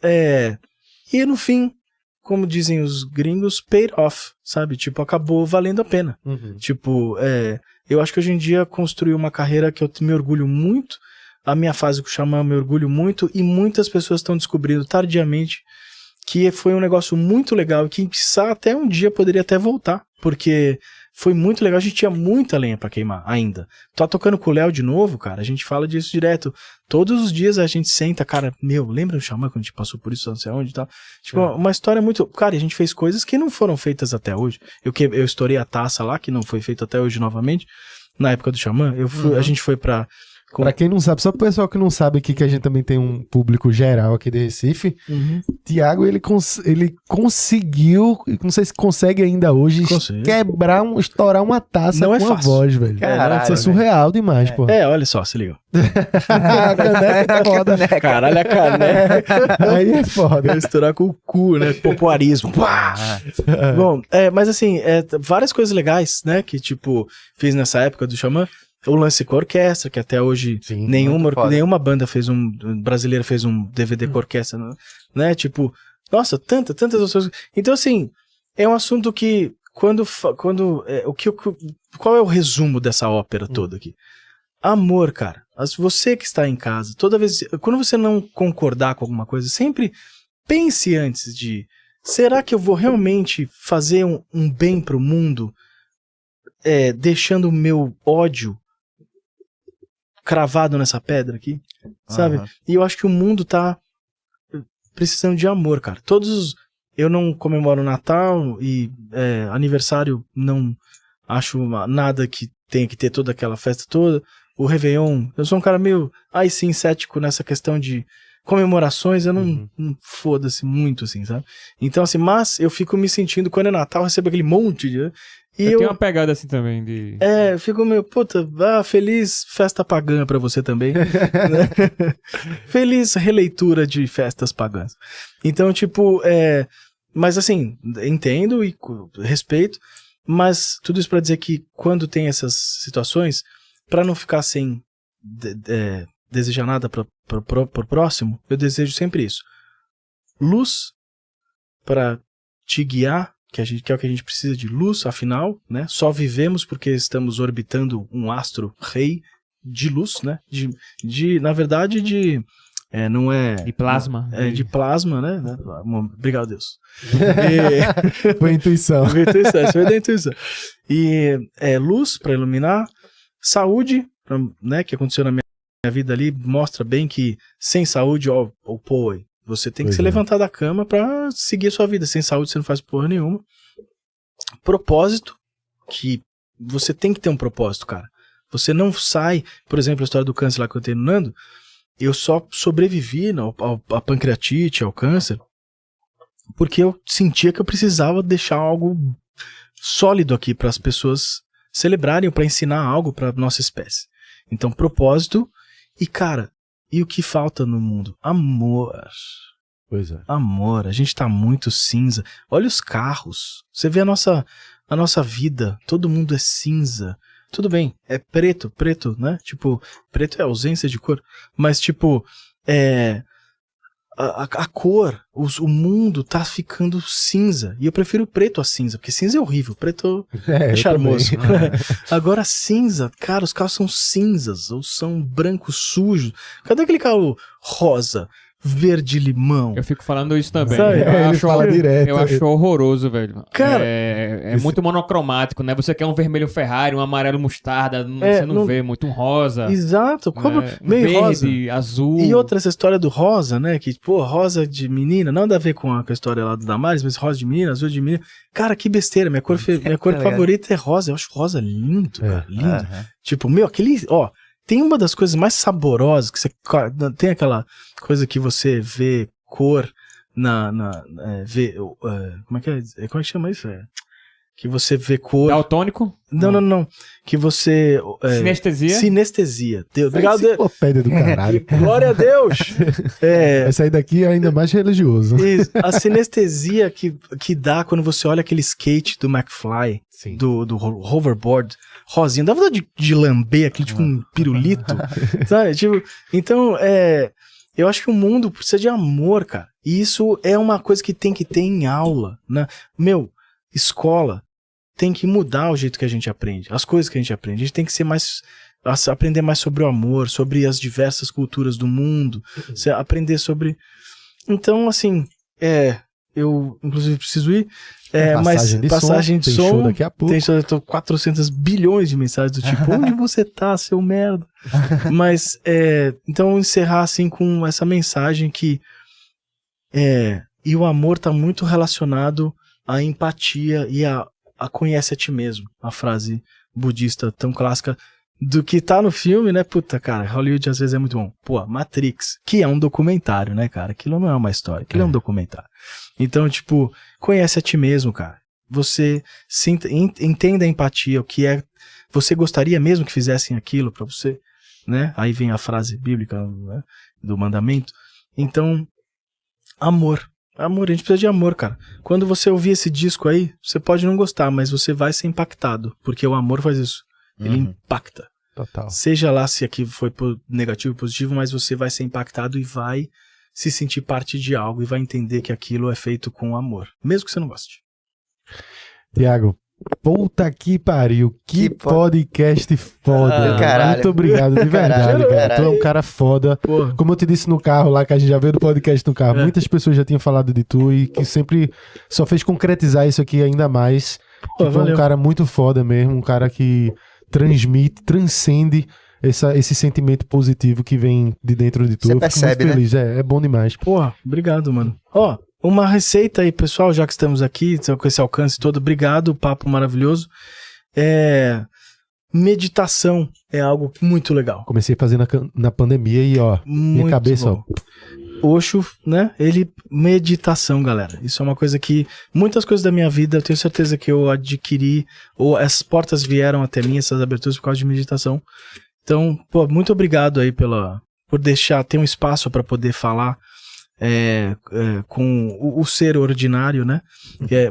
e no fim, como dizem os gringos, paid off, sabe? Tipo, acabou valendo a pena. Tipo, eu acho que hoje em dia construí uma carreira que eu me orgulho muito. A minha fase com o Xamã me orgulho muito. E muitas pessoas estão descobrindo tardiamente que foi um negócio muito legal e que até um dia poderia até voltar, porque foi muito legal, a gente tinha muita lenha pra queimar ainda. Tá tocando com o Léo de novo, cara, a gente fala disso direto. Todos os dias a gente senta, cara, lembra o Xamã quando a gente passou por isso, não sei onde e tal? Tipo, uma história muito... Cara, a gente fez coisas que não foram feitas até hoje. Eu estourei a taça lá, que não foi feita até hoje novamente, na época do Xamã. A gente foi pra... Pra quem não sabe, só pro pessoal que não sabe aqui, que a gente também tem um público geral aqui de Recife, Thiago, ele conseguiu, não sei se consegue ainda hoje, estourar uma taça não com a voz, velho. Caralho, isso é surreal demais, pô. Olha só, se liga. A caneca é foda. Caralho, a caneca. Aí é foda. Estourar com o cu, né? Popuarismo. Bom, mas assim, várias coisas legais, né? Que, tipo, fiz nessa época do Xamã. O lance com a orquestra, que até hoje nenhuma banda brasileira fez um DVD com orquestra, né? Tipo, nossa, tantas coisas. Então, assim, é um assunto que qual é o resumo dessa ópera toda aqui? Amor, cara. Você que está em casa, toda vez, quando você não concordar com alguma coisa, sempre pense antes de... Será que eu vou realmente fazer um bem pro mundo, deixando o meu ódio cravado nessa pedra aqui, sabe? E eu acho que o mundo tá precisando de amor, cara. Eu não comemoro Natal e aniversário, não acho nada que tenha que ter toda aquela festa toda. O Réveillon, eu sou um cara meio, sim, cético nessa questão de comemorações, eu não foda-se muito, assim, sabe? Então, assim, mas eu fico me sentindo, quando é Natal, eu recebo aquele monte de... Eu tenho uma pegada assim também de... eu fico meio, puta, feliz festa pagã pra você também. Né? Feliz releitura de festas pagãs. Então, tipo, mas assim, entendo e respeito, mas tudo isso pra dizer que quando tem essas situações, pra não ficar sem desejar nada pro próximo, eu desejo sempre isso. Luz pra te guiar, que é o que a gente precisa de luz, afinal, né? Só vivemos porque estamos orbitando um astro rei de luz, né? Na verdade, não é... De plasma. De plasma, né? Obrigado, Deus. Foi intuição. Foi da intuição. E luz para iluminar, saúde, né? Que aconteceu na minha vida ali, mostra bem que sem saúde, você tem que se levantar da cama pra seguir a sua vida. Sem saúde você não faz porra nenhuma. Propósito, que você tem que ter um propósito, cara. Você não sai, por exemplo, a história do câncer lá que eu tenho no Nando, eu só sobrevivi à pancreatite, ao câncer, porque eu sentia que eu precisava deixar algo sólido aqui para as pessoas celebrarem, para ensinar algo para nossa espécie. Então, propósito e, cara, e o que falta no mundo? Amor. Pois é. Amor. A gente tá muito cinza. Olha os carros. Você vê a nossa vida. Todo mundo é cinza. Tudo bem, é preto, né? Tipo, preto é ausência de cor. Mas, tipo, a cor, o mundo tá ficando cinza. E eu prefiro preto a cinza, porque cinza é horrível. Preto é charmoso. Agora cinza, cara, os carros são cinzas, ou são brancos sujos. Cadê aquele carro rosa, verde limão? Eu fico falando isso também. Eu acho horroroso, velho. Cara, muito monocromático, né? Você quer um vermelho Ferrari, um amarelo mostarda, você não vê muito um rosa. Exato, meio verde, rosa. azul. E outra, essa história do rosa, né? Que, rosa de menina, nada a ver com a história lá do Damares, mas rosa de menina, azul de menina. Cara, que besteira, minha cor favorita é rosa. Eu acho rosa lindo, cara, lindo. Tipo, tem uma das coisas mais saborosas que você tem aquela coisa que você vê cor como é que chama isso? Que você vê cor... Daltônico? Não. Que você... Sinestesia. Deus. Obrigado, Deus. Enciclopédia do caralho. Glória a Deus. Vai sair daqui ainda mais religioso. A sinestesia que dá quando você olha aquele skate do McFly, do hoverboard, rosinha. Dá vontade de lamber aquele tipo um pirulito. Sabe? Tipo, então, eu acho que o mundo precisa de amor, cara. E isso é uma coisa que tem que ter em aula, né? Escola tem que mudar o jeito que a gente aprende, as coisas que a gente aprende. A gente tem que aprender mais sobre o amor, sobre as diversas culturas do mundo, aprender sobre... Então, assim, eu inclusive preciso ir, passagem de som, show daqui a pouco. Eu tô 400 bilhões de mensagens do tipo, onde você tá, seu merda? Mas, então, encerrar assim com essa mensagem que e o amor tá muito relacionado à empatia e a conhece a ti mesmo, a frase budista tão clássica do que tá no filme, né? Puta, cara, Hollywood às vezes é muito bom. Pô, Matrix, que é um documentário, né, cara? Aquilo não é uma história, aquilo é um documentário. Então, tipo, conhece a ti mesmo, cara. Você entenda a empatia, o que é... Você gostaria mesmo que fizessem aquilo pra você, né? Aí vem a frase bíblica, né, do mandamento. Então, amor. Amor, a gente precisa de amor, cara. Quando você ouvir esse disco aí, você pode não gostar, mas você vai ser impactado, porque o amor faz isso. Ele impacta. Total. Seja lá se aqui foi negativo ou positivo, mas você vai ser impactado e vai se sentir parte de algo e vai entender que aquilo é feito com amor, mesmo que você não goste. Tiago, Puta que pariu. Que podcast foda. Caralho. Muito obrigado, de verdade, velho. Tu é um cara foda. Porra. Como eu te disse no carro lá, que a gente já veio do podcast no carro, muitas pessoas já tinham falado de tu e que sempre só fez concretizar isso aqui ainda mais. Pô, Que tu é um valeu. cara muito foda mesmo, um cara que transcende esse sentimento positivo que vem de dentro de tu. Você Eu fico percebe, muito feliz, é bom demais. Porra, obrigado, mano. Ó, uma receita aí, pessoal, já que estamos aqui, com esse alcance todo, obrigado, papo maravilhoso. Meditação é algo muito legal. Comecei a fazer na pandemia e, ó, minha Muito cabeça, bom. Osho, né? Meditação, galera. Isso é uma coisa que muitas coisas da minha vida eu tenho certeza que eu adquiri, ou as portas vieram até mim, essas aberturas por causa de meditação. Então, pô, muito obrigado aí por deixar, ter um espaço para poder falar com o ser ordinário, né?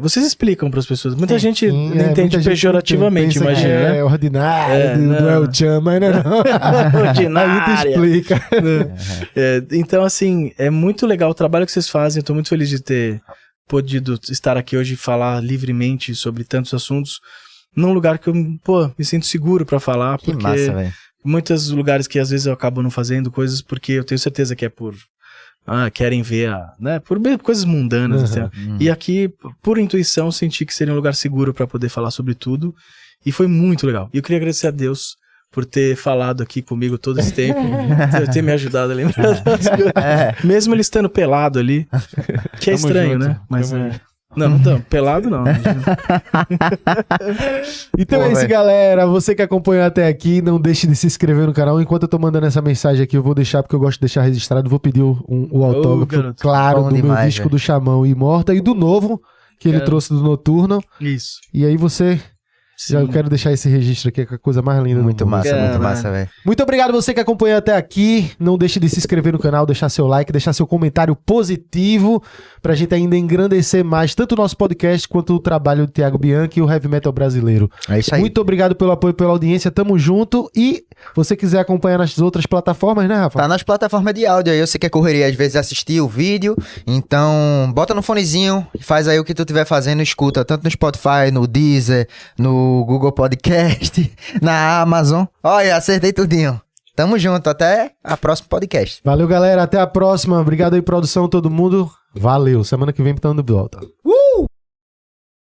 Vocês explicam para as pessoas. Muita gente entende pejorativamente, imagina, né? É ordinário, não é o Chan, mas não é não. Ordinária. Aí tu explica. Então, assim, é muito legal o trabalho que vocês fazem. Eu tô muito feliz de ter podido estar aqui hoje e falar livremente sobre tantos assuntos num lugar que eu, me sinto seguro para falar. Que porque massa, velho. muitos lugares que às vezes eu acabo não fazendo coisas porque eu tenho certeza que é por... querem ver, né? Por coisas mundanas. Assim. E aqui, por intuição, senti que seria um lugar seguro para poder falar sobre tudo. E foi muito legal. E eu queria agradecer a Deus por ter falado aqui comigo todo esse tempo. ter me ajudado a lembrar das coisas. Mesmo ele estando pelado ali. Que é Tamo estranho, junto. né? Mas não tão. Pelado não. Então é isso, velho. galera. Você que acompanhou até aqui, não deixe de se inscrever no canal. Enquanto eu tô mandando essa mensagem aqui, eu vou deixar, porque eu gosto de deixar registrado. Vou pedir o autógrafo, garoto. claro, Bom do meu demais, disco velho. do Xamão e Morta e do novo, que ele trouxe do Noturno. Isso. E aí você... Já eu Sim. quero deixar esse registro aqui, que é a coisa mais linda Muito do mundo. massa, muito Caralho. massa, velho. Muito obrigado você que acompanhou até aqui. Não deixe de se inscrever no canal, deixar seu like, deixar seu comentário positivo pra gente ainda engrandecer mais tanto o nosso podcast quanto o trabalho do Thiago Bianchi e o Heavy Metal brasileiro. É isso aí. Muito obrigado pelo apoio, pela audiência. Tamo junto. E você quiser acompanhar nas outras plataformas, né, Rafa? Tá nas plataformas de áudio aí, eu sei que é correria às vezes assistir o vídeo, então bota no fonezinho, faz aí o que tu estiver fazendo, escuta tanto no Spotify, no Deezer, no Google Podcast, na Amazon. Olha, acertei tudinho. Tamo junto, até a próxima podcast. Valeu, galera. Até a próxima. Obrigado aí, produção, todo mundo. Valeu. Semana que vem estamos de volta.